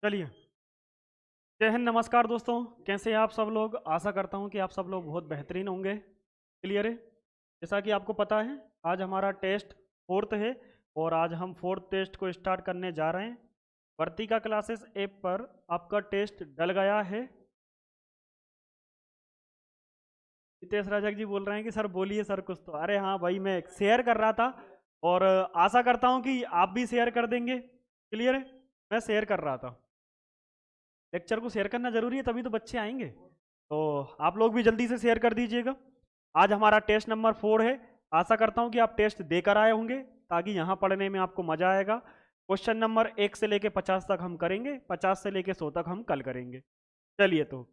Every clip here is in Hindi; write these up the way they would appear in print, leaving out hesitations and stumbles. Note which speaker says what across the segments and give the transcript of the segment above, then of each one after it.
Speaker 1: चलिए। जय हिंद, नमस्कार दोस्तों। कैसे हैं आप सब लोग? आशा करता हूं कि आप सब लोग बहुत बेहतरीन होंगे। क्लियर है? जैसा कि आपको पता है, आज हमारा टेस्ट फोर्थ है और आज हम फोर्थ टेस्ट को स्टार्ट करने जा रहे हैं। वर्तिका क्लासेस ऐप पर आपका टेस्ट डल गया है। हितेश राजक जी बोल रहे हैं कि सर बोलिए सर कुछ तो। अरे हाँ भाई, मैं शेयर कर रहा था और आशा करता हूँ कि आप भी शेयर कर देंगे। क्लियर है? मैं शेयर कर रहा था। लेक्चर को शेयर करना जरूरी है, तभी तो बच्चे आएंगे। तो आप लोग भी जल्दी से शेयर कर दीजिएगा। आज हमारा टेस्ट नंबर 4 है। आशा करता हूं कि आप टेस्ट देकर आए होंगे, ताकि यहाँ पढ़ने में आपको मजा आएगा। क्वेश्चन नंबर 1 से लेके 50 तक हम करेंगे, 50 से लेके 100 तक हम कल करेंगे। चलिए, तो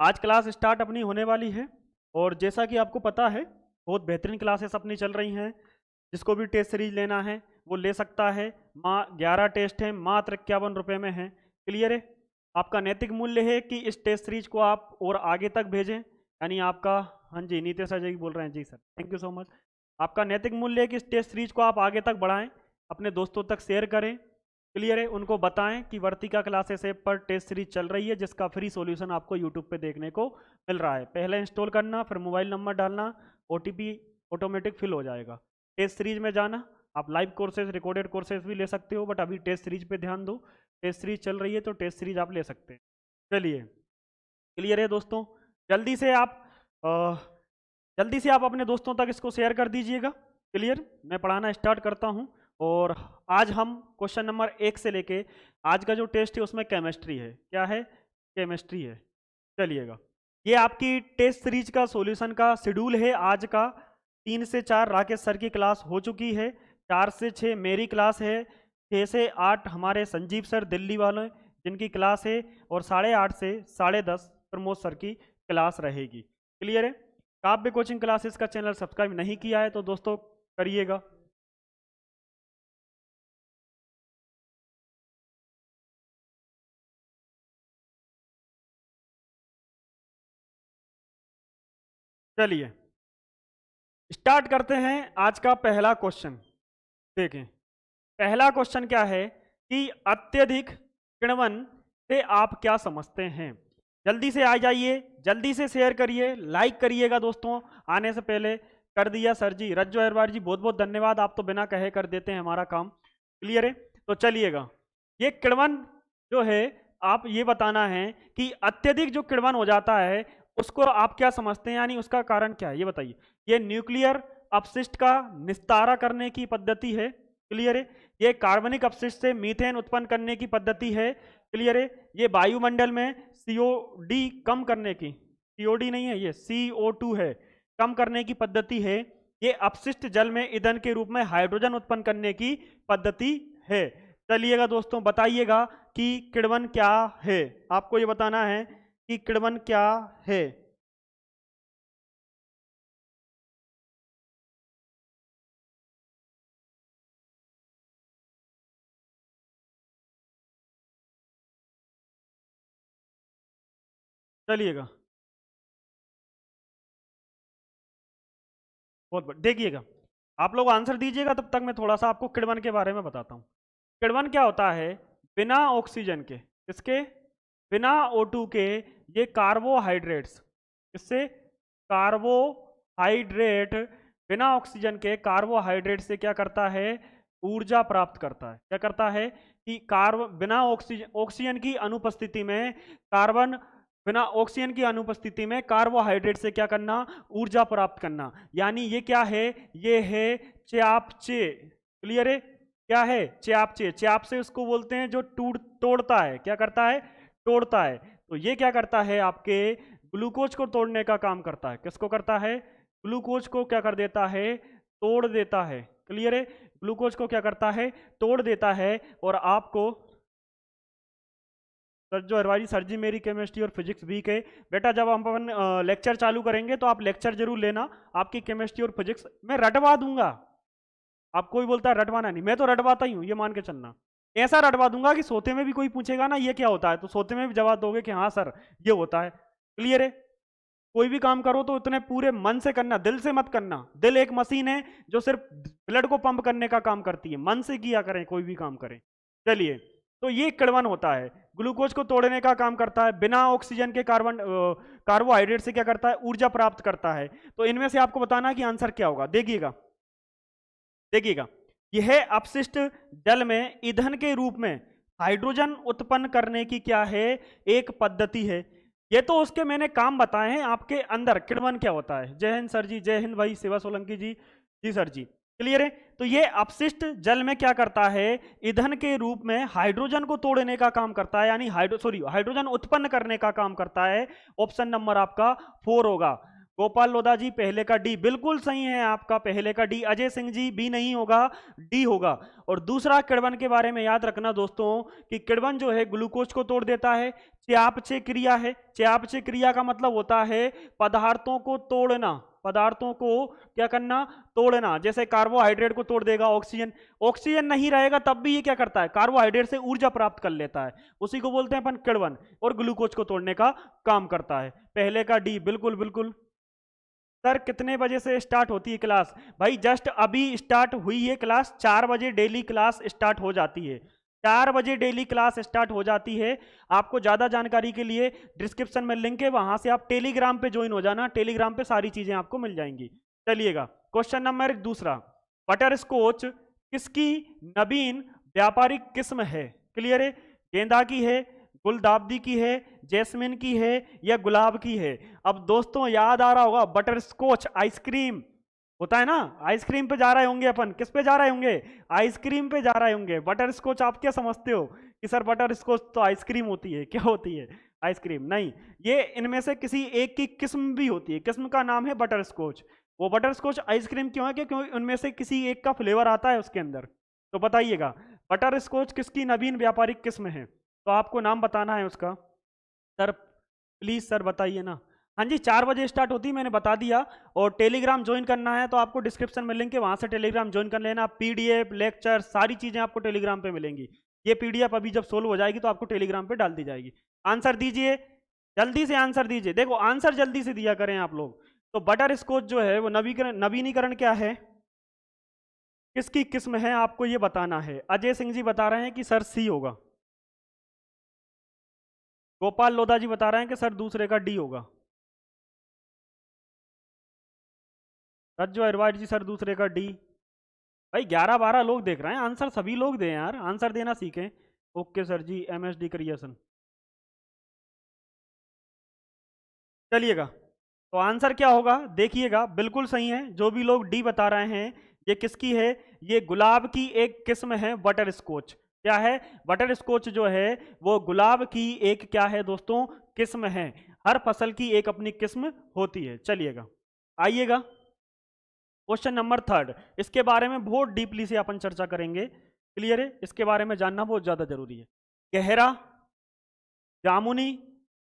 Speaker 1: आज क्लास स्टार्ट अपनी होने वाली है और जैसा कि आपको पता है, बहुत बेहतरीन क्लासेस अपनी चल रही हैं। जिसको भी टेस्ट सीरीज लेना है वो ले सकता है। 11 टेस्ट हैं, मात्र 51 रुपये में है। क्लियर है? आपका नैतिक मूल्य है कि इस टेस्ट सीरीज को आप और आगे तक भेजें, यानी आपका, हाँ जी, नीतीश जी बोल रहे हैं, जी sir, thank you so much. आपका नैतिक मूल्य है कि इस टेस्ट सीरीज को आप आगे तक बढ़ाएं, अपने दोस्तों तक शेयर करें। क्लियर है? उनको बताएं कि वर्तिका क्लासेस ऐप पर टेस्ट सीरीज चल रही है, जिसका फ्री सॉल्यूशन आपको यूट्यूब पे देखने को मिल रहा है। पहले इंस्टॉल करना, फिर मोबाइल नंबर डालना, OTP ऑटोमेटिक फिल हो जाएगा। टेस्ट सीरीज में जाना, आप लाइव कोर्सेज, रिकॉर्डेड कोर्सेज भी ले सकते हो, बट अभी टेस्ट सीरीज पे ध्यान दो। टेस्ट सीरीज चल रही है तो टेस्ट सीरीज आप ले सकते हैं। चलिए, क्लियर है दोस्तों? जल्दी से आप अ, जल्दी से आप अपने दोस्तों तक इसको शेयर कर दीजिएगा। क्लियर? मैं पढ़ाना स्टार्ट करता हूं और आज हम क्वेश्चन नंबर 1 से लेके, आज का जो टेस्ट है उसमें केमिस्ट्री है। क्या है? केमिस्ट्री है। चलिएगा, ये आपकी टेस्ट सीरीज का सॉल्यूशन का शेड्यूल है। आज का 3 से 4 राकेश सर की क्लास हो चुकी है, 4 से 6 मेरी क्लास है, 6 से 8 हमारे संजीव सर दिल्ली वाले जिनकी क्लास है, और 8:30 से 10:30 प्रमोद सर की क्लास रहेगी। क्लियर है? काव्य कोचिंग क्लासेस का चैनल सब्सक्राइब नहीं किया है तो दोस्तों करिएगा। चलिए, स्टार्ट करते हैं आज का पहला क्वेश्चन। देखें, पहला क्वेश्चन क्या है कि अत्यधिक किण्वन से आप क्या समझते हैं। जल्दी से आ जाइए, जल्दी से शेयर करिए, लाइक करिएगा दोस्तों। आने से पहले कर दिया सर जी, रज्जो अहरवार जी, बहुत बहुत धन्यवाद। आप तो बिना कहे कर देते हैं हमारा काम। क्लियर है? तो चलिएगा, ये किण्वन जो है, आप ये बताना है कि अत्यधिक जो किण्वन हो जाता है उसको आप क्या समझते हैं, यानी उसका कारण क्या है, ये बताइए। ये न्यूक्लियर अपशिष्ट का निस्तारा करने की पद्धति है। क्लियर है? ये कार्बनिक अपशिष्ट से मीथेन उत्पन्न करने की पद्धति है। क्लियर है? ये वायुमंडल में CO2 कम करने की, COD नहीं है, ये CO2 है, कम करने की पद्धति है। ये अपशिष्ट जल में ईंधन के रूप में हाइड्रोजन उत्पन्न करने की पद्धति है। चलिएगा दोस्तों, बताइएगा कि किण्वन क्या है। आपको ये बताना है कि किण्वन क्या है। चलिएगा, देखिएगा, आप लोग आंसर दीजिएगा, तब तक मैं थोड़ा सा आपको किण्वन के बारे में बताता हूँ। किण्वन क्या होता है? बिना ऑक्सीजन के, इसके बिना O2 के, ये कार्बोहाइड्रेट्स, इससे कार्बोहाइड्रेट, बिना ऑक्सीजन के कार्बोहाइड्रेट से क्या करता है? ऊर्जा प्राप्त करता है। क्या करता है कि बिना ऑक्सीजन की अनुपस्थिति में, कार्बन बिना ऑक्सीजन की अनुपस्थिति में कार्बोहाइड्रेट से क्या करना? ऊर्जा प्राप्त करना। यानी ये क्या है? ये है च्यापचे। क्लियर है? क्या है? च्यापचे। च्यापचे उसको बोलते हैं जो तोड़ता है। क्या करता है? तोड़ता है। तो ये क्या करता है? आपके ग्लूकोज को तोड़ने का काम करता है। किसको करता है? ग्लूकोज को क्या कर देता है? तोड़ देता है। क्लियर है? ग्लूकोज को क्या करता है? तोड़ देता है। और आपको सर जो अरवाजी सर जी, मेरी केमिस्ट्री और फिजिक्स वीक है। बेटा, जब हम अपन लेक्चर चालू करेंगे तो आप लेक्चर जरूर लेना। आपकी केमिस्ट्री और फिजिक्स मैं रटवा दूंगा। आप कोई बोलता है रटवाना नहीं, मैं तो रटवाता ही हूँ, ये मान के चलना। ऐसा रटवा दूंगा कि सोते में भी कोई पूछेगा ना ये क्या होता है, तो सोते में भी जवाब दोगे कि हाँ सर ये होता है। क्लियर है? कोई भी काम करो तो इतने पूरे मन से करना, दिल से मत करना। दिल एक मशीन है जो सिर्फ ब्लड को पंप करने का काम करती है। मन से किया करें कोई भी काम करें। चलिए, तो ये किण्वन होता है, ग्लूकोज को तोड़ने का काम करता है, बिना ऑक्सीजन के कार्बोहाइड्रेट से क्या करता है, ऊर्जा प्राप्त करता है। तो इनमें से आपको बताना है कि आंसर क्या होगा। देखिएगा देखिएगा, यह अपशिष्ट जल में ईंधन के रूप में हाइड्रोजन उत्पन्न करने की क्या है, एक पद्धति है। ये तो उसके मैंने काम बताए हैं, आपके अंदर किण्वन क्या होता है। जय हिंद सर जी, जय हिंद भाई शिवा सोलंकी जी, जी सर जी, क्लियर है। तो ये अपशिष्ट जल में क्या करता है, ईंधन के रूप में हाइड्रोजन को तोड़ने का काम करता है, यानी हाइड्रोजन उत्पन्न करने का काम करता है। ऑप्शन नंबर आपका 4 होगा। गोपाल लोधा जी पहले का डी बिल्कुल सही है आपका, पहले का डी। अजय सिंह जी बी नहीं होगा, डी होगा। और दूसरा किण्वन के बारे में याद रखना दोस्तों कि किण्वन जो है ग्लूकोज को तोड़ देता है। चयापचय क्रिया है, चयापचय क्रिया का मतलब होता है पदार्थों को तोड़ना, पदार्थों को क्या करना, तोड़ना। जैसे कार्बोहाइड्रेट को तोड़ देगा ऑक्सीजन, ऑक्सीजन नहीं रहेगा तब भी ये क्या करता है, कार्बोहाइड्रेट से ऊर्जा प्राप्त कर लेता है, उसी को बोलते हैं अपन किण्वन, और ग्लूकोज को तोड़ने का काम करता है। पहले का डी बिल्कुल बिल्कुल। सर कितने बजे से स्टार्ट होती है क्लास? भाई जस्ट अभी स्टार्ट हुई है क्लास, 4 बजे डेली क्लास स्टार्ट हो जाती है, 4 बजे डेली क्लास स्टार्ट हो जाती है। आपको ज़्यादा जानकारी के लिए डिस्क्रिप्शन में लिंक है, वहां से आप टेलीग्राम पे ज्वाइन हो जाना, टेलीग्राम पे सारी चीज़ें आपको मिल जाएंगी। चलिएगा क्वेश्चन नंबर दूसरा, बटर स्कॉच किसकी नवीन व्यापारिक किस्म है? क्लियर है, गेंदा की है, गुलदाबदी की है, जैस्मिन की है, या गुलाब की है? अब दोस्तों याद आ रहा होगा, बटर स्कॉच आइसक्रीम होता है ना, आइसक्रीम पे जा रहे होंगे अपन, किस पे जा रहे होंगे, आइसक्रीम पे जा रहे होंगे। बटर स्कॉच आप क्या समझते हो कि सर बटर स्कॉच तो आइसक्रीम होती है, क्या होती है, आइसक्रीम? नहीं, ये इनमें से किसी एक की किस्म भी होती है, किस्म का नाम है बटर स्कॉच। वो बटर स्कॉच आइसक्रीम क्यों है, क्योंकि उनमें से किसी एक का फ्लेवर आता है उसके अंदर। तो बताइएगा बटर स्कॉच किसकी नवीन व्यापारिक किस्म है? तो आपको नाम बताना है उसका। सर प्लीज सर बताइए ना। हाँ जी, 4 बजे स्टार्ट होती है, मैंने बता दिया। और टेलीग्राम ज्वाइन करना है तो आपको डिस्क्रिप्शन में लिंक है, वहां से टेलीग्राम ज्वाइन कर लेना। पीडीएफ, लेक्चर, सारी चीजें आपको टेलीग्राम पे मिलेंगी। ये पीडीएफ अभी जब सोल्व हो जाएगी तो आपको टेलीग्राम पे डाल दी जाएगी। आंसर दीजिए, जल्दी से आंसर दीजिए। देखो आंसर जल्दी से दिया करें आप लोग। तो बटर स्कॉच जो है वो नवीनीकरण क्या है, किसकी किस्म है, आपको ये बताना है। अजय सिंह जी बता रहे हैं कि सर सी होगा, गोपाल लोधा जी बता रहे हैं कि सर दूसरे का डी होगा, रज्जू अरवाड जी सर दूसरे का डी। भाई 11-12 लोग देख रहे हैं, आंसर सभी लोग दें यार, आंसर देना सीखें। ओके सर जी, एमएसडी क्रिएशन। चलिएगा, तो आंसर क्या होगा देखिएगा, बिल्कुल सही है जो भी लोग डी बता रहे हैं। ये किसकी है, ये गुलाब की एक किस्म है बटर स्कॉच। क्या है, बटर स्कॉच जो है वो गुलाब की एक क्या है दोस्तों, किस्म है। हर फसल की एक अपनी किस्म होती है। चलिएगा आइएगा क्वेश्चन नंबर 3, इसके बारे में बहुत डीपली से अपन चर्चा करेंगे। क्लियर है, इसके बारे में जानना बहुत ज्यादा जरूरी है। गहरा जामुनी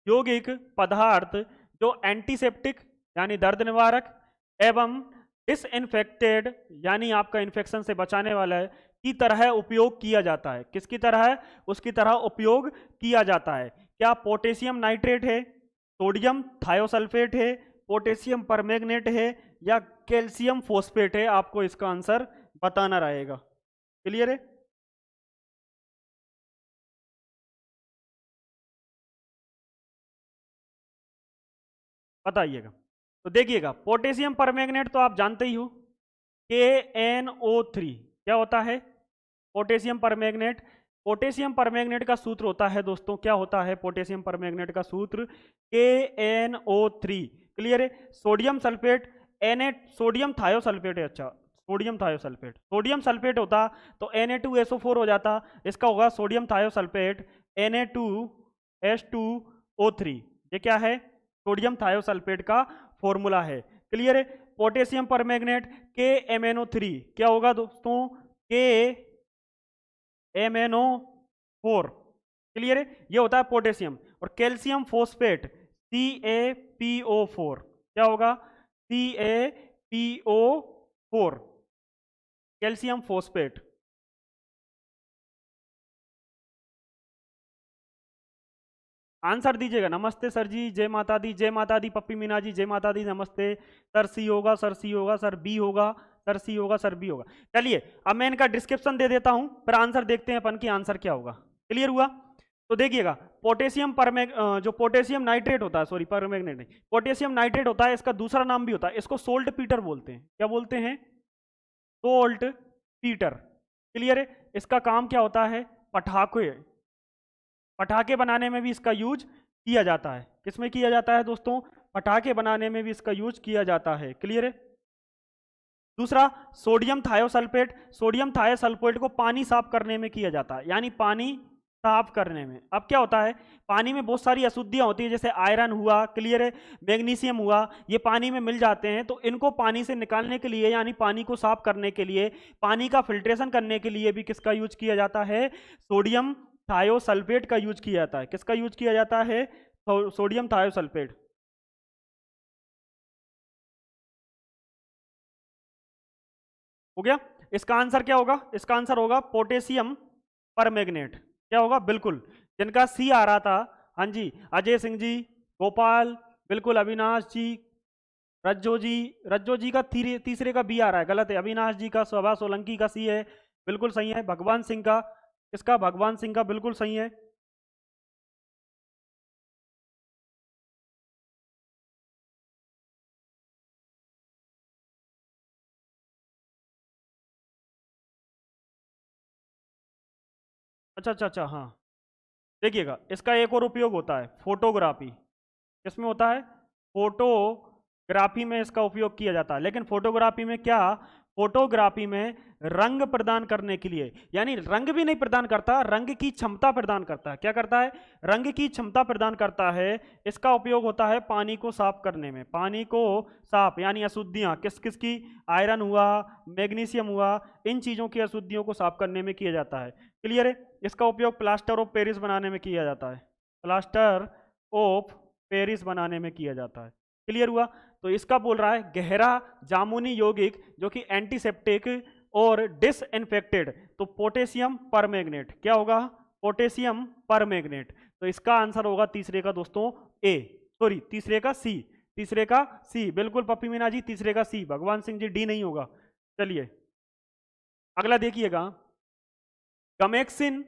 Speaker 1: यौगिक पदार्थ जो एंटीसेप्टिक यानी दर्द निवारक एवं डिसइंफेक्टेड यानी आपका इन्फेक्शन से बचाने वाला है की तरह उपयोग किया जाता है। किसकी तरह, उसकी तरह उपयोग किया जाता है। क्या पोटेशियम नाइट्रेट है, सोडियम थायोसल्फेट है, पोटेशियम परमैंगनेट है, या कैल्शियम फॉस्फेट है? आपको इसका आंसर बताना रहेगा। क्लियर है, बताइएगा। तो देखिएगा पोटेशियम परमैंगनेट तो आप जानते ही हो, KNO3 क्या होता है, पोटेशियम परमैंगनेट। पोटेशियम परमैंगनेट का सूत्र होता है दोस्तों, क्या होता है पोटेशियम परमैंगनेट का सूत्र, KNO3। क्लियर है, सोडियम सल्फेट सोडियम थायोसल्फेट है, अच्छा सोडियम थायोसल्फेट, सोडियम सल्फेट होता तो Na2SO4 हो जाता, इसका होगा सोडियम थायोसल्फेट Na2H2O3। ये क्या है, सोडियम थायोसल्फेट का फॉर्मूला है। क्लियर है, पोटेशियम परमैंगनेट KMnO3 क्या होगा दोस्तों, KMnO4। क्लियर है, ये होता है पोटेशियम। और कैल्शियम फॉस्फेट CaPO4 क्या होगा, CaPO4 कैल्शियम फॉस्फेट। आंसर दीजिएगा। नमस्ते सर जी, जय माता दी, जय माता दी। पप्पी मीना जी जय माता दी, नमस्ते। सर सी होगा, सर सी होगा, सर बी होगा, सर सी होगा, सर बी होगा। चलिए अब मैं इनका डिस्क्रिप्शन दे देता हूं, फिर आंसर देखते हैं अपन की आंसर क्या होगा। क्लियर हुआ? तो देखिएगा, पोटेशियम जो पोटेशियम नाइट्रेट होता है, सॉरी परमैंगनेट नहीं, पोटेशियम नाइट्रेट होता है, इसका दूसरा नाम भी होता है, इसको सोल्ट पीटर बोलते हैं। क्या बोलते हैं? Salt Peter. क्लियर है? इसका काम क्या होता है? पटाखे, पटाखे बनाने में भी इसका यूज किया जाता है। किसमें किया जाता है दोस्तों? पटाखे बनाने में भी इसका यूज किया जाता है। क्लियर है? दूसरा, सोडियम थायोसल्फेट, सोडियम थायोसल्फेट को पानी साफ करने में किया जाता है, यानी पानी साफ करने में। अब क्या होता है, पानी में बहुत सारी अशुद्धियां होती है, जैसे आयरन हुआ, क्लियर है, मैग्नीशियम हुआ, ये पानी में मिल जाते हैं, तो इनको पानी से निकालने के लिए, यानी पानी को साफ करने के लिए, पानी का फिल्ट्रेशन करने के लिए भी किसका यूज किया जाता है? सोडियम थायोसल्फेट का यूज किया जाता है। किसका यूज किया जाता है? Sodium thiosulphate. हो गया? इसका आंसर क्या होगा? इसका आंसर होगा पोटेशियम परमैंगनेट। क्या होगा? बिल्कुल, जिनका सी आ रहा था, हाँ जी, अजय सिंह जी, गोपाल, बिल्कुल, अविनाश जी, रज्जो जी, रज्जो जी का तीसरे का बी आ रहा है, गलत है। अविनाश जी का, शोभा सोलंकी का सी है, बिल्कुल सही है। भगवान सिंह का, इसका भगवान सिंह का बिल्कुल सही है। अच्छा अच्छा अच्छा, हाँ, देखिएगा, इसका एक और उपयोग होता है, फोटोग्राफी। किसमें होता है? फोटोग्राफी में इसका उपयोग किया जाता है। लेकिन फोटोग्राफी में क्या? फोटोग्राफी में रंग प्रदान करने के लिए, यानी रंग भी नहीं प्रदान करता, रंग की क्षमता प्रदान करता है। क्या करता है? रंग की क्षमता प्रदान करता है। इसका उपयोग होता है पानी को साफ करने में। पानी को साफ, यानी अशुद्धियां किस किस की? आयरन हुआ, मैग्नीशियम हुआ, इन चीजों की अशुद्धियों को साफ करने में किया जाता है। क्लियर है? इसका उपयोग प्लास्टर ऑफ पेरिस बनाने में किया जाता है। प्लास्टर ऑफ पेरिस बनाने में किया जाता है। क्लियर हुआ? तो इसका बोल रहा है गहरा जामुनी यौगिक जो कि एंटीसेप्टिक और डिसइंफेक्टेड, तो पोटेशियम परमैंगनेट। क्या होगा? Potassium permanganate. तो इसका आंसर होगा तीसरे का दोस्तों ए, सॉरी तीसरे का सी, तीसरे का सी, बिल्कुल पप्पी मीना जी, तीसरे का सी। भगवान सिंह जी डी नहीं होगा। चलिए अगला देखिएगा, गमेक्सिन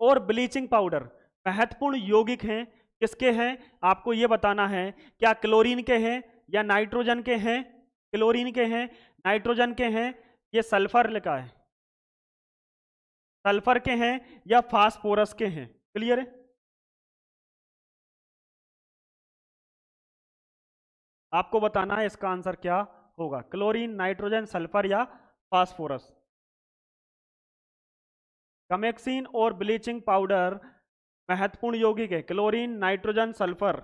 Speaker 1: और ब्लीचिंग पाउडर महत्वपूर्ण यौगिक हैं। किसके हैं? आपको यह बताना है। क्या क्लोरीन के हैं या नाइट्रोजन के हैं? क्लोरीन के हैं, नाइट्रोजन के हैं, ये सल्फर लिखा है, सल्फर के हैं या फास्फोरस के हैं? क्लियर है? आपको बताना है इसका आंसर क्या होगा, क्लोरीन, नाइट्रोजन, सल्फर या फास्फोरस। कमेक्सिन और ब्लीचिंग पाउडर महत्वपूर्ण यौगिक है, क्लोरीन, नाइट्रोजन, सल्फर।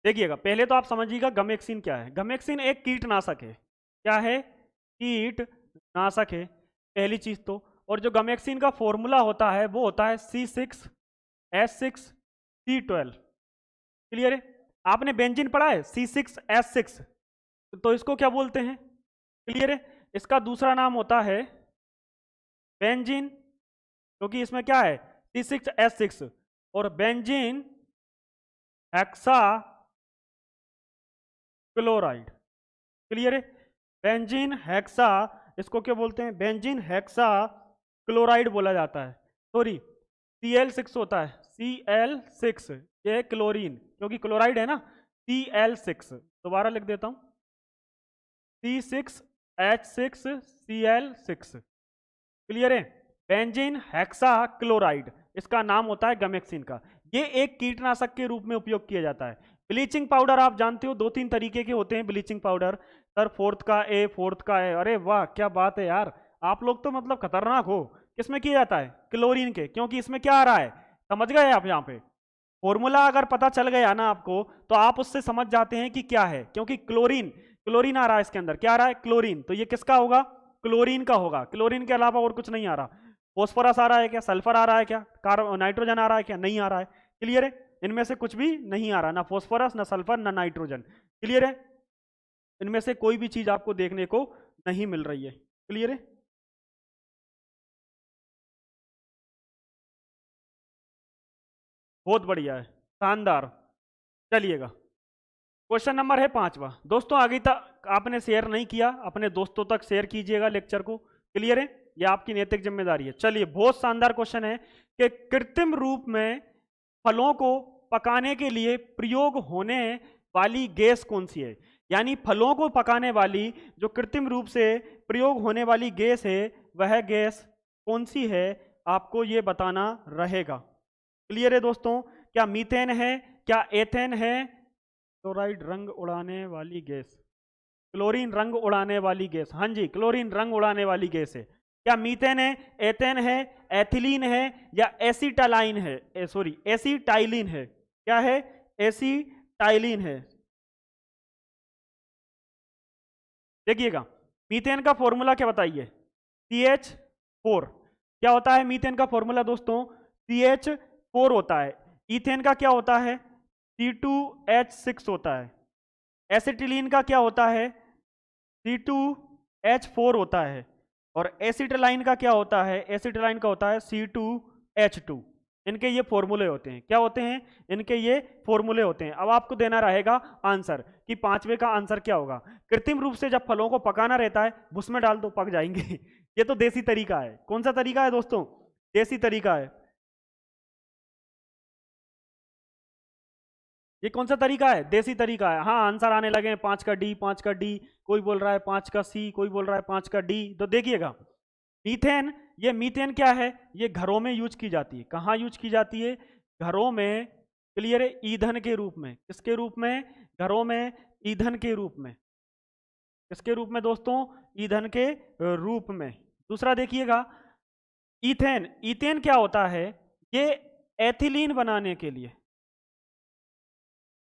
Speaker 1: देखिएगा, पहले तो आप समझिएगा गमेक्सिन क्या है। गमेक्सिन एक कीटनाशक है। क्या है? कीटनाशक है, पहली चीज तो। और जो गमेक्सिन का फॉर्मूला होता है वो होता है C6H6C12। क्लियर है? आपने बेंजीन पढ़ा है, C6H6, तो इसको क्या बोलते हैं? क्लियर है? इसका दूसरा नाम होता है बेंजीन, क्योंकि इसमें क्या है? C6H6। और बेंजीन हेक्सा क्लोराइड। क्लियर है? बेंजीन हेक्सा, इसको क्या बोलते हैं? बेंजीन हेक्सा क्लोराइड बोला जाता है। सॉरी, Cl6 होता है, Cl6, ये क्लोरीन, क्योंकि क्लोराइड है ना, Cl6। दोबारा लिख देता हूं, C6H6Cl6। क्लियर है? बेंजीन हेक्सा क्लोराइड, इसका नाम होता है गमेक्सिन का। ये एक कीटनाशक के रूप में उपयोग किया जाता है। ब्लीचिंग पाउडर आप जानते हो, दो तीन तरीके के होते हैं ब्लीचिंग पाउडर। सर फोर्थ का ए, फोर्थ का है, अरे वाह क्या बात है यार, आप लोग तो मतलब खतरनाक हो। किसमें किया जाता है? क्लोरीन के, क्योंकि इसमें क्या आ रहा है, समझ गए आप? यहाँ पे फॉर्मूला अगर पता चल गया ना आपको, तो आप उससे समझ जाते हैं कि क्या है, क्योंकि क्लोरीन, क्लोरीन आ रहा है इसके अंदर। क्या आ रहा है? क्लोरीन। तो ये किसका होगा? क्लोरीन का होगा। क्लोरीन के अलावा और कुछ नहीं आ रहा। फॉस्फोरस आ रहा है क्या? सल्फर आ रहा है क्या? कार्बन, नाइट्रोजन आ रहा है क्या? नहीं आ रहा है। क्लियर है? इनमें से कुछ भी नहीं आ रहा, ना फॉस्फोरस, ना सल्फर, ना नाइट्रोजन। क्लियर है? इनमें से कोई भी चीज आपको देखने को नहीं मिल रही है। क्लियर है? बहुत बढ़िया है, शानदार। चलिएगा, क्वेश्चन नंबर है 5वां। दोस्तों आगे तक आपने शेयर नहीं किया, अपने दोस्तों तक शेयर कीजिएगा लेक्चर को। क्लियर है? ये आपकी नैतिक जिम्मेदारी है। चलिए, बहुत शानदार क्वेश्चन है कि कृत्रिम रूप में फलों को पकाने के लिए प्रयोग होने वाली गैस कौन सी है। यानी फलों को पकाने वाली जो कृत्रिम रूप से प्रयोग होने वाली गैस है, वह गैस कौन सी है, आपको ये बताना रहेगा। क्लियर है दोस्तों? क्या मीथेन है, क्या एथेन है, क्लोराइड रंग उड़ाने वाली गैस, क्लोरीन रंग उड़ाने वाली गैस, हाँ जी क्लोरीन रंग उड़ाने वाली गैस है। क्या मीथेन है, एथेन है, एथिलीन है, या एसिटालाइन है, सॉरी एसिटाइलिन है? क्या है? एसिटाइलिन है। देखिएगा, मीथेन का फॉर्मूला क्या बताइए? CH4। क्या होता है मीथेन का फॉर्मूला दोस्तों? CH4 होता है। इथेन का क्या होता है? C2H6 होता है। एसिटिलीन का क्या होता है? C2H4 होता है। और एसिटिलाइन का क्या होता है? एसिटिलाइन का होता है C2H2। इनके ये फॉर्मूले होते हैं। क्या होते हैं? इनके ये फॉर्मूले होते हैं। अब आपको देना रहेगा आंसर कि 5वें का आंसर क्या होगा। कृत्रिम रूप से जब फलों को पकाना रहता है, उसमें डाल दो, पक जाएंगे। ये तो देसी तरीका है। कौन सा तरीका है दोस्तों? देसी तरीका है। ये कौन सा तरीका है? देसी तरीका है। हाँ, आंसर आने लगे हैं। 5 का डी, 5 का डी, कोई बोल रहा है 5 का सी, कोई बोल रहा है 5 का डी। तो देखिएगा, मीथेन, ये मीथेन क्या है? ये घरों में यूज की जाती है। कहाँ यूज की जाती है? घरों में। क्लियर है? ईंधन के रूप में। किसके रूप में? घरों में ईंधन के रूप में। किसके रूप में दोस्तों? ईंधन के रूप में। दूसरा देखिएगा, ईथेन। ईथेन क्या होता है? ये एथिलीन बनाने के लिए,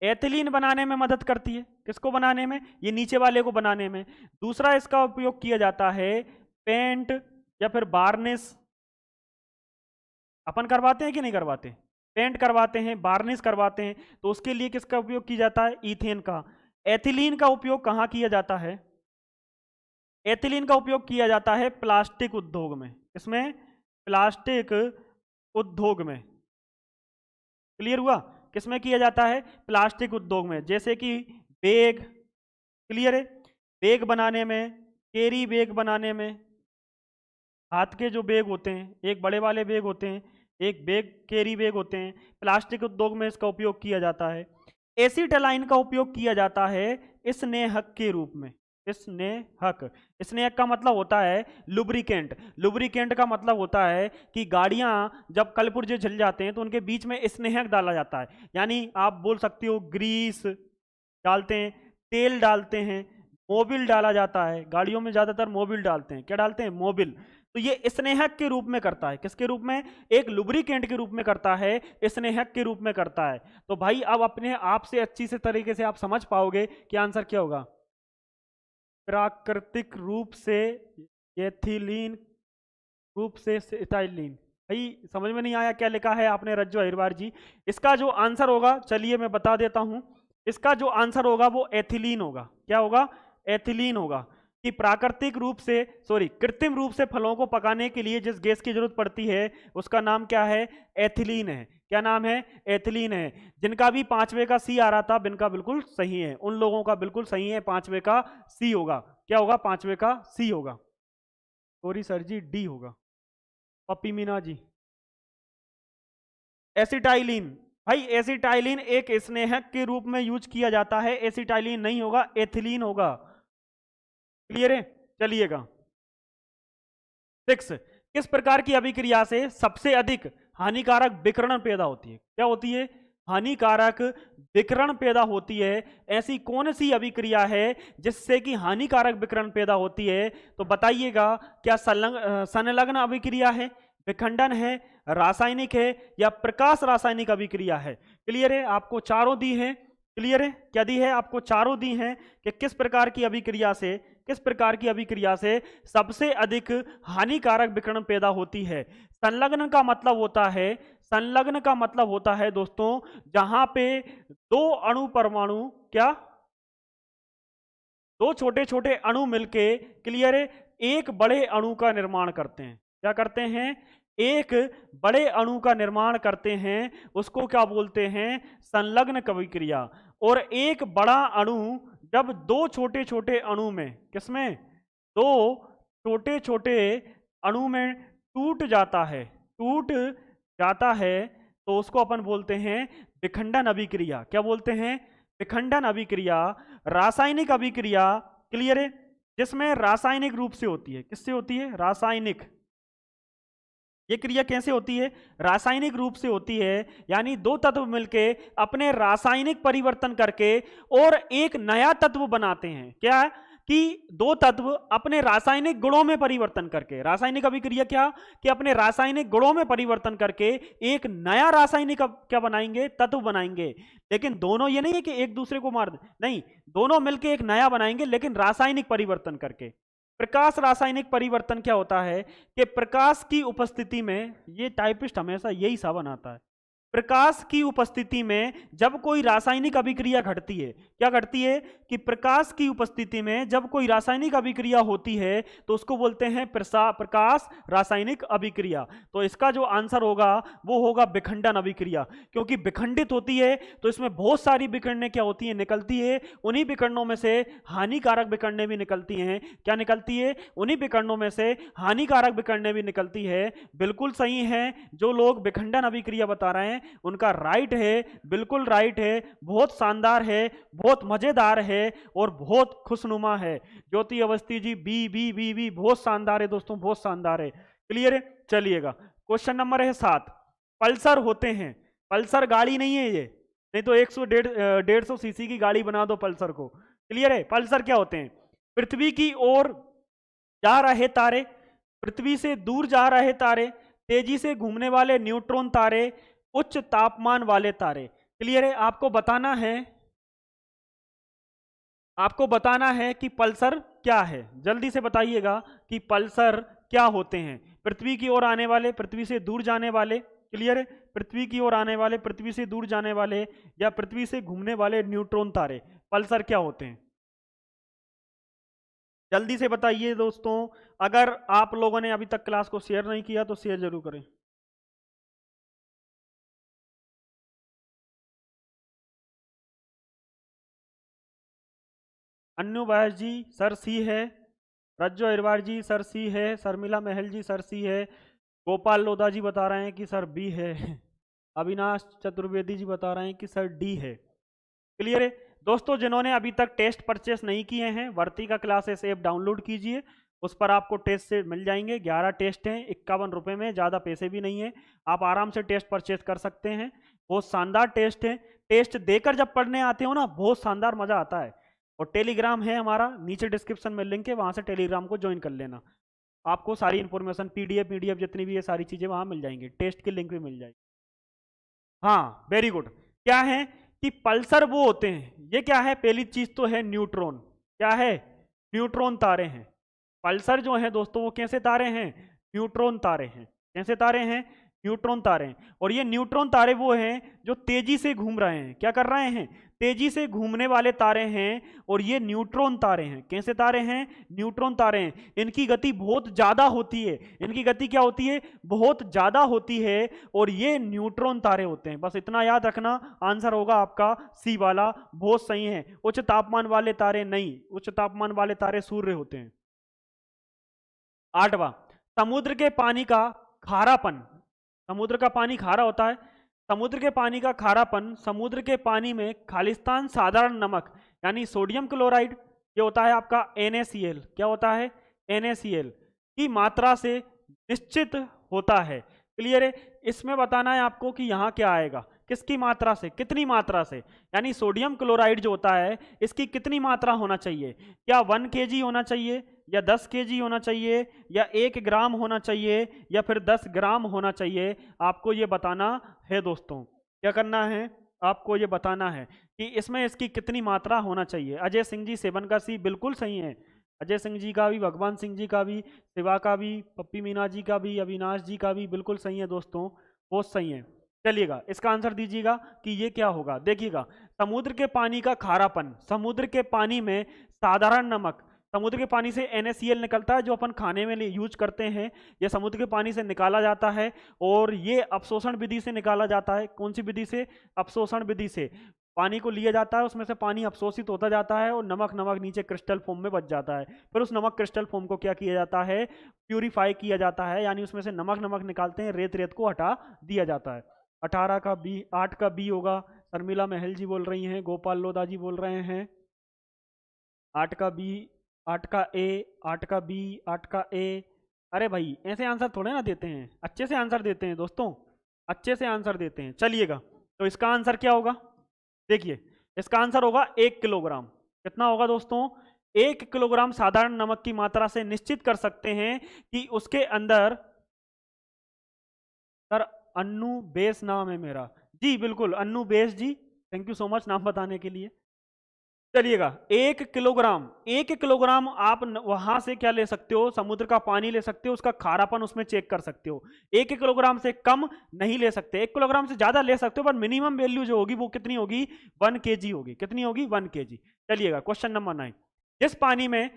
Speaker 1: एथिलीन बनाने में मदद करती है। किसको बनाने में? ये नीचे वाले को बनाने में। दूसरा इसका उपयोग किया जाता है पेंट या फिर वार्निश। अपन करवाते हैं कि नहीं करवाते? पेंट करवाते हैं, वार्निश करवाते हैं, तो उसके लिए किसका उपयोग किया जाता है? ईथेन का। एथिलीन का उपयोग कहाँ किया जाता है? एथिलीन का उपयोग किया जाता है प्लास्टिक उद्योग में। इसमें प्लास्टिक उद्योग में। क्लियर हुआ? किसमें किया जाता है? प्लास्टिक उद्योग में। जैसे कि बैग। क्लियर है? बैग बनाने में, कैरी बैग बनाने में, हाथ के जो बैग होते हैं, एक बड़े वाले बैग होते हैं, एक बैग कैरी बैग होते हैं, प्लास्टिक उद्योग में इसका उपयोग किया जाता है। एसिटालाइन का उपयोग किया जाता है स्नेहक के रूप में। स्नेहक, स्नेहक का मतलब होता है लुब्रिकेंट। लुब्रिकेंट का मतलब होता है कि गाड़ियां जब कल पुर्जे जल जाते हैं तो उनके बीच में स्नेहक डाला जाता है। यानी आप बोल सकते हो ग्रीस डालते हैं, तेल डालते हैं, मोबिल डाला जाता है। गाड़ियों में ज्यादातर मोबिल डालते हैं। क्या डालते हैं? मोबिल। तो ये स्नेहक के रूप में करता है। किसके रूप में? एक लुब्रिकेंट के रूप में करता है, स्नेहक के रूप में करता है। तो भाई अब अपने आप से अच्छी से तरीके से आप समझ पाओगे कि आंसर क्या होगा। प्राकृतिक रूप से एथिलीन, रूप से एथिलीन। भाई समझ में नहीं आया क्या लिखा है आपने रज्जो अहिरवार जी? इसका जो आंसर होगा, चलिए मैं बता देता हूं। इसका जो आंसर होगा वो एथिलीन होगा। क्या होगा? एथिलीन होगा। कि प्राकृतिक रूप से, सॉरी कृत्रिम रूप से फलों को पकाने के लिए जिस गैस की जरूरत पड़ती है उसका नाम क्या है? एथिलीन है। क्या नाम है? एथिलीन है। जिनका भी 5वें का सी आ रहा था, बिनका बिल्कुल सही है, उन लोगों का बिल्कुल सही है। 5वें का सी होगा। क्या होगा? 5वें का सी होगा। सॉरी सर जी, डी होगा। पप्पी मीना जी, एसिटाइलिन। भाई एसिटाइलिन एक स्नेहक के रूप में यूज किया जाता है। एसिटाइलिन नहीं होगा, एथिलीन होगा। क्लियर है? चलिएगा 6, किस प्रकार की अभिक्रिया से सबसे अधिक हानिकारक विकिरण पैदा होती है? क्या होती है? हानिकारक विकिरण पैदा होती है। ऐसी कौन सी अभिक्रिया है जिससे कि हानिकारक विकिरण पैदा होती है? तो बताइएगा, क्या संलग्न अभिक्रिया है, विखंडन है, रासायनिक है, या प्रकाश रासायनिक अभिक्रिया है? क्लियर है? आपको चारों दी है। क्लियर है? क्या दी है? आपको चारों दी हैं कि किस प्रकार की अभिक्रिया से, किस प्रकार की अभिक्रिया से सबसे अधिक हानिकारक विकिरण पैदा होती है। संलग्न का मतलब होता है, संलग्न का मतलब होता है दोस्तों, जहां पे दो अणु परमाणु, क्या, दो छोटे छोटे अणु मिलके, क्लियर है, एक बड़े अणु का निर्माण करते हैं। क्या करते हैं? एक बड़े अणु का निर्माण करते हैं। उसको क्या बोलते हैं? संलग्न अभिक्रिया। और एक बड़ा अणु जब दो छोटे छोटे अणु में, किसमें, दो छोटे छोटे अणु में टूट जाता है, टूट जाता है, तो उसको अपन बोलते हैं विखंडन अभिक्रिया। क्या बोलते हैं? विखंडन अभिक्रिया, रासायनिक अभिक्रिया। क्लियर है? जिसमें रासायनिक रूप से होती है। किससे होती है? रासायनिक। ये क्रिया कैसे होती है? रासायनिक रूप से होती है, यानी दो तत्व मिलके अपने रासायनिक परिवर्तन करके और एक नया तत्व बनाते हैं। क्या? कि दो तत्व अपने रासायनिक गुणों में परिवर्तन करके, रासायनिक अभिक्रिया क्या, कि अपने रासायनिक गुणों में परिवर्तन करके एक नया रासायनिक क्या बनाएंगे? तत्व बनाएंगे। लेकिन दोनों ये नहीं है कि एक दूसरे को मार दे, नहीं, दोनों मिलके एक नया बनाएंगे, लेकिन रासायनिक परिवर्तन करके। प्रकाश रासायनिक परिवर्तन क्या होता है कि प्रकाश की उपस्थिति में, ये टाइपिस्ट हमेशा यही सा बनाता है, प्रकाश की उपस्थिति में जब कोई रासायनिक अभिक्रिया घटती है, क्या घटती है? कि प्रकाश की उपस्थिति में जब कोई रासायनिक अभिक्रिया होती है तो उसको बोलते हैं प्रकाश रासायनिक अभिक्रिया। तो इसका जो आंसर होगा वो होगा विखंडन अभिक्रिया, क्योंकि विखंडित होती है तो इसमें बहुत सारी विकिरणें क्या होती है? निकलती है। उन्हीं विकिरणों में से हानिकारक विकिरणें भी निकलती हैं। क्या निकलती है? उन्हीं विकिरणों में से हानिकारक विकिरणें भी निकलती है। बिल्कुल सही है, जो लोग विखंडन अभिक्रिया बता रहे हैं उनका राइट है, बिल्कुल राइट है, बहुत शानदार है, बहुत मजेदार है और बहुत खुशनुमा है। Jyoti Awasthi ji B B B B, बहुत शानदार है दोस्तों, बहुत शानदार है। क्लियर है? चलिएगा, क्वेश्चन नंबर है 7। पल्सर होते हैं, पल्सर गाड़ी नहीं है ये, नहीं तो 100-150 सीसी की गाड़ी बना दो पल्सर को। क्लियर है? पल्सर क्या होते हैं? पृथ्वी की ओर जा रहे तारे, पृथ्वी से दूर जा रहे तारे, तेजी से घूमने वाले न्यूट्रॉन तारे, उच्च तापमान वाले तारे। क्लियर है? आपको बताना है, आपको बताना है कि पल्सर क्या है। जल्दी से बताइएगा कि पल्सर क्या होते हैं। पृथ्वी की ओर आने वाले, पृथ्वी से दूर जाने वाले। क्लियर है? पृथ्वी की ओर आने वाले, पृथ्वी से दूर जाने वाले या पृथ्वी से घूमने वाले न्यूट्रॉन तारे, पल्सर क्या होते हैं? जल्दी से बताइए दोस्तों। अगर आप लोगों ने अभी तक क्लास को शेयर नहीं किया तो शेयर जरूर करें। अन्नू बैस जी सर सी है, रज्जो अहिरवार जी सर सी है, शर्मिला महल जी सर सी है, गोपाल लोधा जी बता रहे हैं कि सर बी है, अविनाश चतुर्वेदी जी बता रहे हैं कि सर डी है। क्लियर है दोस्तों? जिन्होंने अभी तक टेस्ट परचेस नहीं किए हैं, वर्ती का क्लासेस ऐप डाउनलोड कीजिए, उस पर आपको टेस्ट से मिल जाएंगे। 11 टेस्ट हैं 51 रुपये में, ज़्यादा पैसे भी नहीं है, आप आराम से टेस्ट परचेस कर सकते हैं। बहुत शानदार टेस्ट है, टेस्ट देकर जब पढ़ने आते हो ना बहुत शानदार मज़ा आता है। और टेलीग्राम है हमारा, नीचे डिस्क्रिप्शन में लिंक है, वहाँ से टेलीग्राम को ज्वाइन कर लेना, आपको सारी इन्फॉर्मेशन पीडीएफ जितनी भी है सारी चीज़ें वहाँ मिल जाएंगी, टेस्ट की लिंक भी मिल जाएगी। हाँ वेरी गुड। क्या है कि पल्सर वो होते हैं, ये क्या है? पहली चीज तो है न्यूट्रॉन। क्या है? न्यूट्रॉन तारे हैं। पल्सर जो है दोस्तों वो कैसे तारे हैं? न्यूट्रॉन तारे हैं। कैसे तारे हैं? न्यूट्रॉन तारे हैं। और ये न्यूट्रॉन तारे वो हैं जो तेजी से घूम रहे हैं। क्या कर रहे हैं? तेजी से घूमने वाले तारे हैं। और ये न्यूट्रॉन तारे हैं। कैसे तारे हैं? न्यूट्रॉन तारे हैं। इनकी गति बहुत ज्यादा होती है। इनकी गति क्या होती है? बहुत ज्यादा होती है। और ये न्यूट्रॉन तारे होते हैं। बस इतना याद रखना, आंसर होगा आपका सी वाला। बहुत सही है। उच्च तापमान वाले तारे नहीं, उच्च तापमान वाले तारे सूर्य होते हैं। 8वां, समुद्र के पानी का खारापन। समुद्र का पानी खारा होता है। समुद्र के पानी का खारापन, समुद्र के पानी में खालिस्तान साधारण नमक यानी सोडियम क्लोराइड, ये होता है आपका NaCl। क्या होता है? NaCl की मात्रा से निश्चित होता है। क्लियर है? इसमें बताना है आपको कि यहाँ क्या आएगा, किसकी मात्रा से, कितनी मात्रा से, यानी सोडियम क्लोराइड जो होता है इसकी कितनी मात्रा होना चाहिए? क्या 1 kg होना चाहिए, या 10 kg होना चाहिए, या 1 ग्राम होना चाहिए, या फिर 10 ग्राम होना चाहिए? आपको ये बताना है दोस्तों। क्या करना है? आपको ये बताना है कि इसमें इसकी कितनी मात्रा होना चाहिए। अजय सिंह जी 7 का सी बिल्कुल सही है। अजय सिंह जी का भी, भगवान सिंह जी का भी, शिवा का भी, पप्पी मीना जी का भी, अविनाश जी का भी बिल्कुल सही है दोस्तों, बहुत सही है। चलिएगा इसका आंसर दीजिएगा कि ये क्या होगा। देखिएगा, समुद्र के पानी का खारापन, समुद्र के पानी में साधारण नमक, समुद्र के पानी से NaCl निकलता है जो अपन खाने में यूज करते हैं, ये समुद्र के पानी से निकाला जाता है और ये अपशोषण विधि से निकाला जाता है। कौन सी विधि से? अपशोषण विधि से। पानी को लिया जाता है, उसमें से पानी अवशोषित होता जाता है और नमक नमक नीचे क्रिस्टल फॉर्म में बच जाता है। फिर उस नमक क्रिस्टल फॉर्म को क्या किया जाता है, प्यूरिफाई किया जाता है, यानी उसमें से नमक नमक निकालते हैं, रेत रेत को हटा दिया जाता है। 18 का बी, 8 का बी होगा, शर्मिला महल जी बोल रही हैं, गोपाल लोधा जी बोल रहे हैं 8 का बी, 8 का ए, 8 का बी, 8 का ए। अरे भाई ऐसे आंसर थोड़े ना देते हैं, अच्छे से आंसर देते हैं दोस्तों, अच्छे से आंसर देते हैं। चलिएगा, तो इसका आंसर क्या होगा, देखिए इसका आंसर होगा 1 किलोग्राम। कितना होगा दोस्तों, 1 किलोग्राम साधारण नमक की मात्रा से निश्चित कर सकते हैं कि उसके अंदर, सर अन्नू बेस नाम है मेरा जी, बिल्कुल Annu Bais ji, thank you so much नाम बताने के लिए। चलिएगा, 1 किलोग्राम आप वहां से क्या ले सकते हो, समुद्र का पानी ले सकते हो, उसका खारापन उसमें चेक कर सकते हो। 1 किलोग्राम से कम नहीं ले सकते, 1 किलोग्राम से ज्यादा ले सकते हो, पर मिनिमम वैल्यू जो होगी वो कितनी होगी, 1 kg होगी। कितनी होगी, 1 kg। चलिएगा, क्वेश्चन नंबर 9, जिस पानी में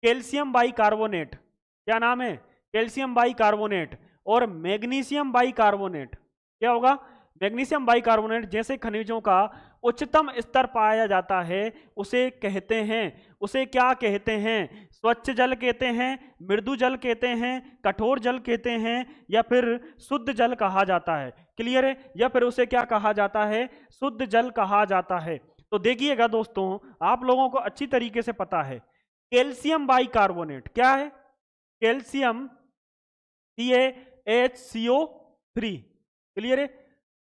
Speaker 1: कैल्शियम बाइकार्बोनेट, क्या नाम है, कैल्शियम बाइकार्बोनेट और मैग्नीशियम बाइकार्बोनेट, क्या होगा, मैग्नीशियम बाइकार्बोनेट जैसे खनिजों का उच्चतम स्तर पाया जाता है, उसे कहते हैं, उसे क्या कहते हैं, स्वच्छ जल कहते हैं, मृदु जल कहते हैं, कठोर जल कहते हैं, या फिर शुद्ध जल कहा जाता है। क्लियर है, या फिर उसे क्या कहा जाता है, शुद्ध जल कहा जाता है। तो देखिएगा दोस्तों, आप लोगों को अच्छी तरीके से पता है, कैल्शियम बाइकार्बोनेट क्या है, कैल्शियम CaHCO3, क्लियर है,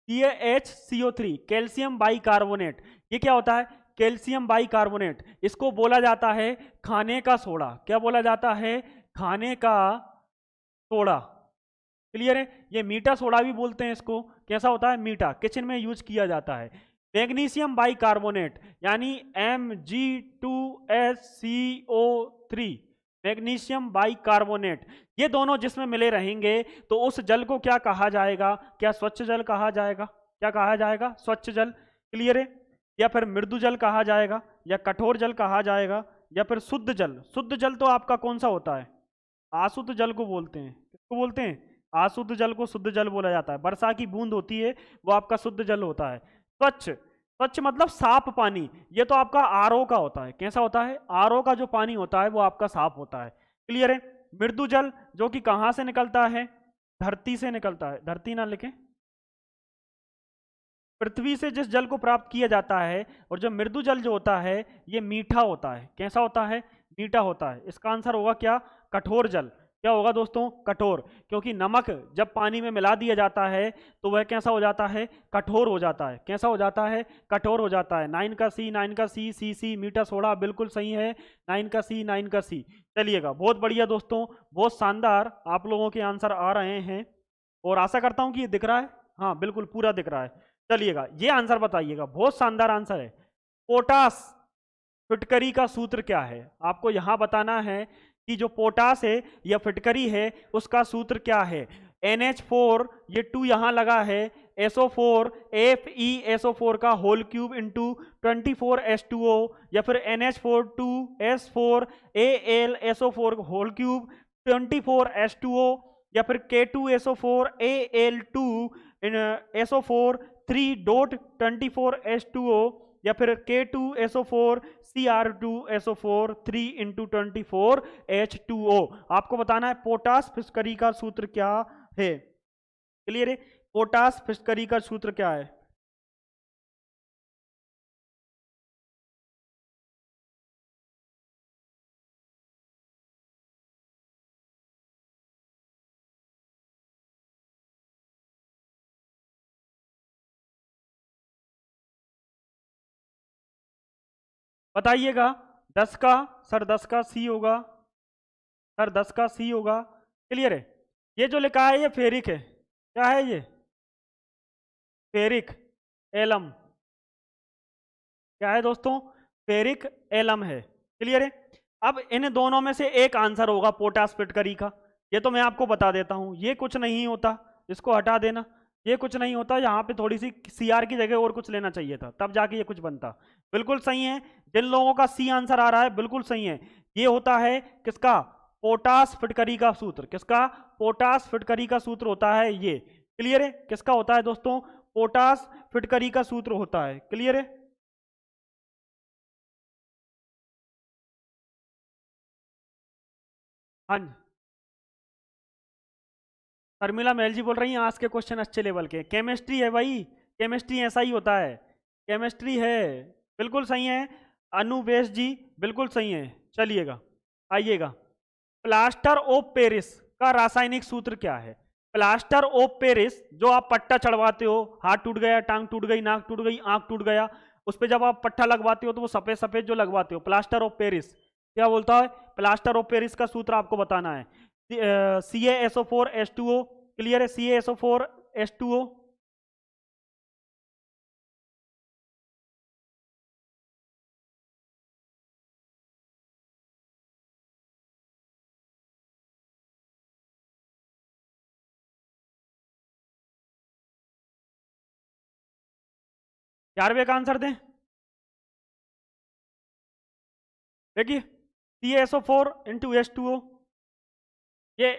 Speaker 1: CaHCO3 कैल्शियम बाइकार्बोनेट, ये क्या होता है, कैल्शियम बाइकार्बोनेट, इसको बोला जाता है खाने का सोडा। क्या बोला जाता है, खाने का सोडा। क्लियर है, ये मीठा सोडा भी बोलते हैं इसको, कैसा होता है, मीठा, किचन में यूज किया जाता है। मैग्नीशियम बाइकार्बोनेट यानी Mg2SCO3, मैग्नीशियम बाइकार्बोनेट, ये दोनों जिसमें मिले रहेंगे तो उस जल को क्या कहा जाएगा, क्या स्वच्छ जल कहा जाएगा, क्या कहा जाएगा, स्वच्छ जल। क्लियर है, या फिर मृदु जल कहा जाएगा, या कठोर जल कहा जाएगा, या फिर शुद्ध जल। शुद्ध जल तो आपका कौन सा होता है, अशुद्ध जल को बोलते हैं, किसको बोलते हैं, अशुद्ध जल को शुद्ध जल बोला जाता है। वर्षा की बूंद होती है वो आपका शुद्ध जल होता है। स्वच्छ, स्वच्छ मतलब साफ पानी, ये तो आपका आरओ का होता है। कैसा होता है, आरओ का जो पानी होता है वो आपका साफ होता है। क्लियर है, मृदु जल जो कि कहां से निकलता है, धरती से निकलता है, धरती ना लिखें, पृथ्वी से जिस जल को प्राप्त किया जाता है। और जो मृदु जल जो होता है ये मीठा होता है। कैसा होता है, मीठा होता है। इसका आंसर होगा क्या, कठोर जल। क्या होगा दोस्तों, कठोर, क्योंकि नमक जब पानी में मिला दिया जाता है तो वह कैसा हो जाता है, कठोर हो जाता है। कैसा हो जाता है, कठोर हो जाता है। 9 का सी, 9 का सी, सी मीठा सोडा, बिल्कुल सही है, 9 का सी, 9 का सी। चलिएगा, बहुत बढ़िया दोस्तों, बहुत शानदार आप लोगों के आंसर आ रहे हैं और आशा करता हूं कि ये दिख रहा है, हाँ बिल्कुल पूरा दिख रहा है। चलिएगा, ये आंसर बताइएगा, बहुत शानदार आंसर है। पोटास फिटकरी का सूत्र क्या है, आपको यहां बताना है कि जो पोटास है या फिटकरी है उसका सूत्र क्या है। NH4, ये 2 यहां लगा है, SO4 FeSO4 का होल क्यूब इंटू 24H2O, या फिर NH4 2S4 AlSO4 whole cube 24H2O, या फिर K2SO4 Al2 SO4 3.24H2O, या फिर K2SO4 Cr2SO4 3 into 24H2O। आपको बताना है पोटास फिटकरी का सूत्र क्या है। क्लियर है, पोटास फिटकरी का सूत्र क्या है। बताइएगा, 10 का, सर 10 का सी होगा, सर 10 का सी होगा। क्लियर है, ये जो लिखा है ये फेरिक है, क्या है ये, फेरिक एलम, क्या है दोस्तों, फेरिक एलम है। क्लियर है, अब इन दोनों में से एक आंसर होगा पोटास फिटकरी का, ये तो मैं आपको बता देता हूं। ये कुछ नहीं होता, इसको हटा देना, ये कुछ नहीं होता, यहाँ पे थोड़ी सी CR की जगह और कुछ लेना चाहिए था, तब जाके ये कुछ बनता। बिल्कुल सही है, जिन लोगों का सी आंसर आ रहा है बिल्कुल सही है। ये होता है किसका, पोटास फिटकरी का सूत्र। किसका, पोटास फिटकरी का सूत्र होता है ये। क्लियर है, किसका होता है दोस्तों, पोटास फिटकरी का सूत्र होता है। क्लियर है, हाँ जी, शर्मिला महल जी बोल रही हैं आज के क्वेश्चन अच्छे लेवल के। केमिस्ट्री है भाई, केमिस्ट्री ऐसा ही होता है, केमिस्ट्री है। बिल्कुल सही है अनुवेश जी, बिल्कुल सही है। चलिएगा, आइएगा। प्लास्टर ऑफ पेरिस का रासायनिक सूत्र क्या है? प्लास्टर ऑफ पेरिस, जो आप पट्टा चढ़वाते हो, हाथ टूट गया, टांग टूट गई, नाक टूट गई, आंख टूट गया, उस पर जब आप पट्टा लगवाते हो तो वो सफेद सफेद जो लगवाते हो, प्लास्टर ऑफ पेरिस क्या बोलता है? प्लास्टर ऑफ पेरिस का सूत्र आपको बताना है, CaSO4H2O। क्लियर है? CaSO4H2O। 11वें का आंसर दें? देखिए, CaSO4 × H2O, ये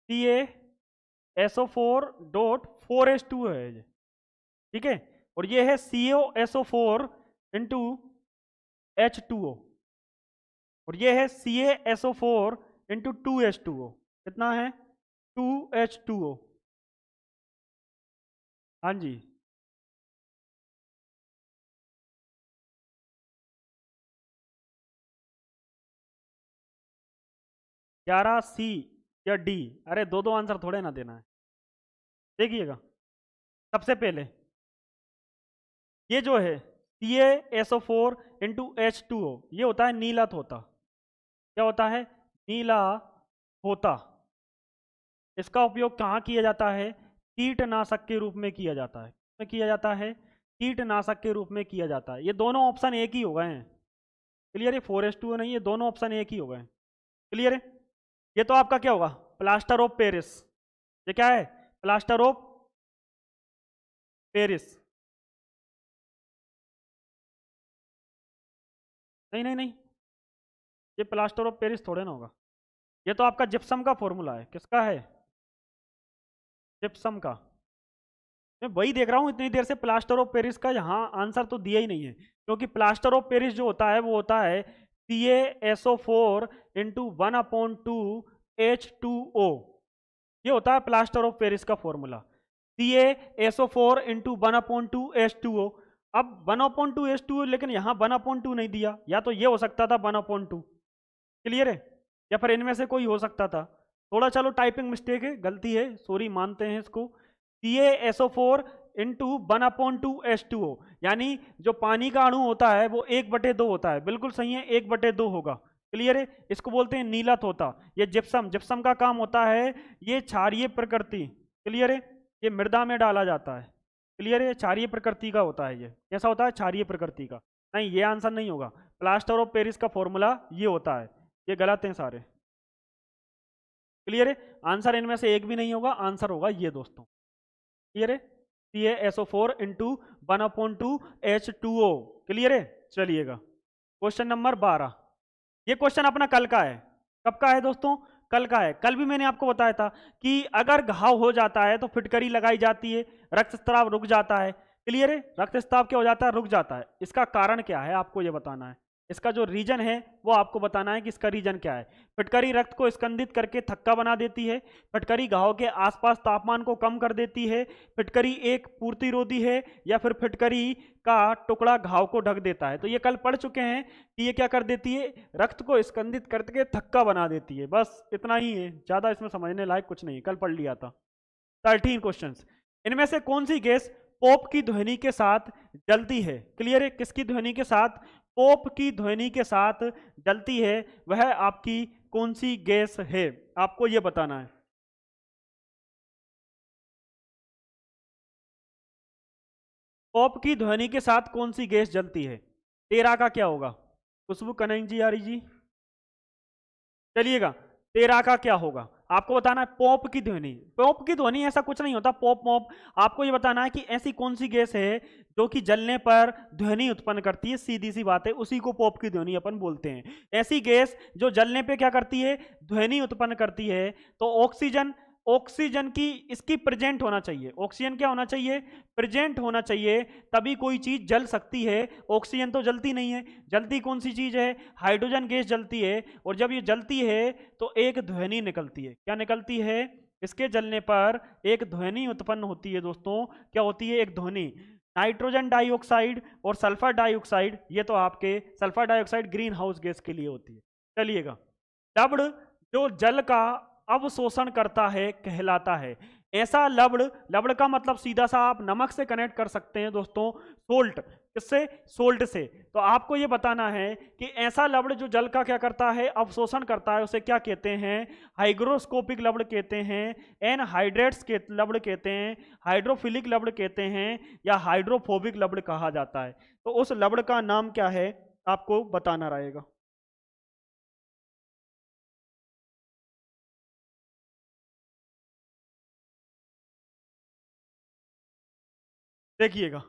Speaker 1: CaSO4.4H2O है ये, ठीक है। और ये है CaSO4 × H2O, और ये है CaSO4 × 2H2O। कितना है? 2H2O। हाँ जी, 11C या D? अरे दो दो आंसर थोड़े ना देना है। देखिएगा, सबसे पहले ये जो है CaSO4 × H2O, ये होता है नीला तोता। क्या होता है? नीला तोता। इसका उपयोग कहाँ किया जाता है? कीटनाशक के रूप में किया जाता है। में किया जाता है, कीटनाशक के रूप में किया जाता है। ये दोनों ऑप्शन एक ही हो गए हैं। क्लियर है? 4H2O नहीं, ये दोनों ऑप्शन एक ही हो गए हैं। क्लियर है? ये तो आपका क्या होगा? Plaster of Paris. ये क्या है? Plaster of Paris. नहीं नहीं नहीं, ये प्लास्टर ऑफ पेरिस थोड़े ना होगा। ये तो आपका जिप्सम का फॉर्मूला है। किसका है? जिप्सम का। मैं वही देख रहा हूँ इतनी देर से, प्लास्टर ऑफ पेरिस का यहाँ आंसर तो दिया ही नहीं है, क्योंकि प्लास्टर ऑफ पेरिस जो होता है वो होता है CaSO4 × 1/2H2O। ये होता है प्लास्टर ऑफ पेरिस का फॉर्मूला, CaSO4 × 1/2H2O। अब 1/2H2O, लेकिन यहाँ 1/2 नहीं दिया, या तो ये हो सकता था 1/2। क्लियर है? या फिर इनमें से कोई हो सकता था। थोड़ा चलो टाइपिंग मिस्टेक है, गलती है, सॉरी, मानते हैं इसको। CaSO4 × 1/2H2O, यानी जो पानी का अणु होता है वो 1/2 होता है। बिल्कुल सही है, 1/2 होगा। क्लियर है? इसको बोलते हैं नीला तोता। ये जिप्सम, जिप्सम का काम होता है ये क्षारीय प्रकृति। क्लियर है? ये मृदा में डाला जाता है। क्लियर है? क्षारीय प्रकृति का होता है। ये कैसा होता है? क्षारीय प्रकृति का। नहीं, ये आंसर नहीं होगा। प्लास्टर ऑफ पेरिस का फॉर्मूला ये होता है। ये गलत हैं सारे। क्लियर है? आंसर इनमें से एक भी नहीं होगा, आंसर होगा ये दोस्तों। क्लियर है? CaSO4 × 1/2H2O। क्लियर है? चलिएगा, क्वेश्चन नंबर 12। ये क्वेश्चन अपना कल का है। कब का है दोस्तों? कल का है। कल भी मैंने आपको बताया था कि अगर घाव हो जाता है तो फिटकरी लगाई जाती है, रक्तस्राव रुक जाता है। क्लियर है? रक्तस्राव क्या हो जाता है? रुक जाता है। इसका कारण क्या है आपको ये बताना है। इसका जो रीजन है वो आपको बताना है कि इसका रीजन क्या है। फिटकरी रक्त को स्कंदित करके थक्का बना देती है। फिटकरी घाव के आसपास तापमान को कम कर देती है। फिटकरी एक पूर्तिरोधी है, या फिर फिटकरी का टुकड़ा घाव को ढक देता है। तो ये कल पढ़ चुके हैं कि ये क्या कर देती है? रक्त को स्कंदित करके थक्का बना देती है। बस इतना ही है, ज्यादा इसमें समझने लायक कुछ नहीं, कल पढ़ लिया था। 13 क्वेश्चंस। इनमें से कौन सी गैस पोप की ध्वनि के साथ जलती है? क्लियर है? किसकी ध्वनि के साथ? पोप की ध्वनि के साथ जलती है। वह आपकी कौन सी गैस है? आपको यह बताना है। पोप की ध्वनि के साथ कौन सी गैस जलती है? 13 का क्या होगा? खुशबू कनैन जी, आ रही जी, चलिएगा। 13 का क्या होगा आपको बताना है। पोप की ध्वनि, पोप की ध्वनि ऐसा कुछ नहीं होता, पोप मोप। आपको ये बताना है कि ऐसी कौन सी गैस है जो कि जलने पर ध्वनि उत्पन्न करती है। सीधी सी बात है, उसी को पोप की ध्वनि अपन बोलते हैं। ऐसी गैस जो जलने पे क्या करती है? ध्वनि उत्पन्न करती है। तो ऑक्सीजन, ऑक्सीजन की इसकी प्रेजेंट होना चाहिए। ऑक्सीजन क्या होना चाहिए? प्रेजेंट होना चाहिए, तभी कोई चीज जल सकती है। ऑक्सीजन तो जलती नहीं है। जलती कौन सी चीज है? हाइड्रोजन गैस जलती है। और जब ये जलती है तो एक ध्वनि निकलती है। क्या निकलती है? इसके जलने पर एक ध्वनि उत्पन्न होती है दोस्तों। क्या होती है? एक ध्वनि। नाइट्रोजन डाइऑक्साइड और सल्फर डाइऑक्साइड, ये तो आपके sulphur dioxide green house gas के लिए होती है। चलिएगा, लवण जो जल का अवशोषण करता है कहलाता है। ऐसा लवण, लवण का मतलब सीधा सा आप नमक से कनेक्ट कर सकते हैं दोस्तों, सोल्ट। किससे? सोल्ट से। तो आपको यह बताना है कि ऐसा लवण जो जल का क्या करता है? अवशोषण करता है, उसे क्या कहते हैं? हाइग्रोस्कोपिक लवण कहते हैं, एनहाइड्रेट्स के लवण कहते हैं, हाइड्रोफिलिक लवण कहते हैं, या हाइड्रोफोबिक लवण कहा जाता है। तो उस लवण का नाम क्या है आपको बताना रहेगा। देखिएगा,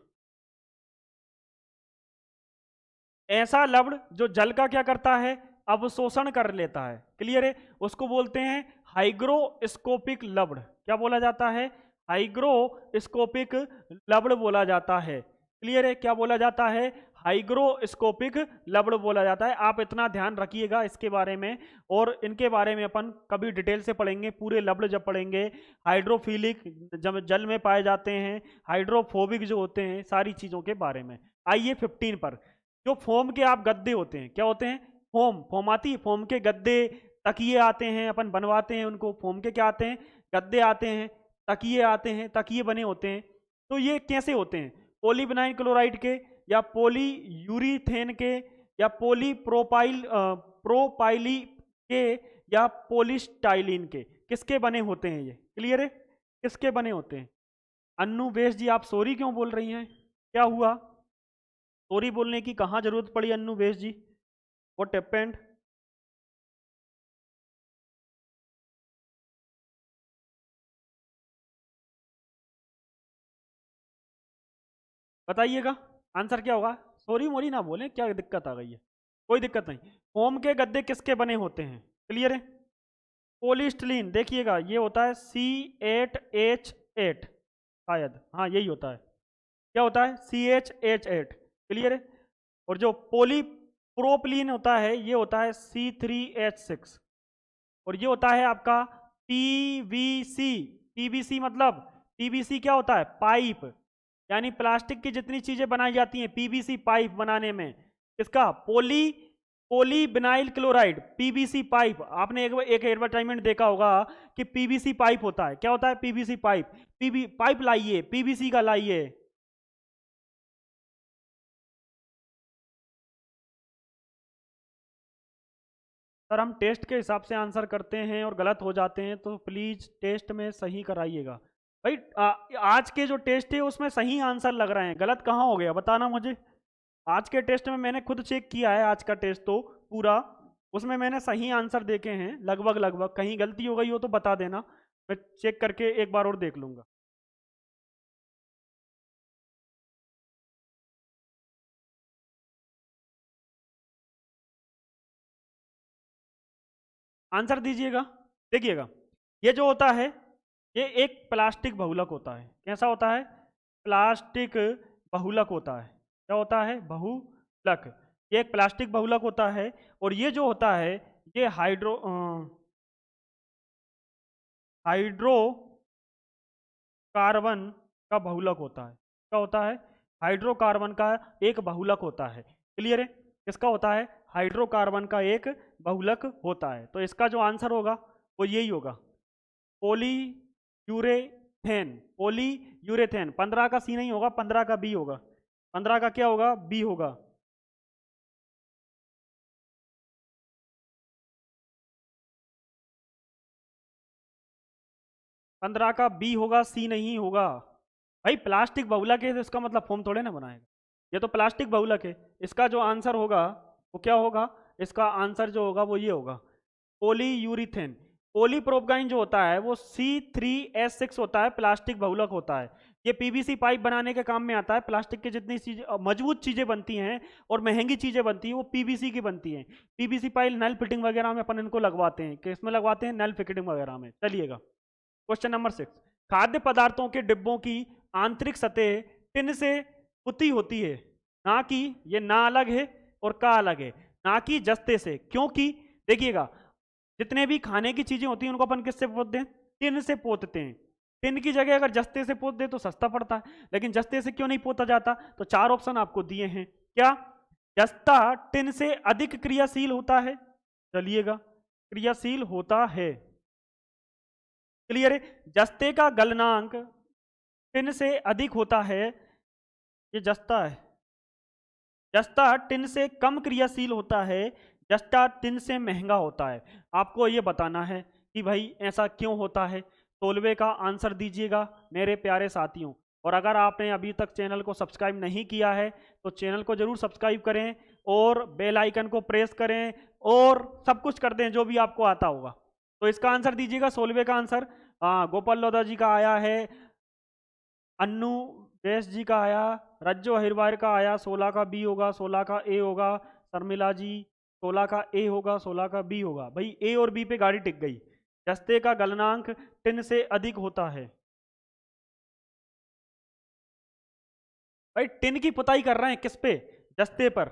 Speaker 1: ऐसा लवण जो जल का क्या करता है? अवशोषण कर लेता है। क्लियर है? उसको बोलते हैं हाइग्रोस्कोपिक लवण। क्या बोला जाता है? हाइग्रोस्कोपिक लवण बोला जाता है। क्लियर है? क्या बोला जाता है? हाइग्रोस्कोपिक लवण बोला जाता है। आप इतना ध्यान रखिएगा इसके बारे में, और इनके बारे में अपन कभी डिटेल से पढ़ेंगे। पूरे लवण जब पढ़ेंगे, हाइड्रोफिलिक जब जल में पाए जाते हैं, हाइड्रोफोबिक जो होते हैं, सारी चीजों के बारे में। आइए 15 पर। जो फोम के आप गद्दे होते हैं, क्या होते हैं? फोम, फोम आती है। फोम के गद्दे, तकिए आते हैं, अपन बनवाते हैं उनको। फोम के क्या आते हैं? गद्दे आते हैं, तकिए आते हैं, तकिए बने होते हैं। तो ये कैसे होते हैं? पॉलीविनाइल क्लोराइड के, या पॉली यूरीथेन के, या पॉलीप्रोपाइल प्रोपाइली के, या पॉलीस्टाइलिन के। किसके बने होते हैं ये? क्लियर है? किसके बने होते हैं? अन्नू बेश जी, आप सॉरी क्यों बोल रही हैं? क्या हुआ? सॉरी बोलने की कहाँ जरूरत पड़ी अन्नू बेश जी? What happened? बताइएगा, आंसर क्या होगा? सॉरी मोरी ना बोलें, क्या दिक्कत आ गई है? कोई दिक्कत नहीं। फोम के गद्दे किसके बने होते हैं? क्लियर है? पोलिस्टलीन। देखिएगा, ये होता है C8H8, शायद, हाँ यही होता है। क्या होता है? CHH8। क्लियर है? और जो पोलीप्रोपलीन होता है, ये होता है C3H6। और ये होता है आपका PVC। PVC मतलब, PVC क्या होता है? पाइप। यानी प्लास्टिक की जितनी चीजें बनाई जाती हैं PVC पाइप बनाने में, इसका पॉलीविनाइल क्लोराइड, PVC पाइप। आपने एक एडवर्टाइजमेंट देखा होगा कि PVC पाइप होता है। क्या होता है? PVC pipe. पाइप लाइए, PVC का लाइए। सर, हम टेस्ट के हिसाब से आंसर करते हैं और गलत हो जाते हैं, तो प्लीज टेस्ट में सही कराइएगा भाई। आज के जो टेस्ट है उसमें सही आंसर लग रहे हैं, गलत कहाँ हो गया बताना मुझे। आज के टेस्ट में मैंने खुद चेक किया है, आज का टेस्ट तो पूरा, उसमें मैंने सही आंसर देखे हैं लगभग लगभग। कहीं गलती हो गई हो तो बता देना, मैं चेक करके एक बार और देख लूंगा। आंसर दीजिएगा। देखिएगा, ये जो होता है, ये एक प्लास्टिक बहुलक होता है। कैसा होता है? प्लास्टिक बहुलक होता है। क्या होता है? बहुलक। ये एक प्लास्टिक बहुलक होता है। और ये जो होता है, ये हाइड्रोकार्बन का बहुलक होता है। क्या होता है? हाइड्रोकार्बन का एक बहुलक होता है। क्लियर है? किसका होता है? हाइड्रोकार्बन का एक बहुलक होता है। तो इसका जो आंसर होगा वो यही होगा, पोली यूरेथेन। पोली यूरेथेन। 15 का सी नहीं होगा, 15 का बी होगा। 15 का क्या होगा? बी होगा। 15 का बी होगा, सी नहीं होगा। भाई प्लास्टिक बहुलक है तो इसका मतलब फोम थोड़े ना बनाएगा। ये तो प्लास्टिक बहुलक है। इसका जो आंसर होगा वो क्या होगा? इसका आंसर जो होगा वो ये होगा, पोली यूरिथेन। पोलीप्रोपगाइन जो होता है वो C3H6 होता है, प्लास्टिक बहुलक होता है। ये PVC पाइप बनाने के काम में आता है। प्लास्टिक की जितनी चीजें मजबूत चीजें बनती हैं और महंगी चीजें बनती हैं वो PVC की बनती हैं। PVC पाइप नल फिटिंग वगैरह में अपन इनको लगवाते हैं। किसमें लगवाते हैं? नल फिटिंग वगैरह में। चलिएगा, क्वेश्चन नंबर 6, खाद्य पदार्थों के डिब्बों की आंतरिक सतह टिन से पुती होती है, ना कि ये ना अलग है और का अलग है, ना कि जस्ते से। क्योंकि देखिएगा, जितने भी खाने की चीजें होती हैं उनको अपन किससे पोतते हैं? टिन से पोतते हैं। टिन की जगह अगर जस्ते से पोत दे तो सस्ता पड़ता है, लेकिन जस्ते से क्यों नहीं पोता जाता? तो 4 ऑप्शन आपको दिए हैं। क्या? जस्ता टिन से अधिक क्रियाशील होता है, चलिएगा, क्रियाशील होता है, क्लियर है। जस्ते का गलनांक टिन से अधिक होता है, ये जस्ता है। जस्ता टिन से कम क्रियाशील होता है, जस्ता टिन से महंगा होता है। आपको ये बताना है कि भाई ऐसा क्यों होता है। 16वें का आंसर दीजिएगा मेरे प्यारे साथियों। और अगर आपने अभी तक चैनल को सब्सक्राइब नहीं किया है तो चैनल को जरूर सब्सक्राइब करें और बेल आइकन को प्रेस करें और सब कुछ कर दें जो भी आपको आता होगा। तो इसका आंसर दीजिएगा 16वें का आंसर। गोपाल लोधा जी का आया है, अन्नू बेस जी का आया, रज्जो अहिरवार का आया, 16 का बी होगा, 16 का ए होगा, शर्मिला जी 16 का ए होगा, 16 का बी होगा। भाई ए और बी पे गाड़ी टिक गई। जस्ते का गलनांक टिन से अधिक होता है। भाई टिन की पुताई कर रहे हैं किस पे? जस्ते पर।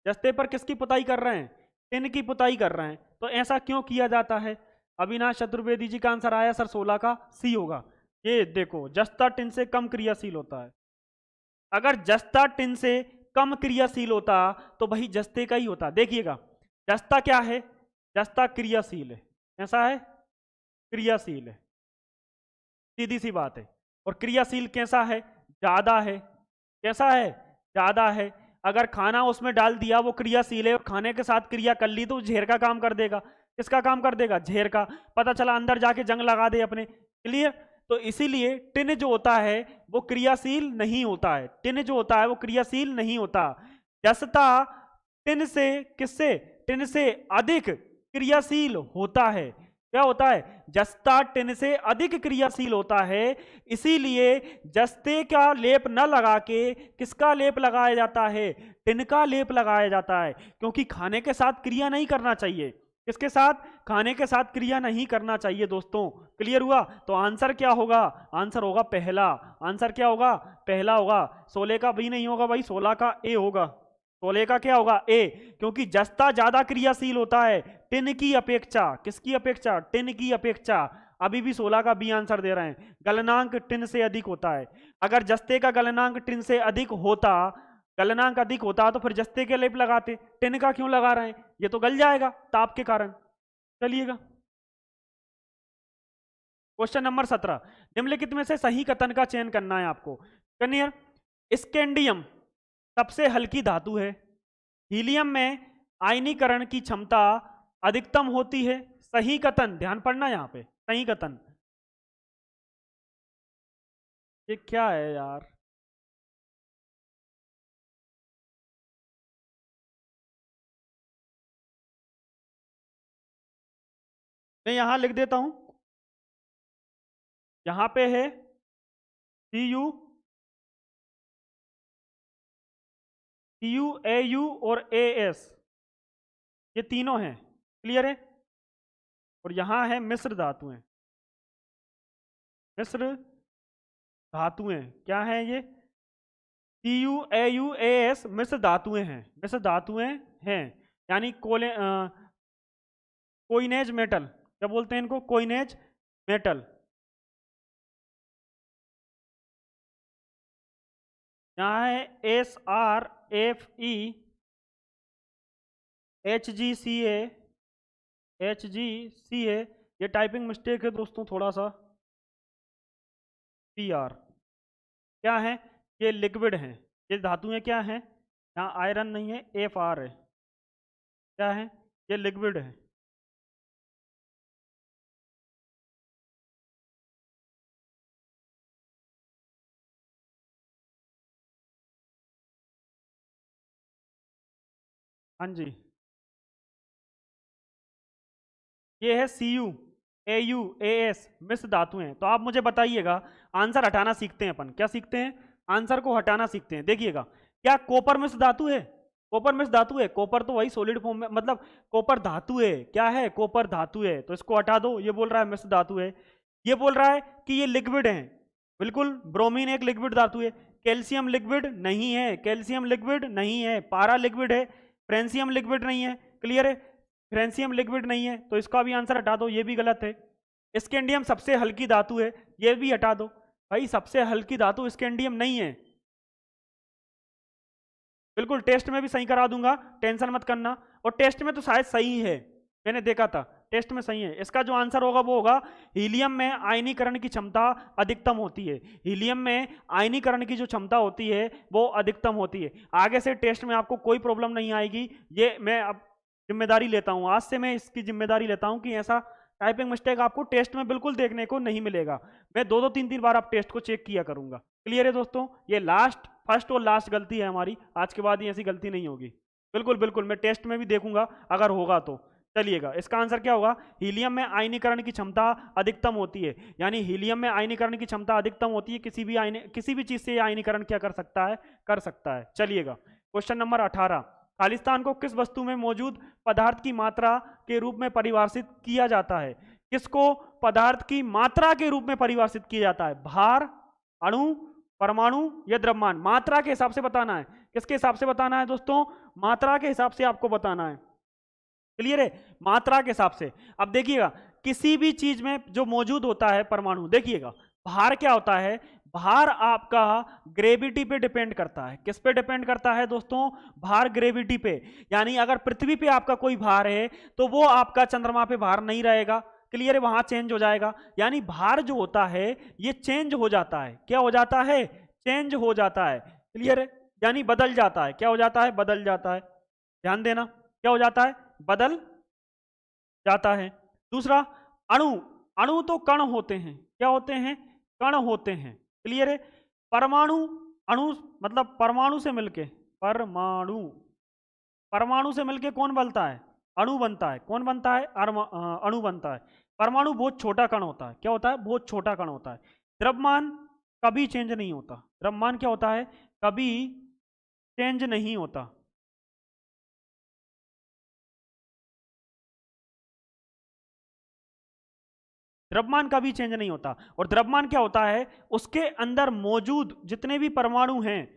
Speaker 1: जस्ते पर किसकी पुताई कर रहे हैं? टिन की पुताई कर रहे हैं। तो ऐसा क्यों किया जाता है? अविनाश चतुर्वेदी जी का आंसर आया सर 16 का सी होगा। ये देखो, जस्ता टिन से कम क्रियाशील होता है। अगर जस्ता टिन से कम क्रियाशील होता तो भाई जस्ते का ही होता। देखिएगा, जस्ता क्या है? जस्ता क्रियाशील है। ऐसा है, क्रियाशील है, सीधी सी बात है। और क्रियाशील कैसा है? ज्यादा है। कैसा है? ज्यादा है। अगर खाना उसमें डाल दिया, वो क्रियाशील है और खाने के साथ क्रिया कर ली तो झेर का काम कर देगा। किसका काम कर देगा? झेर का। पता चला अंदर जाके जंग लगा दे अपने। क्लियर? तो इसीलिए टिन जो होता है वो क्रियाशील नहीं होता है। टिन जो होता है वो क्रियाशील नहीं होता। जस्ता टिन से, किससे? टिन से अधिक क्रियाशील होता है। क्या होता है? जस्ता टिन से अधिक क्रियाशील होता है। इसीलिए जस्ते का लेप न लगा के किसका लेप लगाया जाता है? टिन का लेप लगाया जाता है। क्योंकि खाने के साथ क्रिया नहीं करना चाहिए। किसके साथ? खाने के साथ क्रिया नहीं करना चाहिए दोस्तों। क्लियर हुआ? तो आंसर क्या होगा? आंसर होगा पहला। आंसर क्या होगा? पहला होगा। 16 का बी नहीं होगा भाई, 16 का ए होगा। 16 का क्या होगा? ए। क्योंकि जस्ता ज्यादा क्रियाशील होता है टिन की अपेक्षा। किसकी अपेक्षा? टिन की अपेक्षा। अभी भी 16 का बी आंसर दे रहे हैं। गलनांक टिन से अधिक होता है। अगर जस्ते का गलनांक टिन से अधिक होता, गलनांक अधिक होता तो फिर जस्ते के लेप लगाते। टिन का क्यों लगा रहे हैं? ये तो गल जाएगा ताप के कारण। चलिएगा, क्वेश्चन नंबर 17, निम्नलिखित में से सही कथन का चयन करना है आपको। कनियर, स्कैंडियम सबसे हल्की धातु है। हीलियम में आयनीकरण की क्षमता अधिकतम होती है। सही कथन, ध्यान पड़ना यहां पे, सही कथन। ये क्या है यार? मैं यहां लिख देता हूं, यहां पे है CU, CU, AU और AS, ये तीनों हैं। क्लियर है? और यहां है मिश्र धातुएं। मिश्र धातुएं क्या है ये? CU, AU, AS मिश्र धातुएं हैं। मिश्र धातुएं हैं, यानी कोइनेज मेटल। क्या बोलते हैं इनको? Coinage metal. यहाँ है SRFE, HgCa, HgCa। ये टाइपिंग मिस्टेक है दोस्तों थोड़ा सा। PR क्या है? ये लिक्विड है। ये धातुएं क्या हैं? यहाँ आयरन नहीं है, FR है। क्या है? ये लिक्विड है। हाँ जी, ये है CU, AU, AS मिश्र धातुएं। तो आप मुझे बताइएगा, आंसर हटाना सीखते हैं अपन। क्या सीखते हैं? आंसर को हटाना सीखते हैं। देखिएगा, क्या कॉपर मिश्र धातु है? कॉपर मिश्र धातु है? कॉपर तो वही सॉलिड फॉर्म में, मतलब कॉपर धातु है। क्या है? कॉपर धातु है। तो इसको हटा दो, ये बोल रहा है मिश्र धातु है। ये बोल रहा है कि ये लिक्विड है, बिल्कुल ब्रोमीन एक लिक्विड धातु है। कैल्शियम लिक्विड नहीं है, कैल्शियम लिक्विड नहीं है। पारा लिक्विड है, फ्रेंशियम लिक्विड नहीं है। क्लियर है, फ्रेंशियम लिक्विड नहीं है, तो इसका भी आंसर हटा दो, ये भी गलत है। स्कैंडियम सबसे हल्की धातु है, ये भी हटा दो भाई, सबसे हल्की धातु स्कैंडियम नहीं है। बिल्कुल टेस्ट में भी सही करा दूंगा, टेंशन मत करना। और टेस्ट में तो शायद सही है, मैंने देखा था टेस्ट में सही है। इसका जो आंसर होगा वो होगा हीलियम में आयनीकरण की क्षमता अधिकतम होती है। हीलियम में आयनीकरण की जो क्षमता होती है वो अधिकतम होती है। आगे से टेस्ट में आपको कोई प्रॉब्लम नहीं आएगी, ये मैं अब जिम्मेदारी लेता हूँ, आज से मैं इसकी जिम्मेदारी लेता हूँ कि ऐसा टाइपिंग मिस्टेक आपको टेस्ट में बिल्कुल देखने को नहीं मिलेगा। मैं दो दो तीन तीन बार आप टेस्ट को चेक किया करूंगा। क्लियर है दोस्तों, ये फर्स्ट और लास्ट गलती है हमारी, आज के बाद ही ऐसी गलती नहीं होगी। बिल्कुल बिल्कुल मैं टेस्ट में भी देखूंगा अगर होगा तो। चलिएगा, इसका आंसर क्या होगा, हीलियम में आयनीकरण की क्षमता अधिकतम होती है। यानी हीलियम में आयनीकरण की क्षमता अधिकतम होती है, किसी भी चीज से आयनीकरण क्या कर सकता है, कर सकता है। चलिएगा, क्वेश्चन नंबर 18, खालिस्तान को किस वस्तु में मौजूद पदार्थ की मात्रा के रूप में परिभाषित किया जाता है? किसको पदार्थ की मात्रा के रूप में परिभाषित किया जाता है? भार, अणु, परमाणु या द्रव्यमान? मात्रा के हिसाब से बताना है। किसके हिसाब से बताना है दोस्तों? मात्रा के हिसाब से आपको बताना है। क्लियर है, मात्रा के हिसाब से। अब देखिएगा, किसी भी चीज में जो मौजूद होता है परमाणु, देखिएगा भार क्या होता है, भार आपका ग्रेविटी पे डिपेंड करता है। किस पे डिपेंड करता है दोस्तों? भार ग्रेविटी पे। यानी अगर पृथ्वी पे आपका कोई भार है तो वो आपका चंद्रमा पे भार नहीं रहेगा। क्लियर है, वहां चेंज हो जाएगा। यानी भार जो होता है ये चेंज हो जाता है। क्या हो जाता है? चेंज हो जाता है। क्लियर है, यानी बदल जाता है। क्या हो जाता है? बदल जाता है। ध्यान देना, क्या हो जाता है? बदल जाता है। दूसरा, अणु, अणु तो कण होते हैं। क्या होते हैं? कण होते हैं। क्लियर है, परमाणु, अणु मतलब परमाणु से मिलके, परमाणु, परमाणु से मिलके कौन बनता है? अणु बनता है। कौन बनता है? अणु बनता है। परमाणु बहुत छोटा कण होता है। क्या होता है? बहुत छोटा कण होता है। द्रव्यमान कभी चेंज नहीं होता। द्रव्यमान क्या होता है? कभी चेंज नहीं होता। द्रव्यमान का भी चेंज नहीं होता। और द्रव्यमान क्या होता है? उसके अंदर मौजूद जितने भी परमाणु हैं,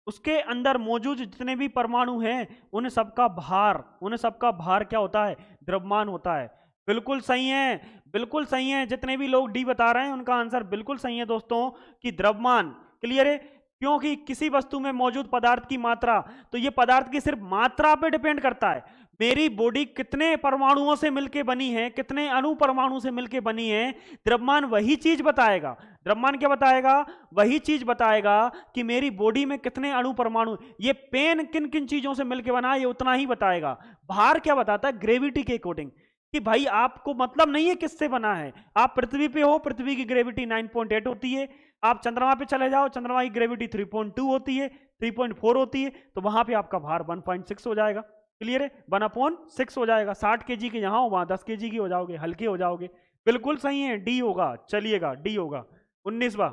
Speaker 1: उसके अंदर मौजूद जितने भी परमाणु हैं उन सबका भार, उन सबका भार क्या होता है? द्रव्यमान होता है। बिल्कुल सही है, बिल्कुल सही है। जितने भी लोग डी बता रहे हैं उनका आंसर बिल्कुल सही है दोस्तों, कि द्रव्यमान। क्लियर है, क्योंकि किसी वस्तु में मौजूद पदार्थ की मात्रा, तो ये पदार्थ की सिर्फ मात्रा पे डिपेंड करता है। मेरी बॉडी कितने परमाणुओं से मिलकर बनी है, कितने अणु परमाणु से मिलकर बनी है, द्रव्यमान वही चीज बताएगा। द्रव्यमान क्या बताएगा? वही चीज बताएगा कि मेरी बॉडी में कितने अणु परमाणु, ये पेन किन किन चीजों से मिलकर बना है, ये उतना ही बताएगा। भार क्या बताता है? ग्रेविटी के अकॉर्डिंग, कि भाई आपको मतलब नहीं है किससे बना है। आप पृथ्वी पे हो, पृथ्वी की ग्रेविटी 9.8 होती है। आप चंद्रमा पे चले जाओ, चंद्रमा की ग्रेविटी 3.2 होती है, 3.4 होती है, तो वहां पे आपका भार 1.6 हो जाएगा। क्लियर है, 1/6 हो जाएगा। 60 kg के यहां हो, वहां 10 kg की हो जाओगे, हल्के हो जाओगे। बिल्कुल सही है, डी होगा। चलिएगा, डी होगा। 19वां,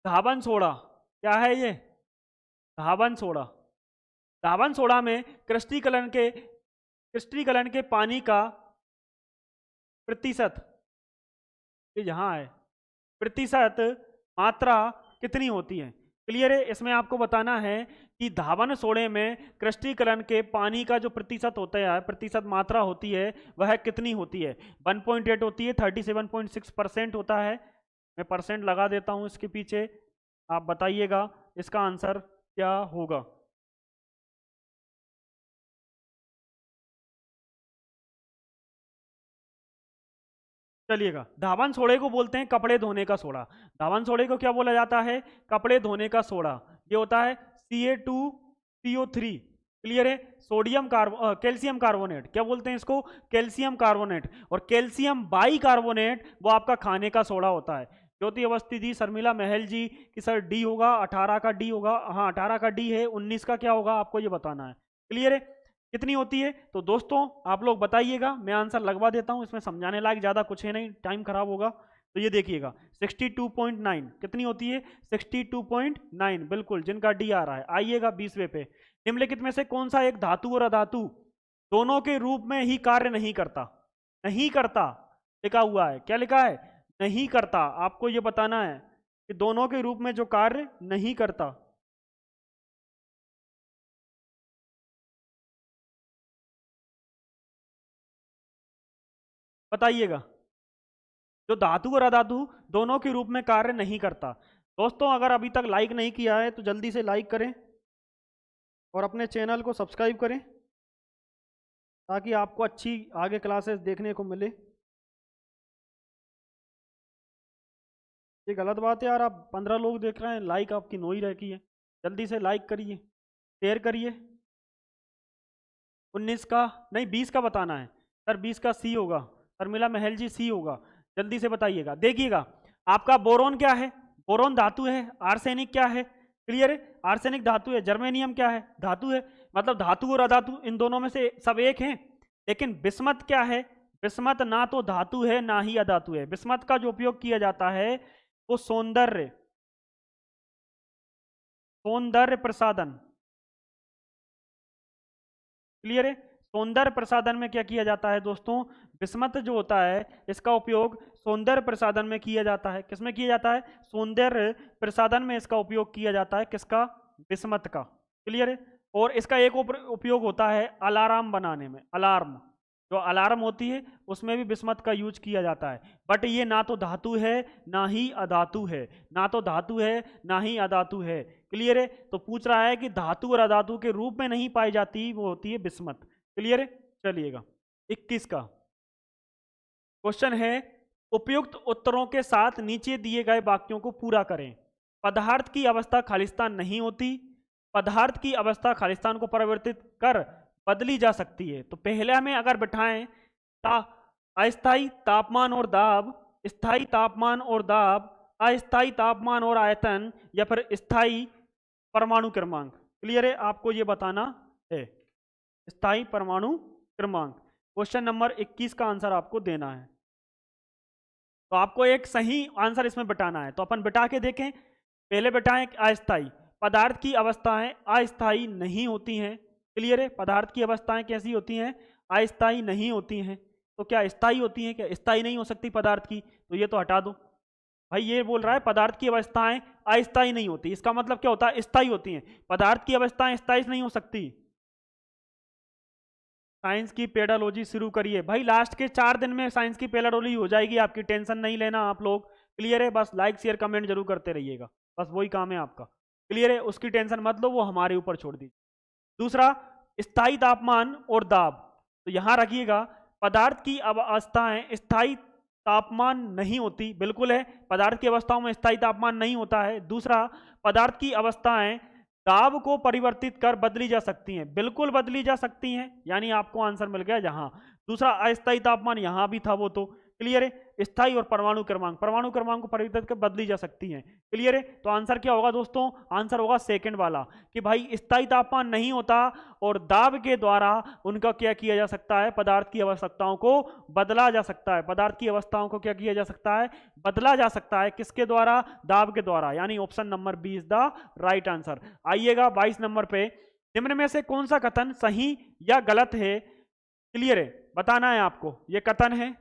Speaker 1: धावन सोडा। क्या है ये? धावन सोडा। धावन सोडा में क्रिस्टलीकरण के पानी का प्रतिशत, ये यहां है, प्रतिशत मात्रा कितनी होती है? क्लियर है, इसमें आपको बताना है कि धावन सोडे में क्रिस्टलीकरण के पानी का जो प्रतिशत होता है, प्रतिशत मात्रा होती है, वह कितनी होती है? 1.8 होती है, 37.6% होता है। मैं परसेंट लगा देता हूं इसके पीछे, आप बताइएगा इसका आंसर क्या होगा। चलिएगा, धावन सोडे को बोलते हैं कपड़े धोने का सोडा। धावन सोडे को क्या बोला जाता है? कपड़े धोने का सोडा। ये होता है Ca2CO3। क्लियर है, कैल्शियम कार्बोनेट। क्या बोलते हैं इसको? Calcium carbonate. और कैल्शियम बाई कार्बोनेट वो आपका खाने का सोडा होता है। ज्योति अवस्थी जी, शर्मिला महल जी कि सर डी होगा, 18 का डी होगा। हाँ, 18 का डी है, 19 का क्या होगा आपको ये बताना है। क्लियर है, कितनी होती है? तो दोस्तों आप लोग बताइएगा, मैं आंसर लगवा देता हूं, इसमें समझाने लायक ज्यादा कुछ है नहीं, टाइम खराब होगा। तो ये देखिएगा 62.9 कितनी होती है? 62.9, बिल्कुल, जिनका डी आ रहा है। आइएगा 20वें पे, निम्नलिखित में से कौन सा एक धातु और अधातु दोनों के रूप में ही कार्य नहीं करता? नहीं करता। लिखा हुआ है, क्या लिखा है, नहीं करता। आपको ये बताना है कि दोनों के रूप में जो कार्य नहीं करता। बताइएगा, जो धातु और अधातु दोनों के रूप में कार्य नहीं करता। दोस्तों अगर अभी तक लाइक नहीं किया है तो जल्दी से लाइक करें और अपने चैनल को सब्सक्राइब करें ताकि आपको अच्छी आगे क्लासेस देखने को मिले। ये गलत बात है यार, आप 15 लोग देख रहे हैं, लाइक आपकी नो ही रखी है। जल्दी से लाइक करिए, शेयर करिए। 19 का नहीं 20 का बताना है सर, 20 का सी होगा। शर्मिला महल जी सी होगा, जल्दी से बताइएगा। देखिएगा आपका बोरोन क्या है, बोरोन धातु है। आर्सेनिक क्या है, क्लियर है, आर्सेनिक धातु है। जर्मेनियम क्या है, धातु है। मतलब धातु और अधातु इन दोनों में से सब एक हैं। लेकिन बिस्मत क्या है, बिस्मत ना तो धातु है ना ही अधातु है। बिस्मत का जो उपयोग किया जाता है वो सौंदर्य, सौंदर्य प्रसाधन, क्लियर है। सौंदर्य प्रसाधन में क्या किया जाता है दोस्तों, बिस्मत जो होता है इसका उपयोग सौंदर्य प्रसाधन में किया जाता है। किसमें किया जाता है, सौंदर्य प्रसाधन में इसका उपयोग किया जाता है। किसका, बिस्मत का, क्लियर है। और इसका एक उपयोग होता है अलार्म बनाने में। अलार्म, जो अलार्म होती है उसमें भी बिस्मत का यूज किया जाता है। बट ये ना तो धातु है ना ही अधातु है, ना तो धातु है ना ही अधातु है, क्लियर है। तो पूछ रहा है कि धातु और अधातु के रूप में नहीं पाई जाती, वो होती है बिस्मत, क्लियर है। चलिएगा 21 का क्वेश्चन है, उपयुक्त उत्तरों के साथ नीचे दिए गए वाक्यों को पूरा करें। पदार्थ की अवस्था खालिस्तान नहीं होती, पदार्थ की अवस्था खालिस्तान को परिवर्तित कर बदली जा सकती है। तो पहले में अगर बिठाएं अस्थाई तापमान और दाब, स्थाई तापमान और दाब, अस्थाई तापमान और आयतन, या फिर स्थाई परमाणु क्रमांक, क्लियर है। आपको ये बताना है स्थाई परमाणु क्रमांक। क्वेश्चन नंबर 21 का आंसर आपको देना है। तो आपको एक सही आंसर इसमें बिठाना है। तो अपन बिठा के देखें, पहले बिठाएं अस्थाई। पदार्थ की अवस्थाएं अस्थाई नहीं होती हैं, क्लियर है। पदार्थ की अवस्थाएं कैसी होती हैं, अस्थाई नहीं होती हैं। तो क्या स्थाई होती हैं, क्या स्थाई नहीं हो सकती पदार्थ की, तो ये तो हटा दो। भाई ये बोल रहा है पदार्थ की अवस्थाएं अस्थाई नहीं होती, इसका मतलब क्या होता है, स्थाई होती हैं। पदार्थ की अवस्थाएं स्थाई नहीं हो सकती। साइंस की पेडालॉजी शुरू करिए भाई, लास्ट के 4 दिन में साइंस की पेडालॉजी हो जाएगी आपकी, टेंशन नहीं लेना आप लोग, क्लियर है। बस लाइक शेयर कमेंट जरूर करते रहिएगा, बस वही काम है आपका, क्लियर है। उसकी टेंशन मत लो, वो हमारे ऊपर छोड़ दीजिए। दूसरा, स्थायी तापमान और दाब, तो यहां रखिएगा पदार्थ की अवस्थाएं स्थायी तापमान नहीं होती, बिल्कुल है, पदार्थ की अवस्थाओं में स्थायी तापमान नहीं होता है। दूसरा, पदार्थ की अवस्थाएं दाब को परिवर्तित कर बदली जा सकती हैं, बिल्कुल बदली जा सकती हैं, यानी आपको आंसर मिल गया यहां। दूसरा, अस्थायी तापमान यहां भी था, वो तो क्लियर है। स्थायी और परमाणु क्रमांक, परमाणु क्रमांक को परिवर्तित कर बदली जा सकती हैं, क्लियर है। तो आंसर क्या होगा दोस्तों, आंसर होगा सेकंड वाला, कि भाई स्थायी तापमान नहीं होता और दाब के द्वारा उनका क्या किया जा सकता है, पदार्थ की आवश्यकताओं को बदला जा सकता है। पदार्थ की अवस्थाओं को क्या किया जा सकता है, बदला जा सकता है, किसके द्वारा, दाब के द्वारा, यानी option number B is the right answer. आइएगा 22 नंबर पे, निम्न में से कौन सा कथन सही या गलत है, क्लियर है, बताना है आपको। ये कथन है,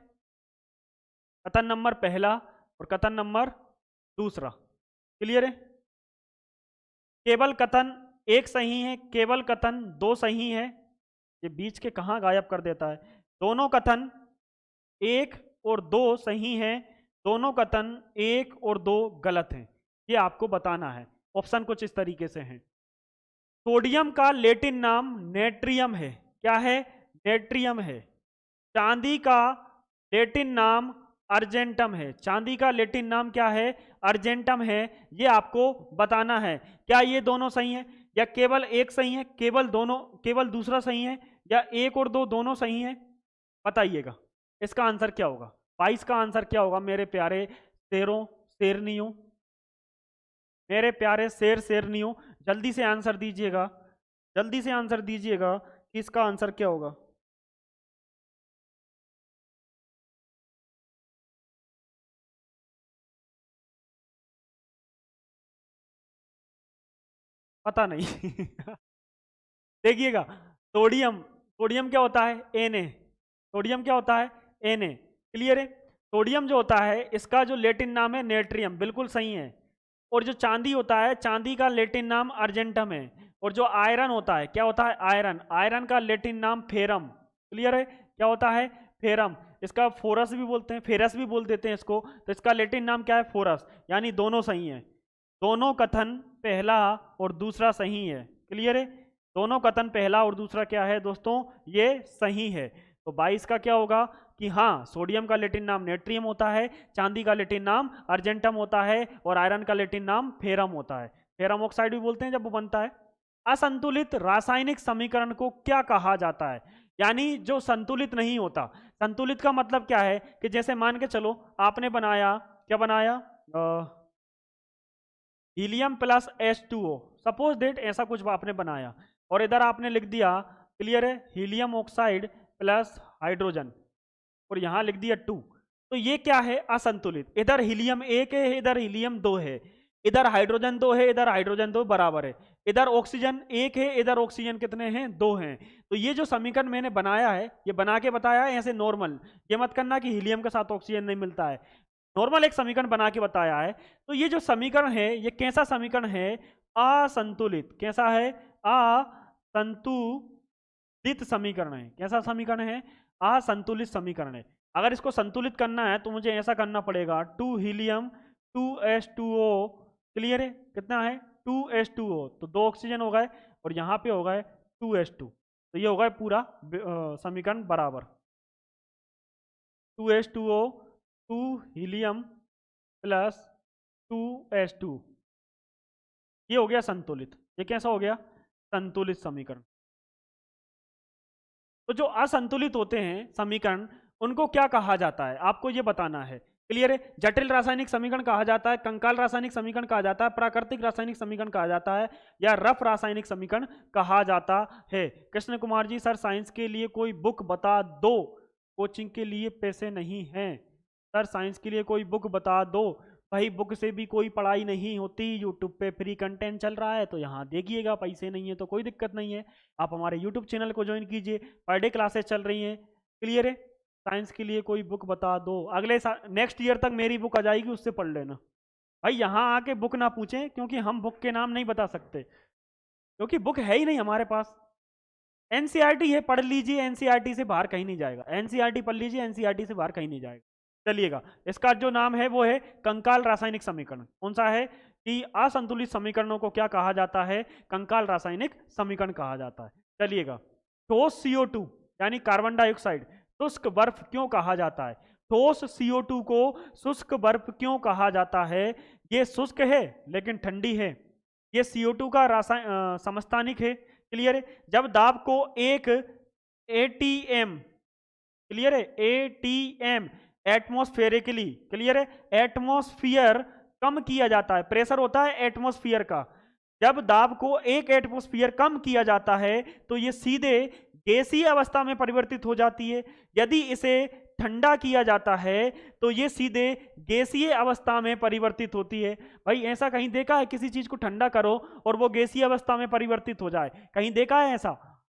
Speaker 1: कथन नंबर पहला और कथन नंबर दूसरा, क्लियर है। केवल कथन 1 सही है, केवल कथन 2 सही है। ये बीच के कहां गायब कर देता है, दोनों कथन 1 और 2 सही हैं, दोनों कथन 1 और 2 गलत हैं, ये आपको बताना है। ऑप्शन कुछ इस तरीके से हैं। सोडियम का लैटिन नाम नेट्रियम है, क्या है, नेट्रियम है। चांदी का लैटिन नाम अर्जेंटम है, चांदी का लैटिन नाम क्या है, अर्जेंटम है, ये आपको बताना है। क्या ये दोनों सही हैं, या केवल 1 सही है, केवल दोनों, केवल दूसरा सही है, या 1 और 2 दोनों सही हैं, बताइएगा इसका आंसर क्या होगा। 22 का आंसर क्या होगा मेरे प्यारे शेरों शेरनियों, मेरे प्यारे शेर शेरनियों, जल्दी से आंसर दीजिएगा, जल्दी से आंसर दीजिएगा कि इसका आंसर क्या होगा। पता नहीं देखिएगा, सोडियम, सोडियम क्या होता है, Na, सोडियम क्या होता है, Na, क्लियर है। सोडियम जो होता है इसका जो लैटिन नाम है नेट्रियम, बिल्कुल सही है। और जो चांदी होता है, चांदी का लैटिन नाम अर्जेंटम है। और जो आयरन होता है, क्या होता है? आयरन, आयरन का लैटिन नाम फेरम। क्लियर है? क्या होता है? फेरम। इसका फोरस भी बोलते हैं, फेरस भी बोल देते हैं इसको, तो इसका लैटिन नाम क्या है? फोरस। यानी दोनों सही है, दोनों कथन पहला और दूसरा सही है। क्लियर है? दोनों कथन पहला और दूसरा क्या है दोस्तों? ये सही है। तो 22 का क्या होगा कि हाँ, सोडियम का लैटिन नाम नेट्रियम होता है, चांदी का लैटिन नाम अर्जेंटम होता है, और आयरन का लैटिन नाम फेरम होता है। फेरम ऑक्साइड भी बोलते हैं जब वो बनता है। असंतुलित रासायनिक समीकरण को क्या कहा जाता है? यानी जो संतुलित नहीं होता। संतुलित का मतलब क्या है कि जैसे मान के चलो आपने बनाया, क्या बनाया? Helium plus H2O, suppose date ऐसा कुछ आपने बनाया, और इधर आपने लिख दिया, क्लियर है, हीलियम ऑक्साइड प्लस हाइड्रोजन, और यहां लिख दिया 2। तो ये क्या है? असंतुलित। इधर हीलियम 1 है, इधर हीलियम 2 है, इधर हाइड्रोजन 2 है, इधर हाइड्रोजन 2 बराबर है, इधर ऑक्सीजन 1 है, इधर ऑक्सीजन कितने हैं? 2 हैं। तो ये जो समीकरण मैंने बनाया है, ये बना के बताया है ऐसे नॉर्मल, ये मत करना कि हीलियम के साथ ऑक्सीजन नहीं मिलता है, नॉर्मल एक समीकरण बना के बताया है। तो ये जो समीकरण है, ये कैसा समीकरण है? असंतुलित। कैसा है? असंतुलित समीकरण है। कैसा समीकरण है? असंतुलित समीकरण है। अगर इसको संतुलित करना है तो मुझे ऐसा करना पड़ेगा, 2 हीलियम 2H2O, क्लियर है? कितना है? 2H2O, तो 2 ऑक्सीजन हो गए, और यहाँ पे हो गए 2H2, तो ये हो गया पूरा समीकरण बराबर। 2H2O, 2 हीलियम प्लस 2H2, ये हो गया संतुलित। ये कैसा हो गया? संतुलित समीकरण। तो जो असंतुलित होते हैं समीकरण, उनको क्या कहा जाता है? आपको ये बताना है। क्लियर है? जटिल रासायनिक समीकरण कहा जाता है, कंकाल रासायनिक समीकरण कहा जाता है, प्राकृतिक रासायनिक समीकरण कहा जाता है, या रफ रासायनिक समीकरण कहा जाता है। कृष्ण कुमार जी, सर साइंस के लिए कोई बुक बता दो, कोचिंग के लिए पैसे नहीं हैं। सर साइंस के लिए कोई बुक बता दो। भाई बुक से भी कोई पढ़ाई नहीं होती, यूट्यूब पे फ्री कंटेंट चल रहा है, तो यहाँ देखिएगा, पैसे नहीं है तो कोई दिक्कत नहीं है, आप हमारे यूट्यूब चैनल को ज्वाइन कीजिए, पर डे क्लासेस चल रही हैं। क्लियर है? साइंस के लिए कोई बुक बता दो, अगले नेक्स्ट ईयर तक मेरी बुक आ जाएगी, उससे पढ़ लेना। भाई यहाँ आके बुक ना पूछें, क्योंकि हम बुक के नाम नहीं बता सकते, क्योंकि बुक है ही नहीं हमारे पास। एनसीईआरटी है, पढ़ लीजिए, एनसीईआरटी से बाहर कहीं नहीं जाएगा। एनसीईआरटी पढ़ लीजिए, एनसीईआरटी से बाहर कहीं नहीं जाएगा। चलिएगा, इसका जो नाम है वो है कंकाल रासायनिक समीकरण। कौन सा है? कि असंतुलित समीकरणों को क्या कहा जाता है? कंकाल रासायनिक समीकरण कहा जाता है। चलिएगा, ठोस CO2 यानी कार्बन डाइऑक्साइड शुष्क बर्फ क्यों कहा जाता है? ठोस CO2 को शुष्क बर्फ क्यों कहा जाता है? ये शुष्क है लेकिन ठंडी है, ये CO2 का रासायन समस्थानिक है। क्लियर है? जब दाब को एक ATM, क्लियर है, ATM एटमॉस्फेरिकली, क्लियर है, एटमॉस्फियर कम किया जाता है, प्रेशर होता है एटमॉस्फियर का, जब दाब को 1 एटमॉस्फियर कम किया जाता है तो ये सीधे गैसीय अवस्था में परिवर्तित हो जाती है। यदि इसे ठंडा किया जाता है तो ये सीधे गैसीय अवस्था में परिवर्तित होती है। भाई ऐसा कहीं देखा है किसी चीज को ठंडा करो और वो गैसीय अवस्था में परिवर्तित हो जाए? कहीं देखा है ऐसा?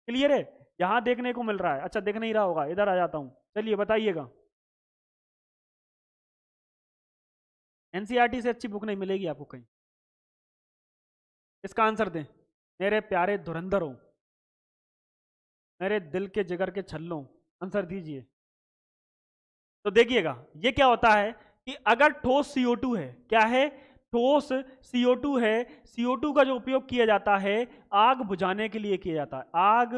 Speaker 1: क्लियर है? यहां देखने को मिल रहा है। अच्छा, दिख नहीं रहा होगा, इधर आ जाता हूं, चलिए बताइएगा। एनसीईआरटी से अच्छी बुक नहीं मिलेगी आपको कहीं। इसका आंसर दें मेरे प्यारे धुरंधरों, मेरे दिल के जिगर के छल्लों, आंसर दीजिए। तो देखिएगा, ये क्या होता है कि अगर ठोस CO2 है, क्या है? ठोस CO2 है, CO2 का जो उपयोग किया जाता है आग बुझाने के लिए किया जाता है, आग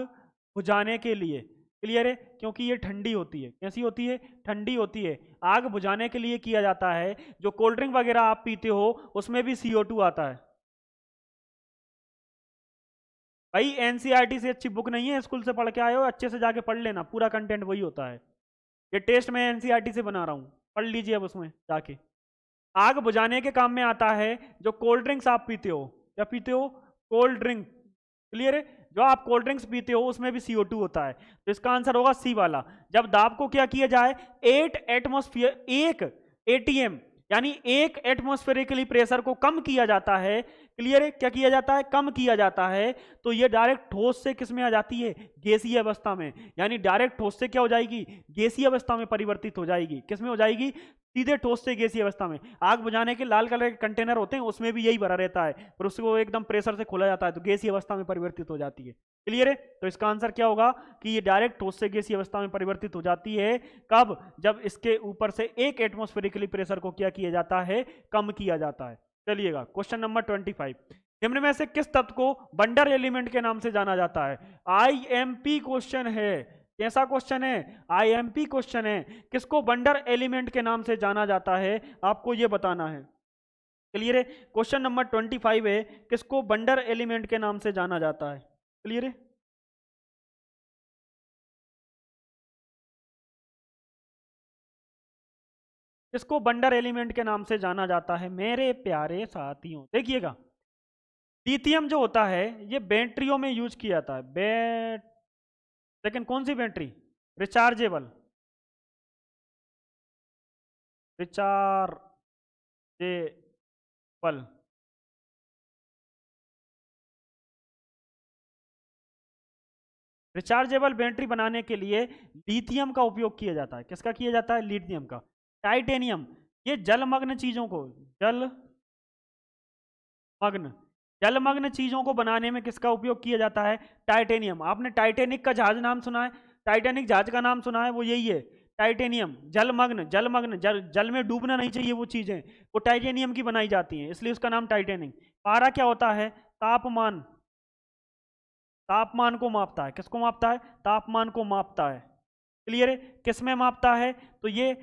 Speaker 1: बुझाने के लिए। क्लियर है? क्योंकि ये ठंडी होती है। कैसी होती है? ठंडी होती है, आग बुझाने के लिए किया जाता है। जो कोल्ड ड्रिंक वगैरह आप पीते हो उसमें भी CO2 आता है। भाई एनसीईआरटी से अच्छी बुक नहीं है, स्कूल से पढ़ के आए हो, अच्छे से जाके पढ़ लेना, पूरा कंटेंट वही होता है। ये टेस्ट मैं एनसीईआरटी से बना रहा हूँ, पढ़ लीजिए अब उसमें जाके। आग बुझाने के काम में आता है जो कोल्ड ड्रिंक्स आप पीते हो। क्या पीते हो? Cold drink. क्लियर है? जो आप कोल्ड ड्रिंक्स पीते हो उसमें भी CO2 होता है, तो इसका आंसर होगा सी वाला। जब दाब को क्या किया जाए 8 एटमॉस्फेयर 1 ATM यानी एक एटमॉस्फेरिकली प्रेशर को कम किया जाता है, क्लियर है, क्या किया जाता है, कम किया जाता है, तो ये डायरेक्ट ठोस से किस में आ जाती है, गैसीय अवस्था में। यानी डायरेक्ट ठोस से क्या हो जाएगी, गैसीय अवस्था में परिवर्तित हो जाएगी। किस में हो जाएगी, सीधे ठोस से गैसीय अवस्था में। आग बुझाने के लाल कलर के कंटेनर होते हैं, उसमें भी यही भरा रहता है, पर उसको एकदम प्रेशर से खोला जाता है तो गैसीय अवस्था में परिवर्तित हो जाती है। क्लियर है, तो इसका आंसर क्या होगा कि ये डायरेक्ट ठोस से गैसीय अवस्था में परिवर्तित हो जाती है। कब, जब इसके ऊपर से एक एटमॉस्फेरिकली प्रेशर को क्या किया जाता है, कम किया जाता है। चलिएगा क्वेश्चन नंबर 25, निम्न में से किस तत्व को बंडर एलिमेंट के नाम से जाना जाता है। आईएमपी क्वेश्चन है, कैसा क्वेश्चन है, आईएमपी क्वेश्चन है। किसको बंडर एलिमेंट के नाम से जाना जाता है, आपको यह बताना है। क्लियर है, क्वेश्चन नंबर 25 है, किसको बंडर एलिमेंट के नाम से जाना जाता है। क्लियर है, किसको बंडर एलिमेंट के नाम से जाना जाता है मेरे प्यारे साथियों। देखिएगा, लिथियम जो होता है ये बैटरियों में यूज किया जाता है। लेकिन कौन सी battery, rechargeable, rechargeable, rechargeable battery बनाने के लिए लिथियम का उपयोग किया जाता है। किसका किया जाता है, लिथियम का। टाइटेनियम, ये जलमग्न चीजों को, जलमग्न, जलमग्न चीजों को बनाने में किसका उपयोग किया जाता है, टाइटेनियम। आपने टाइटेनिक का जहाज नाम सुना है, टाइटेनिक जहाज का नाम सुना है, वो यही है, टाइटेनियम। जलमग्न, जलमग्न, जल में डूबना नहीं चाहिए वो चीजें, वो टाइटेनियम की बनाई जाती हैं, इसलिए उसका नाम टाइटेनिक। पारा क्या होता है, तापमान, तापमान को मापता है। किसको मापता है, तापमान को मापता है। क्लियर है, किस में मापता है, तो ये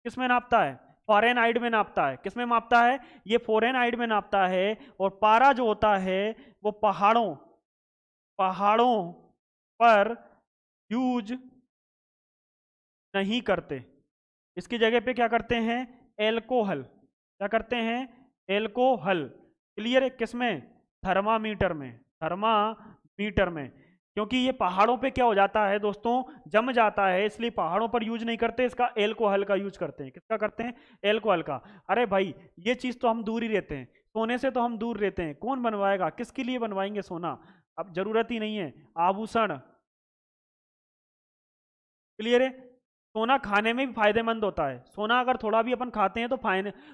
Speaker 1: किस में नापता है, फॉरेनहाइट में नापता है। किस में मापता है, ये फॉरेनहाइट में नापता है। और पारा जो होता है वो पहाड़ों, पहाड़ों पर यूज नहीं करते, इसकी जगह पे क्या करते हैं, एल्कोहल, क्या करते हैं, एल्कोहल। क्लियर है, किसमें, थर्मामीटर में, थर्मामीटर में। क्योंकि ये पहाड़ों पे क्या हो जाता है दोस्तों, जम जाता है, इसलिए पहाड़ों पर यूज नहीं करते, इसका एल्कोहल का यूज करते हैं। किसका करते हैं, एल्कोहल का। अरे भाई ये चीज तो हम दूर ही रहते हैं, सोने से तो हम दूर रहते हैं, कौन बनवाएगा, किसके लिए बनवाएंगे सोना, अब जरूरत ही नहीं है। आभूषण, क्लियर है, सोना खाने में भी फायदेमंद होता है, सोना अगर थोड़ा भी अपन खाते हैं तो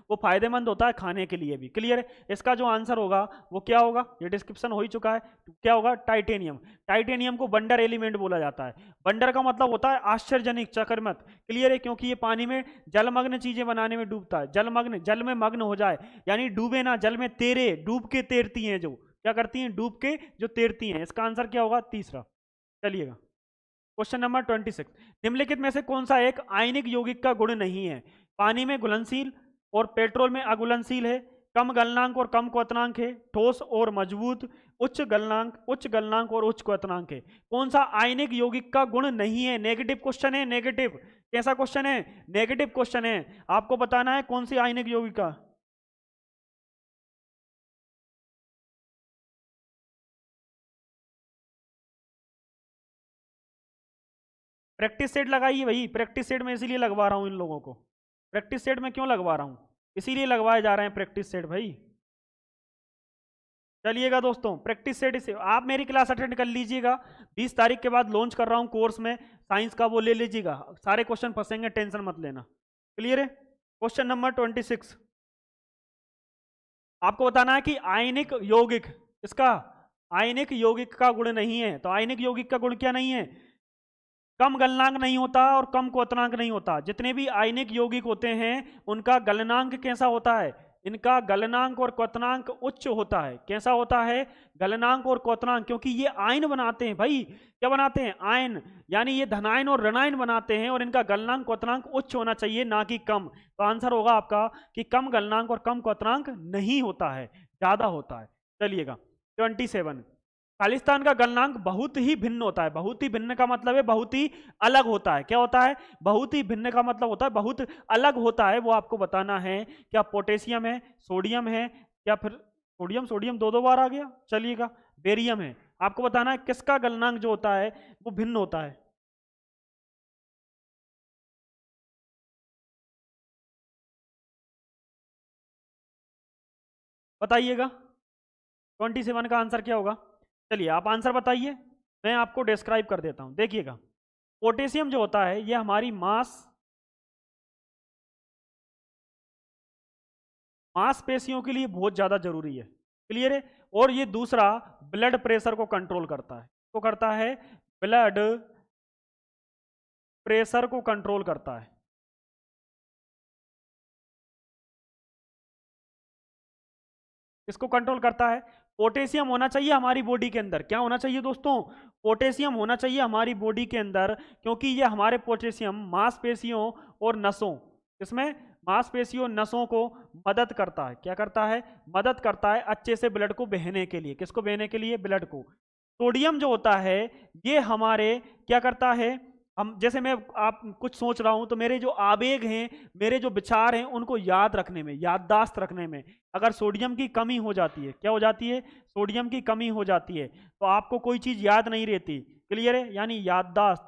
Speaker 1: वो फायदेमंद होता है खाने के लिए भी। क्लियर है, इसका जो आंसर होगा वो क्या होगा, ये डिस्क्रिप्शन हो ही चुका है, क्या होगा, टाइटेनियम। टाइटेनियम को बंडर एलिमेंट बोला जाता है। बंडर का मतलब होता है आश्चर्यजनक, चकरमत। क्लियर है, क्योंकि ये पानी में जलमग्न चीजें बनाने में डूबता है, जलमग्न, जल में मग्न हो जाए, यानी डूबे ना, जल में तैरे, डूब के तैरती हैं, जो क्या करती हैं, डूब के जो तैरती हैं। इसका आंसर क्या होगा, तीसरा। चलिएगा क्वेश्चन नंबर 26, निम्नलिखित में से कौन सा एक आयनिक यौगिक का गुण नहीं है। पानी में घुलनशील और पेट्रोल में अघुलनशील है, कम गलनांक और कम क्वथनांक है, ठोस और मजबूत, उच्च गलनांक और उच्च क्वथनांक है। कौन सा आयनिक यौगिक का गुण नहीं है, नेगेटिव क्वेश्चन है, नेगेटिव, कैसा क्वेश्चन है, नेगेटिव क्वेश्चन है। आपको बताना है कौन सी आयनिक यौगिक का, प्रैक्टिस सेट लगाइए भाई, प्रैक्टिस सेट में इसीलिए लगवा रहा हूं इन लोगों को, प्रैक्टिस सेट में क्यों लगवा रहा हूं, इसीलिए लगवाए जा रहे हैं प्रैक्टिस सेट भाई। चलिएगा दोस्तों, प्रैक्टिस सेट इसे आप मेरी क्लास अटेंड कर लीजिएगा, 20 तारीख के बाद लॉन्च कर रहा हूं कोर्स में, साइंस का वो ले लीजिएगा, सारे क्वेश्चन फंसेंगे, टेंशन मत लेना। क्लियर है, क्वेश्चन नंबर 26, आपको बताना है कि आयनिक यौगिक, इसका आयनिक यौगिक का गुण नहीं है, तो आयनिक यौगिक का गुण क्या नहीं है, कम गलनांक नहीं होता और कम क्वथनांक नहीं होता। जितने भी आयनिक यौगिक होते हैं उनका गलनांक कैसा होता है, इनका गलनांक और क्वथनांक उच्च होता है। कैसा होता है, गलनांक और क्वथनांक, क्योंकि ये आयन बनाते हैं भाई, क्या बनाते हैं, आयन, यानी ये धनायन और ऋणायन बनाते हैं, और इनका गलनांक क्वथनांक उच्च होना चाहिए, ना कि कम। तो आंसर होगा आपका कि कम गलनांक और कम क्वथनांक नहीं होता है, ज्यादा होता है। चलिएगा 27, खालिस्तान का गलनांक बहुत ही भिन्न होता है। बहुत ही भिन्न का मतलब है बहुत ही अलग होता है। क्या होता है, बहुत ही भिन्न का मतलब होता है बहुत अलग होता है, वो आपको बताना है। क्या पोटेशियम है, सोडियम है, या फिर सोडियम, सोडियम दो दो बार आ गया, चलिएगा, बेरियम है। आपको बताना है किसका गलनांक जो होता है वो भिन्न होता है। बताइएगा 27 का आंसर क्या होगा। चलिए आप आंसर बताइए, मैं आपको डिस्क्राइब कर देता हूं। देखिएगा पोटेशियम जो होता है ये हमारी मांसपेशियों के लिए बहुत ज्यादा जरूरी है। क्लियर है। और ये दूसरा ब्लड प्रेशर को कंट्रोल करता है, तो करता है ब्लड प्रेशर को कंट्रोल करता है। इसको कंट्रोल करता है। पोटेशियम होना चाहिए हमारी बॉडी के अंदर। क्या होना चाहिए दोस्तों? पोटेशियम होना चाहिए हमारी बॉडी के अंदर, क्योंकि ये हमारे पोटेशियम मांसपेशियों और नसों, इसमें मांसपेशियों नसों को मदद करता है। क्या करता है? मदद करता है अच्छे से ब्लड को बहने के लिए। किसको बहने के लिए? ब्लड को। सोडियम जो होता है ये हमारे क्या करता है, हम जैसे मैं आप कुछ सोच रहा हूं तो मेरे जो आवेग हैं, मेरे जो विचार हैं, उनको याद रखने में, याददाश्त रखने में अगर सोडियम की कमी हो जाती है, क्या हो जाती है? सोडियम की कमी हो जाती है तो आपको कोई चीज याद नहीं रहती। क्लियर है। यानी याददाश्त,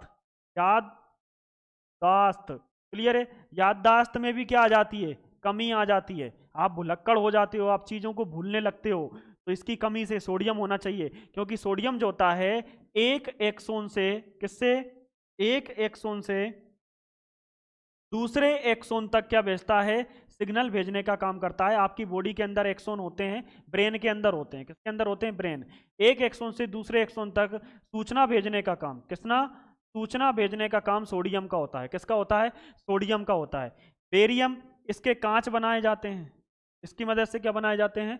Speaker 1: याददाश्त। क्लियर है। याददाश्त में भी क्या आ जाती है? कमी आ जाती है। आप भुलक्कड़ हो जाते हो, आप चीजों को भूलने लगते हो, तो इसकी कमी से सोडियम होना चाहिए। क्योंकि सोडियम जो होता है एक एक्सोन से, किससे? एक एक्सोन से दूसरे एक्सोन तक क्या भेजता है? सिग्नल भेजने का काम करता है। आपकी बॉडी के अंदर एक्सोन होते हैं, ब्रेन के अंदर होते हैं। किसके अंदर होते हैं? ब्रेन। एक एक्सोन से दूसरे एक्सोन तक सूचना भेजने का काम, किसना? सूचना भेजने का काम सोडियम का होता है। किसका होता है? सोडियम का होता है। बेरियम, इसके कांच बनाए जाते हैं, इसकी मदद से क्या बनाए जाते हैं?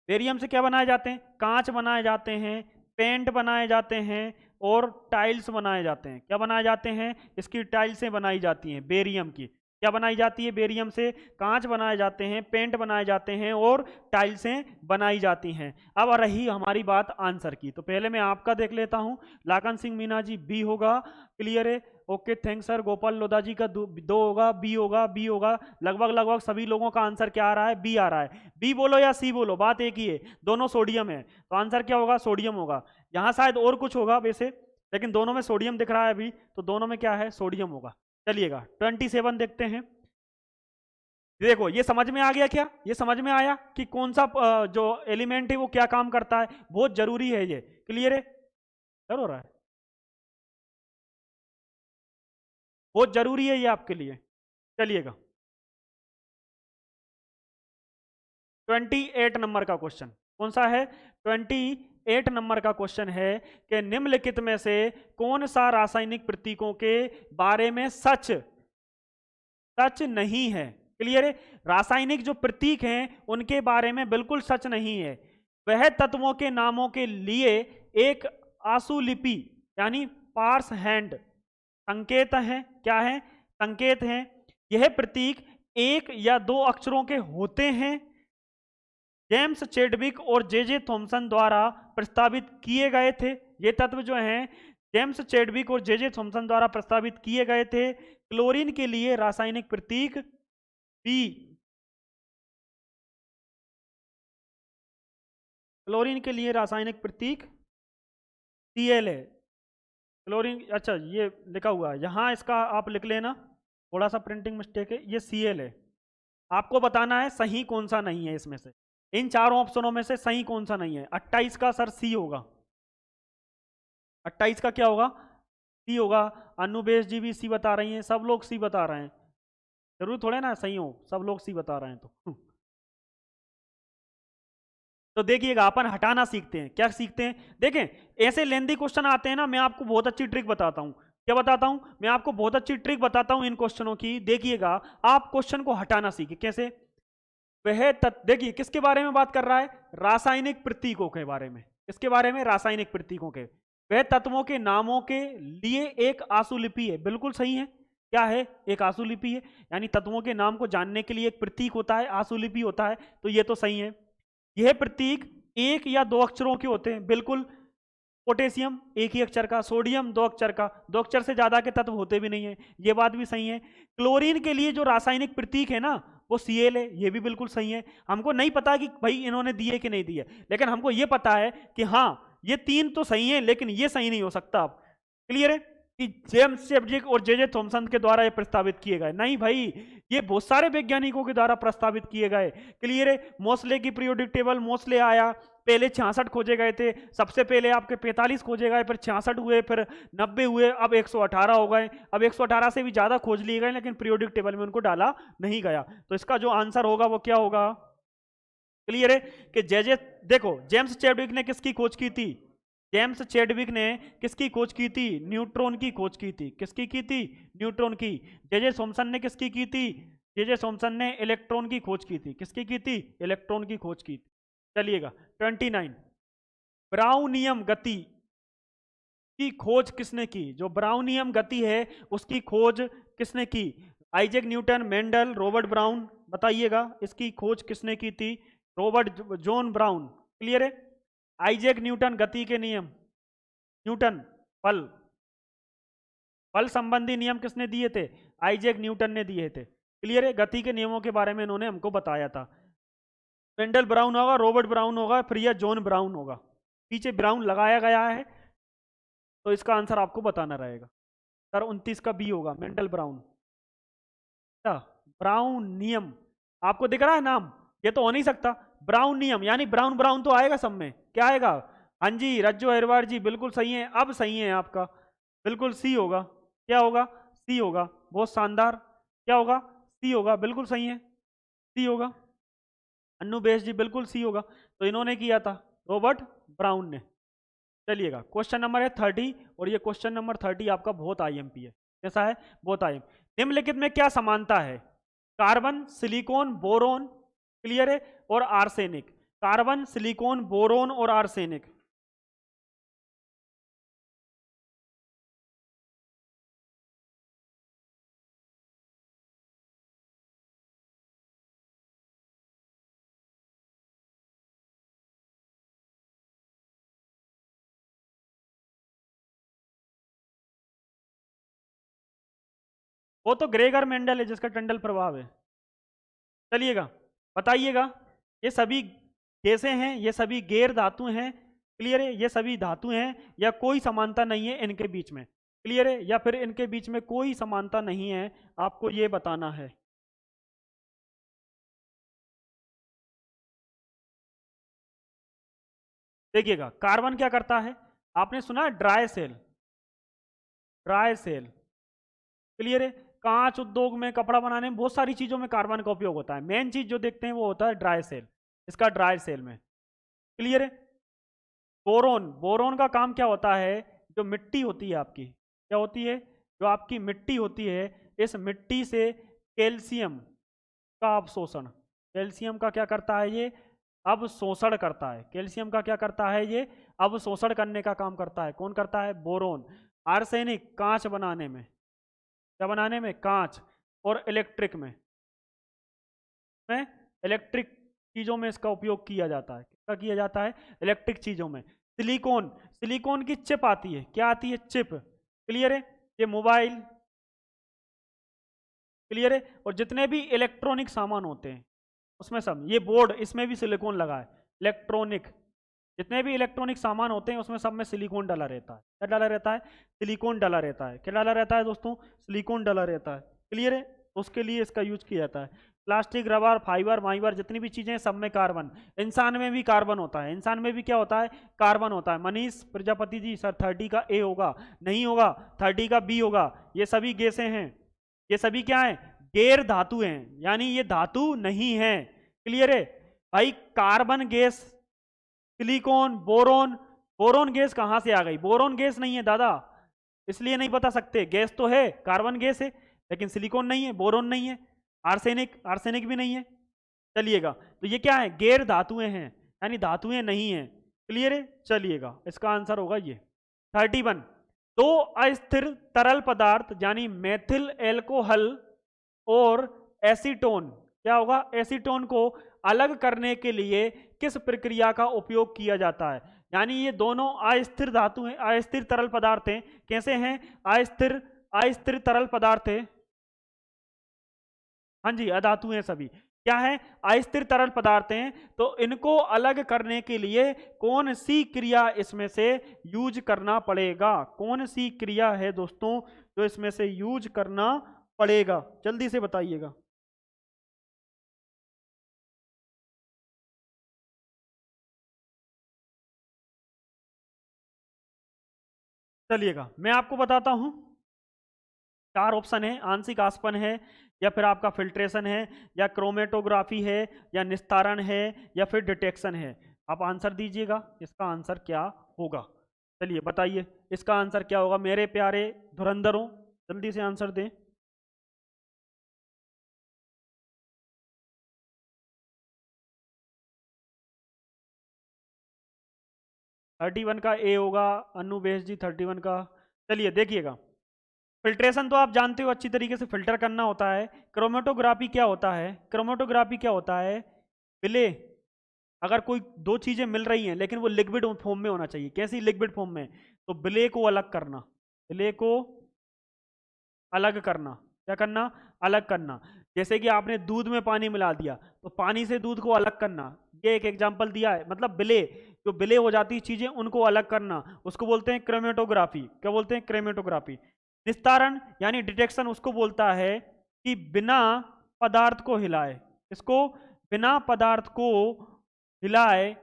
Speaker 1: बेरियम से क्या बनाए जाते हैं? कांच बनाए जाते हैं, पेंट बनाए जाते हैं और टाइल्स बनाए जाते हैं। क्या बनाए जाते हैं? इसकी टाइल्सें बनाई जाती हैं बेरियम की। क्या बनाई जाती है? बेरियम से कांच बनाए जाते हैं, पेंट बनाए जाते हैं और टाइल्सें बनाई जाती हैं। अब रही हमारी बात आंसर की, तो पहले मैं आपका देख लेता हूं। लाखन सिंह मीना जी बी होगा। क्लियर है। Okay thanks sir. Gopal Lodha ji का दो होगा, बी होगा, बी होगा। लगभग लगभग सभी लोगों का आंसर क्या आ रहा है? बी आ रहा है। बी बोलो या सी बोलो, बात एक ही है, दोनों सोडियम है, तो आंसर क्या होगा? सोडियम होगा। यहाँ शायद और कुछ होगा वैसे, लेकिन दोनों में सोडियम दिख रहा है अभी, तो दोनों में क्या है? सोडियम होगा। चलिएगा 27 देखते हैं। देखो ये समझ में आ गया क्या? ये समझ में आया कि कौन सा जो एलिमेंट है वो क्या काम करता है? बहुत जरूरी है ये। क्लियर है। क्लियर हो रहा है? बहुत जरूरी है ये आपके लिए। चलिएगा 28 नंबर का क्वेश्चन कौन सा है? 28 नंबर का क्वेश्चन है कि निम्नलिखित में से कौन सा रासायनिक प्रतीकों के बारे में सच सच नहीं है? क्लियर है। रासायनिक जो प्रतीक हैं उनके बारे में बिल्कुल सच नहीं है। वह तत्वों के नामों के लिए एक आशुलिपि यानी पार्स हैंड संकेत है। क्या है? संकेत है। यह प्रतीक एक या दो अक्षरों के होते हैं। जेम्स चेडविक और जे थॉमसन द्वारा प्रस्तावित किए गए थे। ये तत्व जो हैं जेम्स चेडविक और जे थॉमसन द्वारा प्रस्तावित किए गए थे। क्लोरीन के लिए रासायनिक प्रतीक बी। क्लोरीन के लिए रासायनिक प्रतीक Cl है। क्लोरीन, अच्छा ये लिखा हुआ है यहाँ, इसका आप लिख लेना, थोड़ा सा प्रिंटिंग मिस्टेक है। ये Cl है। आपको बताना है सही कौन सा नहीं है इसमें से, इन चारों ऑप्शनों में से सही कौन सा नहीं है। 28 का सर सी होगा। 28 का क्या होगा? सी होगा। अनुबेश जी भी सी बता रही हैं, सब लोग सी बता रहे हैं। जरूर थोड़े ना सही हो, सब लोग सी बता रहे हैं तो देखिएगा अपन हटाना सीखते हैं। क्या सीखते हैं? देखें ऐसे लेंदी क्वेश्चन आते हैं ना, मैं आपको बहुत अच्छी ट्रिक बताता हूं। क्या बताता हूं? मैं आपको बहुत अच्छी ट्रिक बताता हूं इन क्वेश्चनों की। देखिएगा आप क्वेश्चन को हटाना सीखिए। कैसे? वह देखिए किसके बारे में बात कर रहा है? रासायनिक प्रतीकों के बारे में। किसके बारे में? रासायनिक प्रतीकों के। वह तत्वों के नामों के लिए एक आशुलिपि है। बिल्कुल सही है। क्या है? एक आशुलिपि है। यानी तत्वों के नाम को जानने के लिए एक प्रतीक होता है, आशुलिपि होता है, तो ये तो सही है। यह प्रतीक एक या दो अक्षरों के होते हैं। बिल्कुल। पोटेशियम एक ही अक्षर का, सोडियम दो अक्षर का, दो अक्षर से ज्यादा के तत्व होते भी नहीं है, ये बात भी सही है। क्लोरीन के लिए जो रासायनिक प्रतीक है ना वो Cl है, ये भी बिल्कुल सही है। हमको नहीं पता कि भाई इन्होंने दिए कि नहीं दिए, लेकिन हमको ये पता है कि हाँ ये तीन तो सही है, लेकिन ये सही नहीं हो सकता। अब क्लियर है। कि जेम्स चैडविक और जे थॉमसन के द्वारा ये प्रस्तावित किए गए। नहीं भाई, ये बहुत सारे वैज्ञानिकों के द्वारा प्रस्तावित किए गए। क्लियर है। मोस्ले की पीरियोडिक टेबल, मोस्ले आया, पहले 66 खोजे गए थे, सबसे पहले आपके 45 खोजे गए, फिर 66 हुए, फिर 90 हुए, अब 118 हो गए। अब 118 से भी ज्यादा खोज लिए गए, लेकिन पीरियोडिक टेबल में उनको डाला नहीं गया। तो इसका जो आंसर होगा वो क्या होगा? क्लियर है कि जे देखो, जेम्स चैडविक ने किसकी खोज की थी? जेम्स चैडविक ने किसकी खोज की थी? न्यूट्रॉन की खोज की थी। किसकी की थी? न्यूट्रॉन की। जे थॉमसन ने किसकी की थी? जे थॉमसन ने इलेक्ट्रॉन की खोज की थी। किसकी की थी? इलेक्ट्रॉन की खोज की थी। चलिएगा 29, ब्राउनियम गति की खोज किसने की? जो ब्राउनियम गति है उसकी खोज किसने की? Isaac Newton, Mendel, Robert brown. बताइएगा इसकी खोज किसने की थी? Robert John brown. क्लियर है। आइजैक न्यूटन गति के नियम, न्यूटन बल, बल संबंधी नियम किसने दिए थे? आइजैक न्यूटन ने दिए थे। क्लियर है। गति के नियमों के बारे में इन्होंने हमको बताया था। मेंडल ब्राउन होगा, रॉबर्ट ब्राउन होगा, फिर यह जॉन ब्राउन होगा। पीछे ब्राउन लगाया गया है, तो इसका आंसर आपको बताना रहेगा। सर 29 का बी होगा, मेंडल ब्राउन। ब्राउन नियम आपको दिख रहा है नाम? ये तो हो नहीं सकता। ब्राउन नियम यानी ब्राउन ब्राउन तो आएगा सब में। क्या आएगा? हाँ जी, रज्जो अहिरवार जी बिल्कुल सही है। अब सही है आपका, बिल्कुल सी होगा। क्या होगा? सी होगा। बहुत शानदार। क्या होगा? सी होगा, बिल्कुल सही है, सी होगा। अन्नू बेस जी बिल्कुल सी होगा। तो इन्होंने किया था, रॉबर्ट ब्राउन ने। चलिएगा क्वेश्चन नंबर है 30, और ये क्वेश्चन नंबर 30 आपका बहुत आईएमपी है। कैसा है? बहुत आईएम। निम्नलिखित में क्या समानता है? कार्बन, सिलिकॉन, बोरोन, क्लियर है, और आर्सेनिक। कार्बन, सिलिकॉन, बोरोन और आर्सेनिक। वो तो ग्रेगर मेंडल है जिसका टंडल प्रभाव है। चलिएगा बताइएगा, ये सभी कैसे हैं? ये सभी गैर धातु हैं। क्लियर है। ये सभी धातु हैं या कोई समानता नहीं है इनके बीच में? क्लियर है। या फिर इनके बीच में कोई समानता नहीं है, आपको ये बताना है। देखिएगा कार्बन क्या करता है? आपने सुना है dry cell? Dry cell. Clear है। कांच उद्योग में, कपड़ा बनाने में, बहुत सारी चीजों में कार्बन का उपयोग होता है। मेन चीज जो देखते हैं वो होता है ड्राई सेल। इसका ड्राई सेल में। क्लियर है। बोरोन, बोरोन का काम क्या होता है? जो मिट्टी होती है आपकी, क्या होती है? जो आपकी मिट्टी होती है, इस मिट्टी से कैल्शियम का अवशोषण। कैल्शियम का क्या करता है ये? अवशोषण करता है। कैल्शियम का क्या करता है ये? अवशोषण करने का काम करता है। कौन करता है? बोरोन। आर्सेनिक कांच बनाने में, क्या बनाने में? कांच। और इलेक्ट्रिक में इलेक्ट्रिक चीजों में इसका उपयोग किया जाता है। किसका किया जाता है? इलेक्ट्रिक चीजों में। सिलिकॉन, सिलिकॉन की चिप आती है। क्या आती है? चिप। क्लियर है। ये मोबाइल, क्लियर है, और जितने भी इलेक्ट्रॉनिक सामान होते हैं उसमें सब, ये बोर्ड, इसमें भी सिलिकॉन लगा है। इलेक्ट्रॉनिक, जितने भी इलेक्ट्रॉनिक सामान होते हैं उसमें सब में सिलिकॉन डाला रहता है। क्या डाला रहता है? सिलिकॉन डाला रहता है। क्या डाला रहता है दोस्तों? सिलिकॉन डाला रहता है। क्लियर है। उसके लिए इसका यूज किया जाता है। प्लास्टिक, रबर, फाइबर, माइबर, जितनी भी चीजें हैं सब में कार्बन। इंसान में भी कार्बन होता है। इंसान में भी क्या होता है? कार्बन होता है। मनीष प्रजापति जी, सर 30 का ए होगा? नहीं होगा, 30 का बी होगा। ये सभी गैसें हैं। ये सभी क्या है? गैर धातु हैं, यानी ये धातु नहीं है। क्लियर है भाई। Carbon gas, silicon, boron. Boron gas कहां से आ गई? बोरोन गैस नहीं है दादा, इसलिए नहीं बता सकते। गैस तो है, कार्बन गैस है, लेकिन सिलिकॉन नहीं है, बोरोन नहीं है, आर्सेनिक, आर्सेनिक भी नहीं है। चलिएगा, तो ये क्या है? गैर धातुएं हैं, यानी धातुएं नहीं है। क्लियर है। चलिएगा इसका आंसर होगा ये 31। दो अस्थिर तरल पदार्थ यानी मेथिल एल्कोहल और एसीटोन, क्या होगा? एसीटोन को अलग करने के लिए किस प्रक्रिया का उपयोग किया जाता है? यानी ये दोनों अस्थिर धातु हैं, अस्थिर तरल पदार्थ हैं। कैसे हैं? अस्थिर, अस्थिर तरल पदार्थ है। हाँ जी, अधातु हैं सभी। क्या है, अस्थिर तरल पदार्थ हैं। तो इनको अलग करने के लिए कौन सी क्रिया इसमें से यूज करना पड़ेगा? कौन सी क्रिया है दोस्तों जो इसमें से यूज करना पड़ेगा? जल्दी से बताइएगा। चलिएगा मैं आपको बताता हूं। चार ऑप्शन है, आंशिक आसपन है, या फिर आपका फिल्ट्रेशन है, या क्रोमेटोग्राफी है, या निस्तारण है, या फिर डिटेक्शन है। आप आंसर दीजिएगा, इसका आंसर क्या होगा? चलिए बताइए इसका आंसर क्या होगा मेरे प्यारे धुरंधरों, जल्दी से आंसर दें। 31 का ए होगा, अनुवेश जी 31 का। चलिए देखिएगा, फिल्ट्रेशन तो आप जानते हो, अच्छी तरीके से फिल्टर करना होता है। क्रोमेटोग्राफी क्या होता है? क्रोमेटोग्राफी क्या होता है? विले, अगर कोई दो चीजें मिल रही हैं लेकिन वो लिक्विड फॉर्म में होना चाहिए। कैसी लिक्विड फॉर्म में? तो विले को अलग करना, विले को अलग करना। क्या करना? अलग करना। जैसे कि आपने दूध में पानी मिला दिया तो पानी से दूध को अलग करना, ये एक एग्जांपल दिया है। मतलब विले, जो विले हो जाती है चीजें उनको अलग करना, उसको बोलते हैं क्रोमेटोग्राफी। क्या बोलते हैं? क्रोमेटोग्राफी। निस्तारण यानी डिटेक्शन उसको बोलता है कि बिना पदार्थ को हिलाए, इसको बिना पदार्थ को हिलाए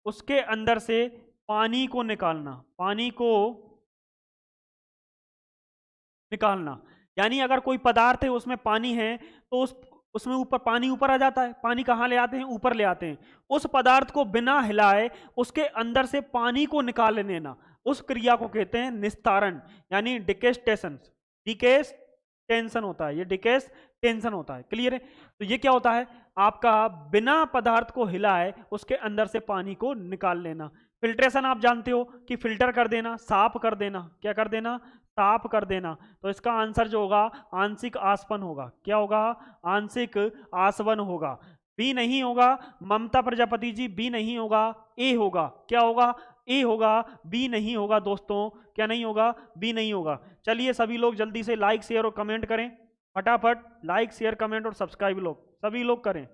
Speaker 1: उसके अंदर से पानी को निकालना, पानी को निकालना। यानी अगर कोई पदार्थ है उसमें पानी है तो उसमें ऊपर पानी ऊपर आ जाता है। पानी कहाँ ले आते हैं? ऊपर ले आते हैं। उस पदार्थ को बिना हिलाए उसके अंदर से पानी को निकाल लेना, उस क्रिया को कहते हैं निस्तारण, यानी डिकेस्टेशन। डिकेस्टेंशन होता है, ये डिकेस्टेंशन होता है। क्लियर है? तो ये क्या होता है आपका? बिना पदार्थ को हिलाए उसके अंदर से पानी को निकाल लेना। फिल्ट्रेशन आप जानते हो कि फिल्टर कर देना, साफ कर देना। क्या कर देना? साफ कर देना। तो इसका आंसर जो होगा आंशिक आसवन होगा। क्या होगा? आंशिक आसवन होगा। बी नहीं होगा ममता प्रजापति जी, बी नहीं होगा, ए होगा। क्या होगा? ए होगा, बी नहीं होगा दोस्तों। क्या नहीं होगा? बी नहीं होगा। चलिए सभी लोग जल्दी से लाइक शेयर और कमेंट करें, फटाफट लाइक शेयर कमेंट और सब्सक्राइब लोग सभी लोग करें,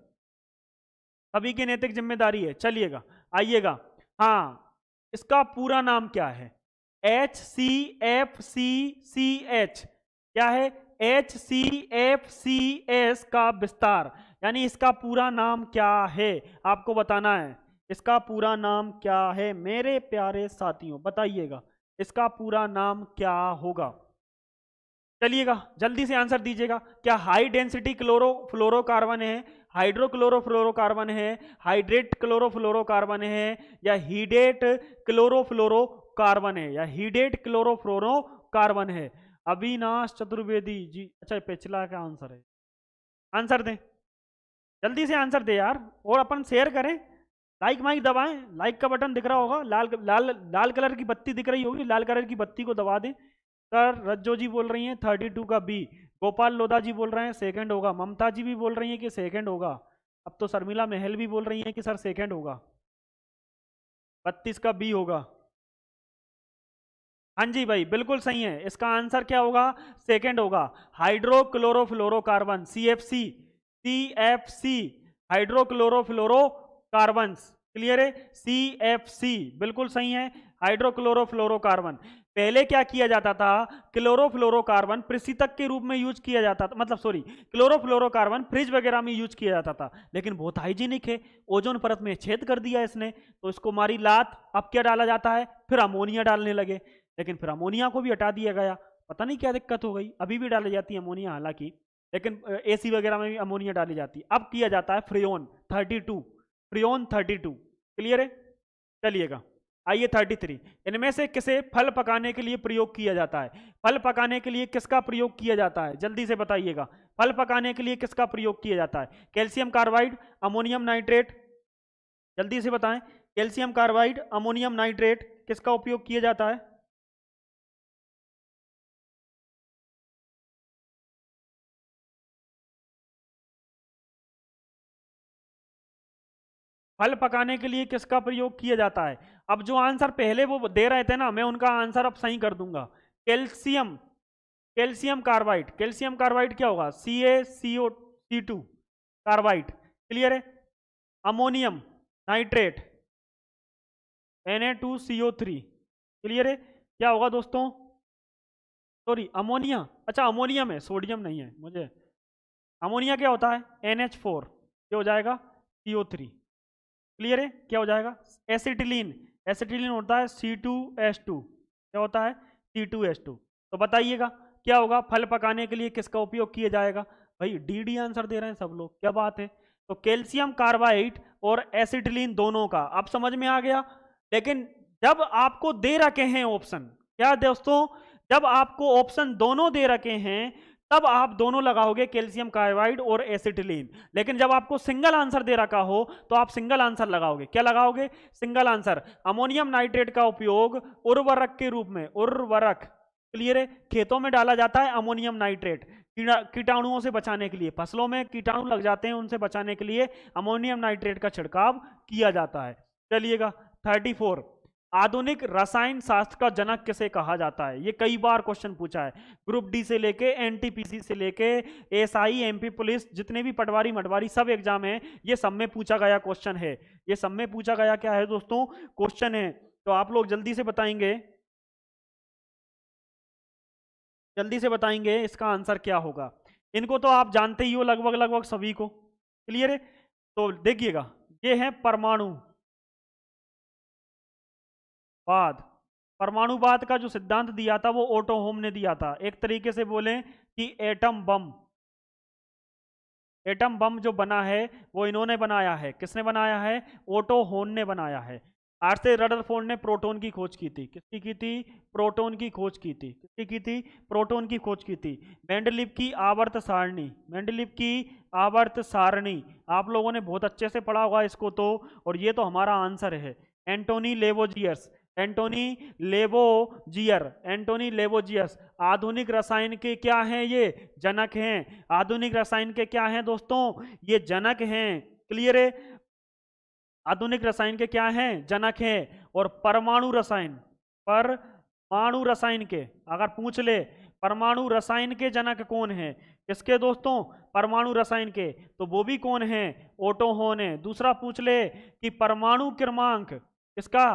Speaker 1: सभी की नैतिक जिम्मेदारी है। चलिएगा आइएगा, हाँ इसका पूरा नाम क्या है? HCFCCH क्या है? HCFCS का विस्तार, यानी इसका पूरा नाम क्या है आपको बताना है। इसका पूरा नाम क्या है मेरे प्यारे साथियों? बताइएगा इसका पूरा नाम क्या होगा। चलिएगा जल्दी से आंसर दीजिएगा। क्या हाई डेंसिटी क्लोरोफ्लोरोकार्बन है, हाइड्रोक्लोरोफ्लोरोकार्बन है, हाइड्रेट क्लोरोफ्लोरोकार्बन है, या हीडेट क्लोरोफ्लोरोकार्बन है, या हीडेट क्लोरोफ्लोरोकार्बन है? अविनाश चतुर्वेदी जी, अच्छा पिछला का आंसर है। आंसर दें, जल्दी से आंसर दे यार, और अपन शेयर करें, लाइक माइक दबाएं, लाइक का बटन दिख रहा होगा, लाल लाल लाल कलर की बत्ती दिख रही होगी, लाल कलर की बत्ती को दबा दें। सर रज्जो जी बोल रही हैं 32 का बी, गोपाल लोधा जी बोल रहे हैं सेकंड होगा, ममता जी भी बोल रही हैं कि सेकंड होगा, अब तो शर्मिला महल भी बोल रही हैं कि सर सेकंड होगा, 32 का बी होगा। हाँ जी भाई बिल्कुल सही है, इसका आंसर क्या होगा? सेकंड होगा, hydrochlorofluorocarbon, CFC, CFC, hydrochlorofluorocarbon. Clear है? CFC बिल्कुल सही है, हाइड्रोक्लोरोफ्लोरोकार्बन। पहले क्या किया जाता था? क्लोरोफ्लोरोकार्बन प्रशीतक के रूप में यूज किया जाता था, मतलब सॉरी, क्लोरोफ्लोरोकार्बन फ्रिज वगैरह में यूज किया जाता था, लेकिन बहुत हाइजीनिक है, ओजोन परत में छेद कर दिया इसने, तो इसको मारी लात। अब क्या डाला जाता है? फिर अमोनिया डालने लगे, लेकिन फिर अमोनिया को भी हटा दिया गया, पता नहीं क्या दिक्कत हो गई। अभी भी डाली जाती है अमोनिया हालांकि, लेकिन AC वगैरह में भी अमोनिया डाली जाती है। अब किया जाता है फ्रेओन 32, फ्रेओन 32। क्लियर है? चलिएगा आइए 33, इनमें से किसे फल पकाने के लिए प्रयोग किया जाता है? फल पकाने के लिए किसका प्रयोग किया जाता है? जल्दी से बताइएगा, फल पकाने के लिए किसका प्रयोग किया जाता है? कैल्शियम कार्बाइड, अमोनियम नाइट्रेट, जल्दी से बताएं। कैल्शियम कार्बाइड, अमोनियम नाइट्रेट, किसका उपयोग किया जाता है? फल पकाने के लिए किसका प्रयोग किया जाता है? अब जो आंसर पहले वो दे रहे थे ना, मैं उनका आंसर अब सही कर दूंगा। Calcium, calcium carbide, calcium carbide क्या होगा? CaCO2, कार्बाइड, क्लियर है। अमोनियम नाइट्रेट Na2CO3, क्लियर है। क्या होगा दोस्तों, सॉरी अमोनिया, अच्छा अमोनियम है, सोडियम नहीं है मुझे। अमोनिया क्या होता है, NH4, क्या हो जाएगा CO3, क्लियर है। क्या हो जाएगा, एसिटिलीन, एसिटिलीन होता है C2H2, क्या होता है C2H2। तो बताइएगा क्या होगा, फल पकाने के लिए किसका उपयोग किया जाएगा। भाई डी आंसर दे रहे हैं सब लोग, क्या बात है। तो कैल्शियम कार्बाइड और एसिटिलीन दोनों का, अब समझ में आ गया। लेकिन जब आपको दे रखे हैं ऑप्शन, क्या दोस्तों, जब आपको ऑप्शन दोनों दे रखे हैं तब आप दोनों लगाओगे कैल्शियम कार्बाइड और एसिटिलीन। लेकिन जब आपको सिंगल आंसर दे रखा हो तो आप सिंगल आंसर लगाओगे, क्या लगाओगे, सिंगल आंसर। अमोनियम नाइट्रेट का उपयोग उर्वरक के रूप में, उर्वरक, क्लियर है, खेतों में डाला जाता है अमोनियम नाइट्रेट कीटाणुओं से बचाने के लिए, फसलों में कीटाणु लग जाते हैं उनसे बचाने के लिए अमोनियम नाइट्रेट का छिड़काव किया जाता है। चलिएगा 34, आधुनिक रसायन शास्त्र का जनक किसे कहा जाता है। ये कई बार क्वेश्चन पूछा है, ग्रुप डी से लेके एनटीपीसी से लेके एसआई एमपी पुलिस, जितने भी पटवारी मटवारी सब एग्जाम है, ये सब में पूछा गया क्वेश्चन है। ये सब में पूछा गया क्या है दोस्तों, क्वेश्चन है। तो आप लोग जल्दी से बताएंगे, जल्दी से बताएंगे इसका आंसर क्या होगा। इनको तो आप जानते ही हो लगभग लगभग सभी को, क्लियर है। तो देखिएगा, ये है परमाणुवाद। परमाणुवाद का जो सिद्धांत दिया था वो ओटो होम ने दिया था। एक तरीके से बोलें कि एटम बम, एटम बम जो बना है वो इन्होंने बनाया है। किसने बनाया है, ओटो होन ने बनाया है। आर्से रदरफोर्ड ने प्रोटॉन की खोज की थी। किसकी की थी, प्रोटॉन की खोज की थी। किसकी की थी, प्रोटॉन की खोज की थी। मेंडलीव की आवर्त सारणी, मेंडलीव की आवर्त सारणी आप लोगों ने बहुत अच्छे से पढ़ा होगा इसको तो, और ये तो हमारा आंसर है। एंटोनी लेवोजियस, एंटोनी लेवोजियर, एंटोनी लेवोजियस आधुनिक रसायन के क्या हैं, ये जनक हैं। आधुनिक रसायन के क्या हैं दोस्तों, ये जनक हैं, क्लियर है। आधुनिक रसायन के क्या हैं, जनक हैं। और परमाणु रसायन, परमाणु रसायन के अगर पूछ ले परमाणु रसायन के जनक कौन है, किसके दोस्तों, परमाणु रसायन के, तो वो भी कौन है, ओटो होन है। दूसरा पूछ ले कि परमाणु क्रमांक, किसका,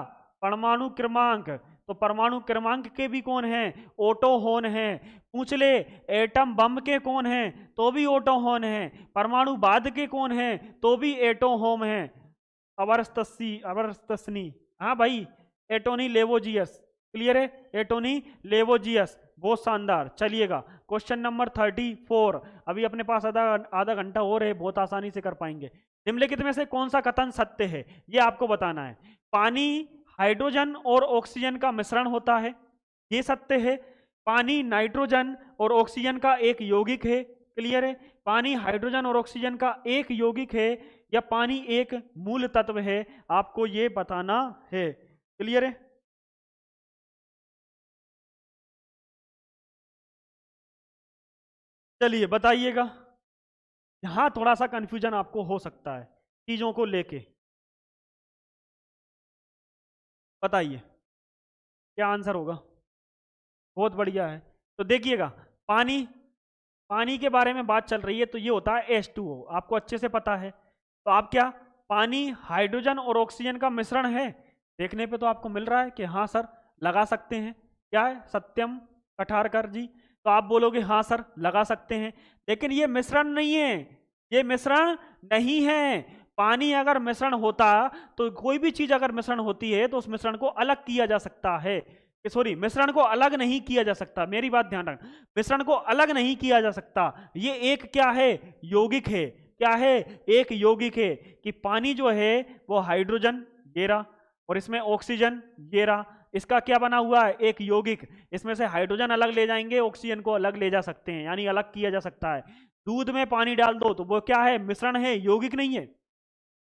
Speaker 1: परमाणु क्रमांक, तो परमाणु क्रमांक के भी कौन है, ओटो होन है। पूछ ले एटम बम के कौन है, तो भी ओटो होन है। परमाणुवाद के कौन है, तो भी एटो होम है। अवर्स्तनी, हाँ भाई, एटोनी लेवोजियस, क्लियर है, एटोनी लेवोजियस, बहुत शानदार। चलिएगा क्वेश्चन नंबर 34, अभी अपने पास आधा आधा घंटा और है, बहुत आसानी से कर पाएंगे। निम्नलिखित में से कौन सा कथन सत्य है, ये आपको बताना है। पानी हाइड्रोजन और ऑक्सीजन का मिश्रण होता है, ये सत्य है। पानी नाइट्रोजन और ऑक्सीजन का एक यौगिक है, क्लियर है। पानी हाइड्रोजन और ऑक्सीजन का एक यौगिक है, या पानी एक मूल तत्व है, आपको ये बताना है, क्लियर है। चलिए बताइएगा, यहां थोड़ा सा कंफ्यूजन आपको हो सकता है चीजों को लेके, बताइए क्या आंसर होगा। बहुत बढ़िया है। तो देखिएगा, पानी, पानी के बारे में बात चल रही है तो ये होता है H2O, आपको अच्छे से पता है। तो आप क्या, पानी हाइड्रोजन और ऑक्सीजन का मिश्रण है, देखने पे तो आपको मिल रहा है कि हाँ सर लगा सकते हैं। क्या है, सत्यम कठारकर जी, तो आप बोलोगे हाँ सर लगा सकते हैं। लेकिन ये मिश्रण नहीं है, ये मिश्रण नहीं है। पानी अगर मिश्रण होता, तो कोई भी चीज अगर मिश्रण होती है तो उस मिश्रण को अलग किया जा सकता है। सॉरी, मिश्रण को अलग नहीं किया जा सकता, मेरी बात ध्यान रखना, मिश्रण को अलग नहीं किया जा सकता। ये एक क्या है, यौगिक है। क्या है, एक यौगिक है। कि पानी जो है वो हाइड्रोजन ये रहा, और इसमें ऑक्सीजन ये रहा, इसका क्या बना हुआ है, एक यौगिक। इसमें से हाइड्रोजन अलग ले जाएंगे, ऑक्सीजन को अलग ले जा सकते हैं, यानी अलग किया जा सकता है। दूध में पानी डाल दो तो वो क्या है, मिश्रण है, यौगिक नहीं है।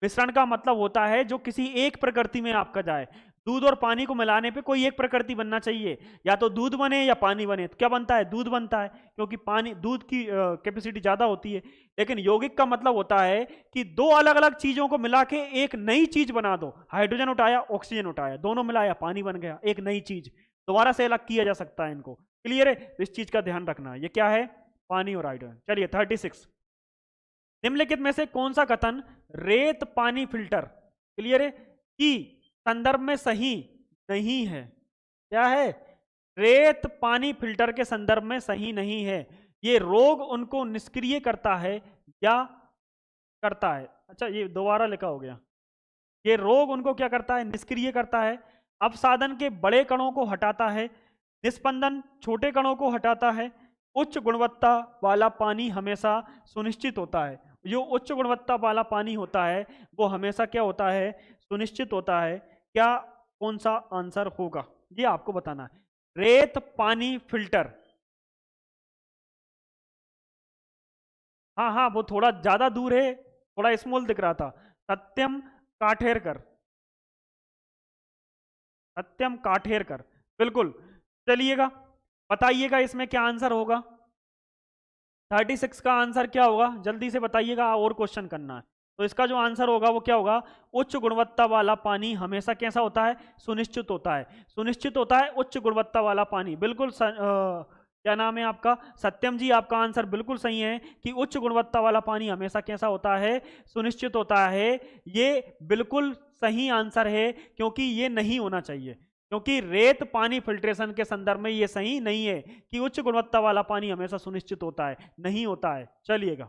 Speaker 1: मिश्रण का मतलब होता है जो किसी एक प्रकृति में आपका जाए। दूध और पानी को मिलाने पे कोई एक प्रकृति बनना चाहिए, या तो दूध बने या पानी बने। तो क्या बनता है, दूध बनता है, क्योंकि पानी, दूध की कैपेसिटी ज्यादा होती है। लेकिन यौगिक का मतलब होता है कि दो अलग अलग चीजों को मिला के एक नई चीज बना दो। हाइड्रोजन उठाया, ऑक्सीजन उठाया, दोनों मिलाया, पानी बन गया, एक नई चीज। दोबारा से अलग किया जा सकता है इनको, क्लियर है। इस चीज का ध्यान रखना। ये क्या है, पानी और हाइड्रोजन। चलिए 36, निम्नलिखित में से कौन सा कथन रेत पानी फिल्टर, क्लियर है, की संदर्भ में सही नहीं है? क्या है? रेत पानी फिल्टर के संदर्भ में सही नहीं है। ये रोग उनको निष्क्रिय करता है या करता है? अच्छा, ये दोबारा लिखा हो गया। ये रोग उनको क्या करता है? निष्क्रिय करता है। अपसाधन के बड़े कणों को हटाता है, निस्पंदन छोटे कणों को हटाता है, उच्च गुणवत्ता वाला पानी हमेशा सुनिश्चित होता है। जो उच्च गुणवत्ता वाला पानी होता है वो हमेशा क्या होता है? सुनिश्चित होता है। क्या कौन सा आंसर होगा ये आपको बताना है। रेत पानी फिल्टर, हाँ हाँ, वो थोड़ा ज्यादा दूर है, थोड़ा स्मॉल दिख रहा था। सत्यम काठेरकर, सत्यम काठेरकर, बिल्कुल। चलिएगा, बताइएगा इसमें क्या आंसर होगा। 36 का आंसर क्या होगा, जल्दी से बताइएगा, और क्वेश्चन करना है। तो इसका जो आंसर होगा वो क्या होगा? उच्च गुणवत्ता वाला पानी हमेशा कैसा होता है? सुनिश्चित होता है। सुनिश्चित होता है उच्च गुणवत्ता वाला पानी, बिल्कुल क्या नाम है आपका? सत्यम जी, आपका आंसर बिल्कुल सही है कि उच्च गुणवत्ता वाला पानी हमेशा कैसा होता है? सुनिश्चित होता है। ये बिल्कुल सही आंसर है, क्योंकि ये नहीं होना चाहिए, क्योंकि रेत पानी फिल्ट्रेशन के संदर्भ में ये सही नहीं है कि उच्च गुणवत्ता वाला पानी हमेशा सुनिश्चित होता है, नहीं होता है। चलिएगा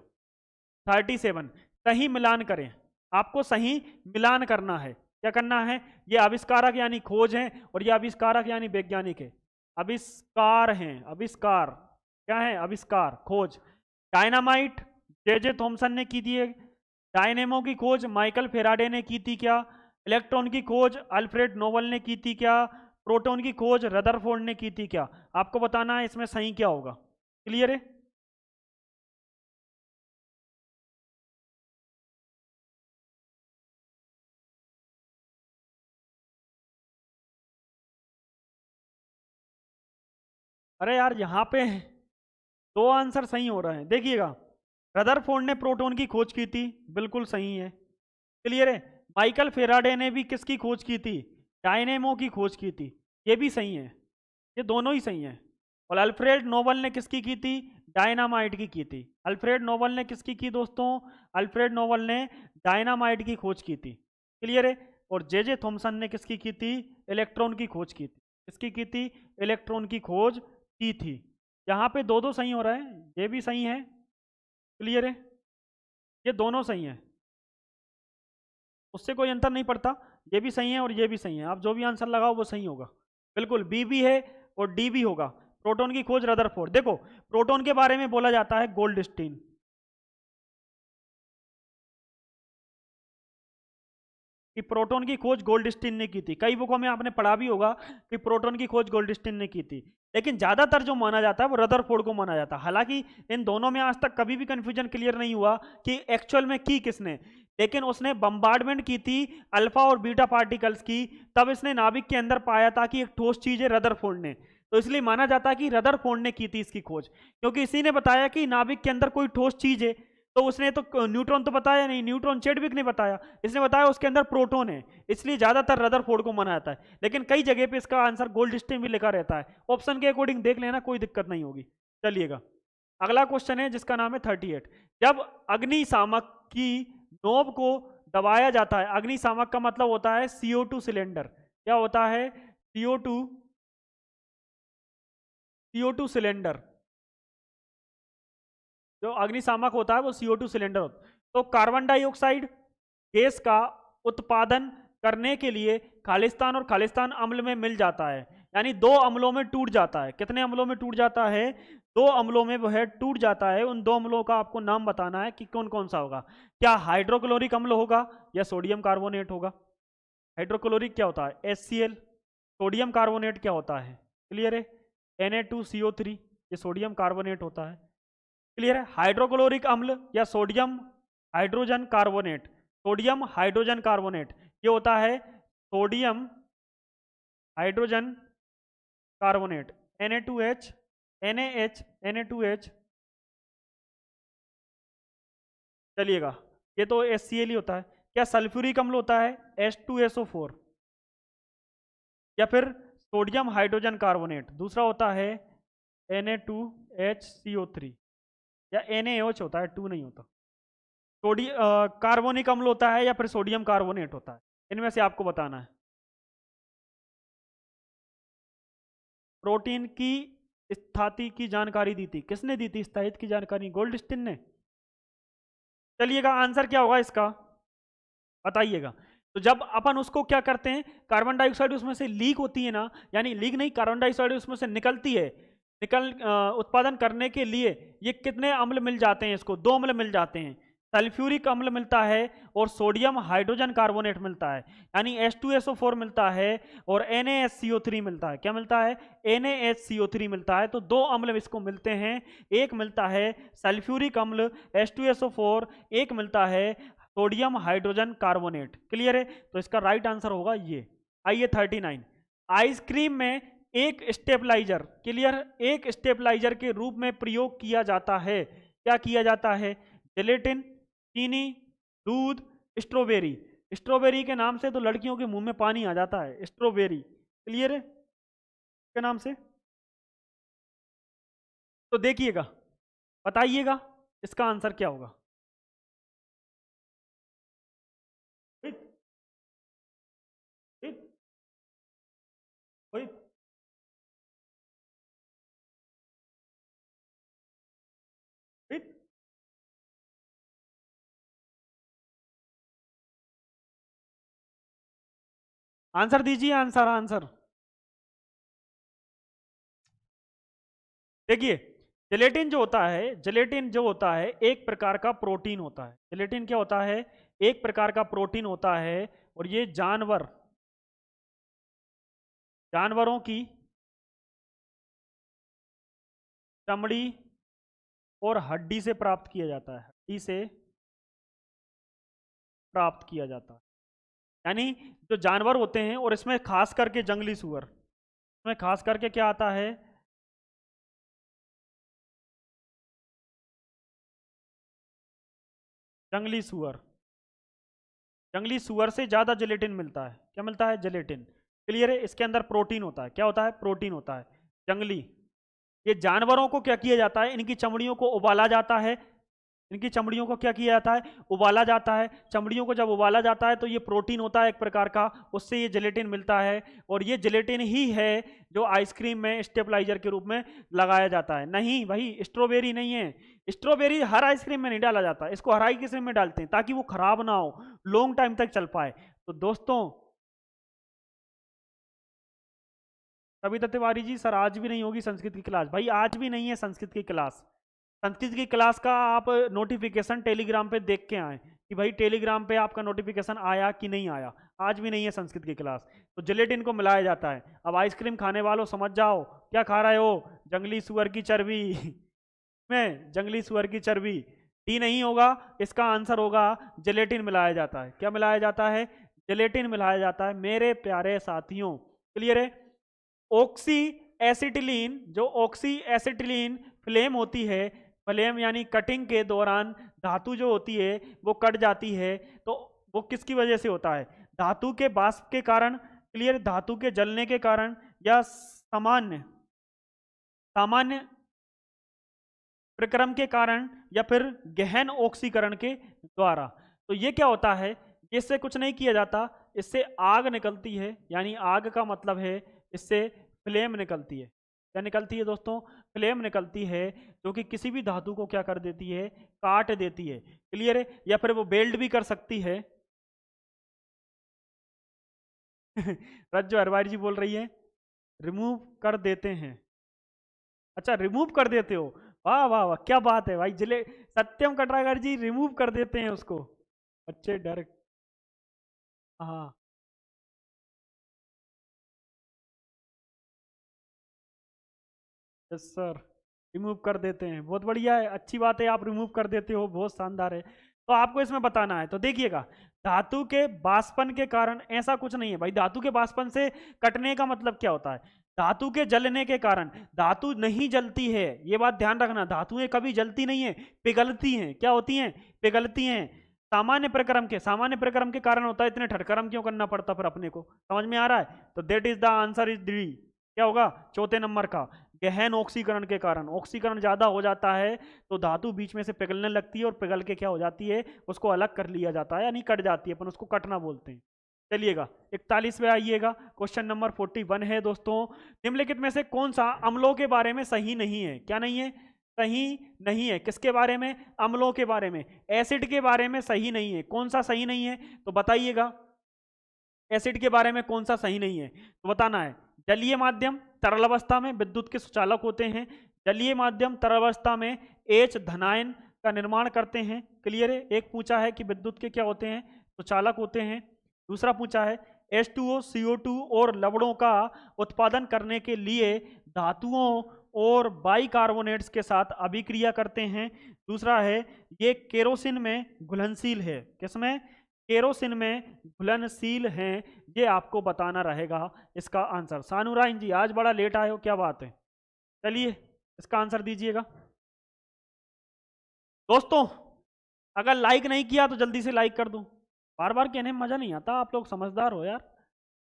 Speaker 1: 37, सही मिलान करें। आपको सही मिलान करना है। क्या करना है? ये आविष्कारक यानी खोज है, और ये आविष्कारक यानी वैज्ञानिक है। आविष्कार हैं, आविष्कार क्या है? आविष्कार, खोज। डायनामाइट जे थॉमसन ने की थी। डायनेमो की खोज माइकल फेराडे ने की थी क्या? इलेक्ट्रॉन की खोज अल्फ्रेड नोबल ने की थी क्या? प्रोटॉन की खोज रदरफोर्ड ने की थी क्या? आपको बताना है इसमें सही क्या होगा। क्लियर है? अरे यार, यहाँ पे दो आंसर सही हो रहे हैं, देखिएगा। रदरफोर्ड ने प्रोटॉन की खोज की थी, बिल्कुल सही है। क्लियर है? माइकल फेराडे ने भी किसकी खोज की थी? डायनेमो की खोज की थी, ये भी सही है। ये दोनों ही सही है। और अल्फ्रेड नोबल ने किसकी की थी? डायनामाइट की थी। अल्फ्रेड नोबल ने किसकी की दोस्तों? अल्फ्रेड नोबल ने डायनामाइट की खोज की थी। क्लियर है? और जे थॉमसन ने किसकी की थी? इलेक्ट्रॉन की खोज की थी। किसकी की थी? इलेक्ट्रॉन की खोज की थी। यहाँ पे दो दो सही हो रहा है, ये भी सही है। क्लियर है? ये दोनों सही है, उससे कोई अंतर नहीं पड़ता। ये भी सही है और ये भी सही है, आप जो भी आंसर लगाओ वो सही होगा। बिल्कुल, बी भी है और डी भी होगा। प्रोटॉन की खोज रदरफोर्ड। देखो, प्रोटॉन के बारे में बोला जाता है गोल्डस्टीन। कि प्रोटॉन की खोज गोल्डस्टीन ने की थी। कई बुकों में आपने पढ़ा भी होगा कि प्रोटॉन की खोज गोल्डस्टीन ने की थी, लेकिन ज्यादातर जो माना जाता है वो रदरफोर्ड को माना जाता है। हालांकि इन दोनों में आज तक कभी भी कंफ्यूजन क्लियर नहीं हुआ कि एक्चुअल में की किसने, लेकिन उसने बम्बार्डमेंट की थी अल्फा और बीटा पार्टिकल्स की, तब इसने नाभिक के अंदर पाया था कि एक ठोस चीज है रदरफोर्ड ने। तो इसलिए माना जाता है कि रदरफोर्ड ने की थी इसकी खोज, क्योंकि इसी ने बताया कि नाभिक के अंदर कोई ठोस चीज है। तो उसने तो न्यूट्रॉन तो बताया नहीं, न्यूट्रॉन चेडविक ने बताया, इसने बताया उसके अंदर प्रोटॉन है, इसलिए ज्यादातर रदरफोर्ड को माना जाता है। लेकिन कई जगह पे इसका आंसर गोल्डस्टीन भी लिखा रहता है। ऑप्शन के अकॉर्डिंग देख लेना, कोई दिक्कत नहीं होगी। चलिएगा, अगला क्वेश्चन है जिसका नाम है 38। जब अग्निशामक की नोब को दबाया जाता है, अग्निशामक का मतलब होता है CO2 सिलेंडर। क्या होता है? CO2, CO2 cylinder. जो अग्निशामक होता है वो CO2 सिलेंडर होता है। तो कार्बन डाइऑक्साइड गैस का उत्पादन करने के लिए खालिस्तान और खालिस्तान अम्ल में मिल जाता है, यानी दो अम्लों में टूट जाता है। कितने अम्लों में टूट जाता है? दो अम्लों में वह टूट जाता है। उन दो अम्लों का आपको नाम बताना है कि कौन कौन सा होगा। क्या हाइड्रोक्लोरिक अम्ल होगा या सोडियम कार्बोनेट होगा? हाइड्रोक्लोरिक क्या होता है? HCl। सोडियम कार्बोनेट क्या होता है? क्लियर है? Na2CO3, ये सोडियम कार्बोनेट होता है। क्लियर है? हाइड्रोक्लोरिक अम्ल या sodium hydrogen carbonate, sodium hydrogen carbonate, ये होता है sodium hydrogen carbonate, Na2H, NaH, Na2H। चलिएगा, ये तो HCl ही होता है। क्या सल्फ्यूरिक अम्ल होता है? H2SO4, या फिर सोडियम हाइड्रोजन कार्बोनेट, दूसरा होता है Na2HCO3, या NaOH होता है, 2 नहीं होता। कार्बोनिक अम्ल होता है या फिर सोडियम कार्बोनेट होता है, इनमें से आपको बताना है। प्रोटीन की स्थिति की जानकारी दी थी, किसने दी थी स्थिति की जानकारी? गोल्डस्टीन ने। चलिएगा आंसर क्या होगा इसका, बताइएगा। तो जब अपन उसको क्या करते हैं, कार्बन डाइऑक्साइड उसमें से लीक होती है ना, यानी लीक नहीं, कार्बन डाइऑक्साइड उसमें से निकलती है, उत्पादन करने के लिए ये कितने अम्ल मिल जाते हैं इसको? 2 अम्ल मिल जाते हैं, सल्फ्यूरिक अम्ल मिलता है और सोडियम हाइड्रोजन कार्बोनेट मिलता है, यानी H2SO4 मिलता है और NaHCO3 मिलता है। क्या मिलता है? NaHCO3 मिलता है। तो 2 अम्ल इसको मिलते हैं, एक मिलता है सल्फ्यूरिक अम्ल H2SO4, एक मिलता है सोडियम हाइड्रोजन कार्बोनेट। क्लियर है? तो इसका राइट आंसर होगा ये। आइए 39, आइसक्रीम में एक स्टेबलाइजर, क्लियर, एक स्टेबलाइजर के रूप में प्रयोग किया जाता है। क्या किया जाता है? जेलेटिन, चीनी, दूध, स्ट्रॉबेरी। स्ट्रॉबेरी के नाम से तो लड़कियों के मुंह में पानी आ जाता है, स्ट्रॉबेरी। क्लियर है के नाम से? तो देखिएगा, बताइएगा इसका आंसर क्या होगा। आंसर दीजिए, आंसर आंसर। देखिए, जिलेटिन जो होता है, जिलेटिन जो होता है एक प्रकार का प्रोटीन होता है। जिलेटिन क्या होता है? एक प्रकार का प्रोटीन होता है और ये जानवरों की चमड़ी और हड्डी से प्राप्त किया जाता है, हड्डी से प्राप्त किया जाता है। यानी जो जानवर होते हैं, और इसमें खास करके जंगली सूअर, इसमें खास करके क्या आता है? जंगली सूअर। जंगली सूअर से ज्यादा जिलेटिन मिलता है। क्या मिलता है? जिलेटिन। क्लियर है? इसके अंदर प्रोटीन होता है। क्या होता है? प्रोटीन होता है। जंगली, ये जानवरों को क्या किया जाता है? इनकी चमड़ियों को उबाला जाता है। इनकी चमड़ियों को क्या किया जाता है? उबाला जाता है। चमड़ियों को जब उबाला जाता है तो ये प्रोटीन होता है एक प्रकार का, उससे ये जिलेटिन मिलता है। और ये जिलेटिन ही है जो आइसक्रीम में स्टेबलाइजर के रूप में लगाया जाता है। नहीं भाई, स्ट्रॉबेरी नहीं है। स्ट्रॉबेरी हर आइसक्रीम में नहीं डाला जाता, इसको हर आइसक्रीम में डालते हैं ताकि वो खराब ना हो, लॉन्ग टाइम तक चल पाए। तो दोस्तों, कविता तिवारी जी, सर आज भी नहीं होगी संस्कृत की क्लास? भाई आज भी नहीं है संस्कृत की क्लास। संस्कृत की क्लास का आप नोटिफिकेशन टेलीग्राम पे देख के आए कि भाई टेलीग्राम पे आपका नोटिफिकेशन आया कि नहीं आया। आज भी नहीं है संस्कृत की क्लास। तो जिलेटिन को मिलाया जाता है। अब आइसक्रीम खाने वालों समझ जाओ, क्या खा रहे हो? जंगली सुअर की चर्बी में जंगली सुअर की चर्बी। डी नहीं होगा, इसका आंसर होगा जिलेटिन मिलाया जाता है। क्या मिलाया जाता है? जिलेटिन मिलाया जाता है मेरे प्यारे साथियों। क्लियर है? ऑक्सी एसिटिलीन, जो ऑक्सी एसिटिलीन फ्लेम होती है, फ्लेम यानी कटिंग के दौरान धातु जो होती है वो कट जाती है, तो वो किसकी वजह से होता है? धातु के वाष्प के कारण, क्लियर, धातु के जलने के कारण, या सामान्य सामान्य प्रक्रम के कारण, या फिर गहन ऑक्सीकरण के द्वारा। तो ये क्या होता है? इससे कुछ नहीं किया जाता, इससे आग निकलती है। यानी आग का मतलब है इससे फ्लेम निकलती है। क्या निकलती है दोस्तों? फ्लेम निकलती है, जो कि किसी भी धातु को क्या कर देती है? काट देती है। क्लियर है? या फिर वो बेल्ट भी कर सकती है। रज्जु हरवारी जी बोल रही है रिमूव कर देते हैं। अच्छा, रिमूव कर देते हो? वाह वाह वाह, क्या बात है भाई। जिले सत्यम कटरागर जी रिमूव कर देते हैं उसको। अच्छे डर, हाँ। यस सर, रिमूव कर देते हैं। बहुत बढ़िया है, अच्छी बात है, आप रिमूव कर देते हो, बहुत शानदार है। तो आपको इसमें बताना है। तो देखिएगा, धातु के बाष्पन के कारण ऐसा कुछ नहीं है भाई। धातु के बाष्पन से कटने का मतलब क्या होता है? धातु के जलने के कारण। धातु नहीं जलती है, ये बात ध्यान रखना। धातुएं कभी जलती नहीं है, पिघलती हैं। क्या होती हैं? पिघलती हैं। सामान्य प्रक्रम के कारण होता है। इतने ठटकरम क्यों करना पड़ता फिर अपने को? समझ में आ रहा है? तो that is the answer is D. क्या होगा चौथे नंबर का? गहन ऑक्सीकरण के कारण। ऑक्सीकरण ज्यादा हो जाता है तो धातु बीच में से पिघलने लगती है और पिघल के क्या हो जाती है, उसको अलग कर लिया जाता है, यानी कट जाती है, अपन उसको कटना बोलते हैं। चलिएगा 41 में आइएगा, क्वेश्चन नंबर 41 है दोस्तों, निम्नलिखित में से कौन सा अम्लों के बारे में सही नहीं है? क्या नहीं है? सही नहीं है। किसके बारे में? अम्लों के बारे में। एसिड के बारे में सही नहीं है। कौन सा सही नहीं है तो बताइएगा, एसिड के बारे में कौन सा सही नहीं है तो बताना है। जलीय माध्यम तरल अवस्था में विद्युत के सुचालक होते हैं। जलीय माध्यम तरल अवस्था में H धनायन का निर्माण करते हैं। क्लियर है? एक पूछा है कि विद्युत के क्या होते हैं, सुचालक होते हैं। दूसरा पूछा है H2O CO2 और लवणों का उत्पादन करने के लिए धातुओं और बाइकार्बोनेट्स के साथ अभिक्रिया करते हैं। दूसरा है ये केरोसिन में घुलनशील है। किसमें? केरोसिन में घुलनशील हैं। ये आपको बताना रहेगा इसका आंसर। सानुराइन जी आज बड़ा लेट आए हो, क्या बात है? चलिए इसका आंसर दीजिएगा दोस्तों। अगर लाइक नहीं किया तो जल्दी से लाइक कर दो, बार बार कहने में मजा नहीं आता, आप लोग समझदार हो यार।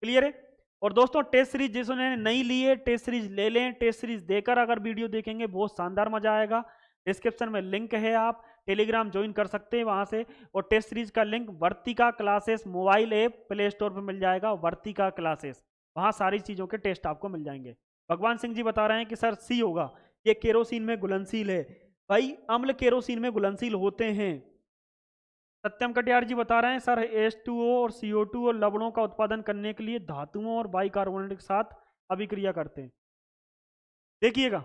Speaker 1: क्लियर है? और दोस्तों टेस्ट सीरीज जिसने नहीं ली है टेस्ट सीरीज ले लें। टेस्ट सीरीज देकर अगर वीडियो देखेंगे बहुत शानदार मजा आएगा। डिस्क्रिप्शन में लिंक है, आप टेलीग्राम ज्वाइन कर सकते हैं वहां से। और टेस्ट सीरीज का link Vartika classes mobile app Play Store पर मिल जाएगा, वर्तिका क्लासेस, वहां सारी चीजों के टेस्ट आपको मिल जाएंगे। भगवान सिंह जी बता रहे हैं कि सर सी होगा, ये केरोसिन में घुलनशील है। भाई अम्ल केरोसिन में घुलनशील होते हैं। सत्यम कटियार जी बता रहे हैं सर H2O और CO2 और लवणों का उत्पादन करने के लिए धातुओं और बाइकार्बोनेट के साथ अभिक्रिया करते हैं। देखिएगा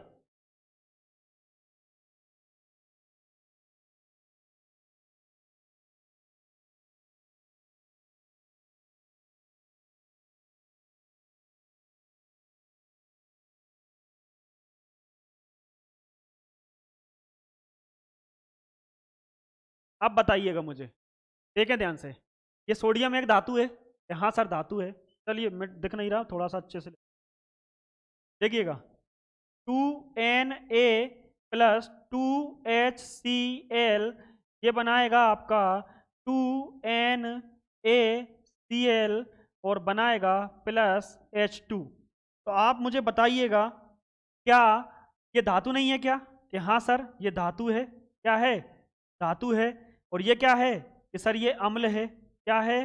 Speaker 1: अब बताइएगा मुझे, देखें ध्यान से। ये सोडियम एक धातु है? हाँ सर धातु है। चलिए मैं दिख नहीं रहा, थोड़ा सा अच्छे से देखिएगा। 2Na प्लस 2HCl ये बनाएगा आपका 2NaCl और बनाएगा प्लस H2। तो आप मुझे बताइएगा क्या ये धातु नहीं है क्या? कि हाँ सर ये धातु है। क्या है? धातु है। और ये क्या है कि सर ये अम्ल है। क्या है?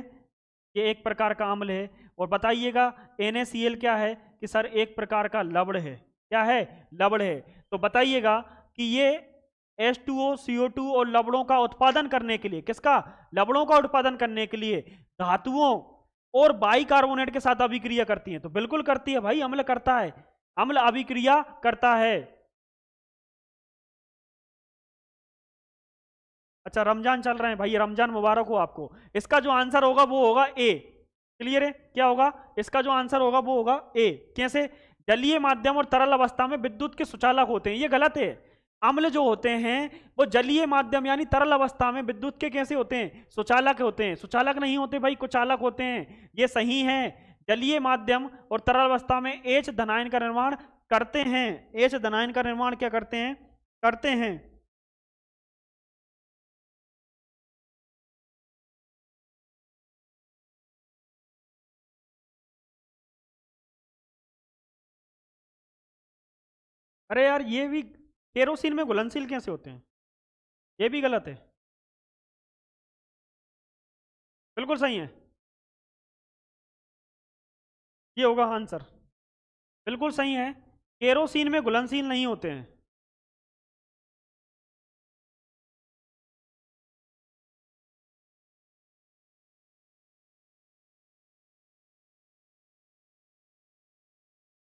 Speaker 1: ये एक प्रकार का अम्ल है। और बताइएगा NaCl क्या है? कि सर एक प्रकार का लवण है। क्या है? लवण है। तो बताइएगा कि ये H2O CO2 और लवणों का उत्पादन करने के लिए, किसका? लवणों का उत्पादन करने के लिए धातुओं और बाइकार्बोनेट के साथ अभिक्रिया करती है। तो बिल्कुल करती है भाई, अम्ल करता है, अम्ल अभिक्रिया करता है। अच्छा रमजान चल रहे हैं भाई, रमजान मुबारक हो आपको। इसका जो आंसर होगा वो होगा ए। क्लियर है? क्या होगा इसका जो आंसर होगा वो होगा ए। कैसे? जलीय माध्यम और तरल अवस्था में विद्युत के सुचालक होते हैं। ये गलत है। अम्ल जो होते हैं वो जलीय माध्यम यानी तरल अवस्था में विद्युत के कैसे होते हैं? सुचालक होते हैं। सुचालक नहीं होते भाई, कुचालक होते हैं। ये सही है। जलीय माध्यम और तरल अवस्था में H धनायन का निर्माण करते हैं। H धनायन का निर्माण क्या करते हैं? करते हैं। अरे यार ये भी केरोसिन में घुलनशील कैसे होते हैं? ये भी गलत है। बिल्कुल सही है, ये होगा आंसर। बिल्कुल सही है, केरोसिन में घुलनशील नहीं होते हैं।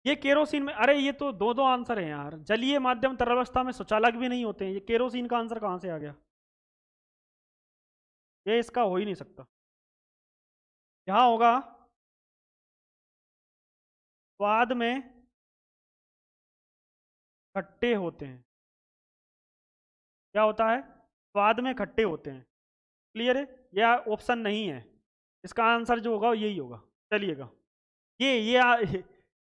Speaker 1: ये केरोसिन में, अरे ये तो दो दो आंसर है यार। जलीय माध्यम तरलावस्था में सुचालक भी नहीं होते हैं। ये केरोसिन का आंसर कहां से आ गया? ये इसका हो ही नहीं सकता। यहां होगा स्वाद में खट्टे होते हैं। क्या होता है? स्वाद में खट्टे होते हैं। क्लियर है? यह ऑप्शन नहीं है, इसका आंसर जो होगा यही होगा। चलिएगा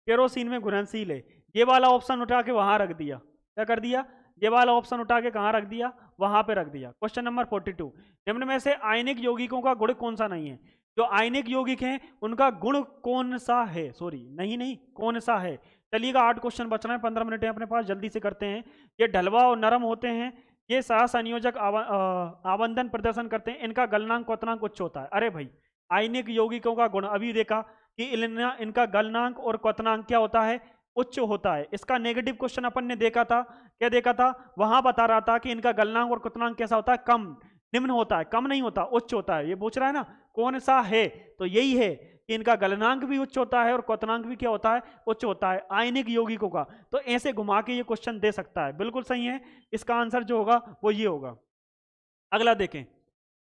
Speaker 1: केरोसिन में घुलनशील है, ये वाला ऑप्शन उठा के वहां रख दिया। क्या कर दिया? ये वाला ऑप्शन उठा के कहां रख दिया? वहां पे रख दिया। क्वेश्चन नंबर 42, निम्न में से आयनिक यौगिकों का गुण कौन सा नहीं है? जो आयनिक यौगिक हैं उनका गुण कौन सा है? सॉरी नहीं नहीं, कौन सा है? चलिएगा 8 क्वेश्चन बच रहे हैं, 15 मिनट है अपने पास, जल्दी से करते हैं। ये ढलवा और नरम होते हैं, ये सहसंयोजक आबंधन प्रदर्शन करते हैं, इनका गलनांक क्वथनांक उच्च होता है। अरे भाई आयनिक यौगिकों का गुण अभी देखा कि इनका गलनांक और क्वथनांक क्या होता है, उच्च होता है। इसका नेगेटिव क्वेश्चन अपन ने देखा था, क्या देखा था, वहां बता रहा था कि इनका गलनांक और क्वथनांक कैसा होता है, कम, निम्न होता है, कम नहीं होता, उच्च होता है। ये पूछ रहा है ना कौन सा है, तो यही है कि इनका गलनांक भी उच्च होता है और क्वथनांक भी क्या होता है, उच्च होता है आयनिक यौगिकों का। तो ऐसे घुमा के ये क्वेश्चन दे सकता है, बिल्कुल सही है। इसका आंसर जो होगा वो ये होगा। अगला देखें,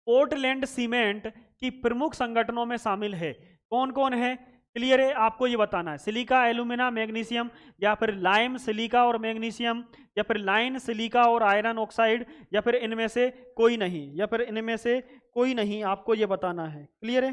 Speaker 1: पोर्टलैंड सीमेंट की प्रमुख संगठनों में शामिल है, कौन कौन है, क्लियर है, आपको ये बताना है। सिलिका, एल्यूमिना, मैग्नीशियम, या फिर लाइम, सिलिका और मैग्नीशियम, या फिर लाइन, सिलिका और आयरन ऑक्साइड, या फिर इनमें से कोई नहीं, या फिर इनमें से कोई नहीं, आपको ये बताना है। क्लियर है,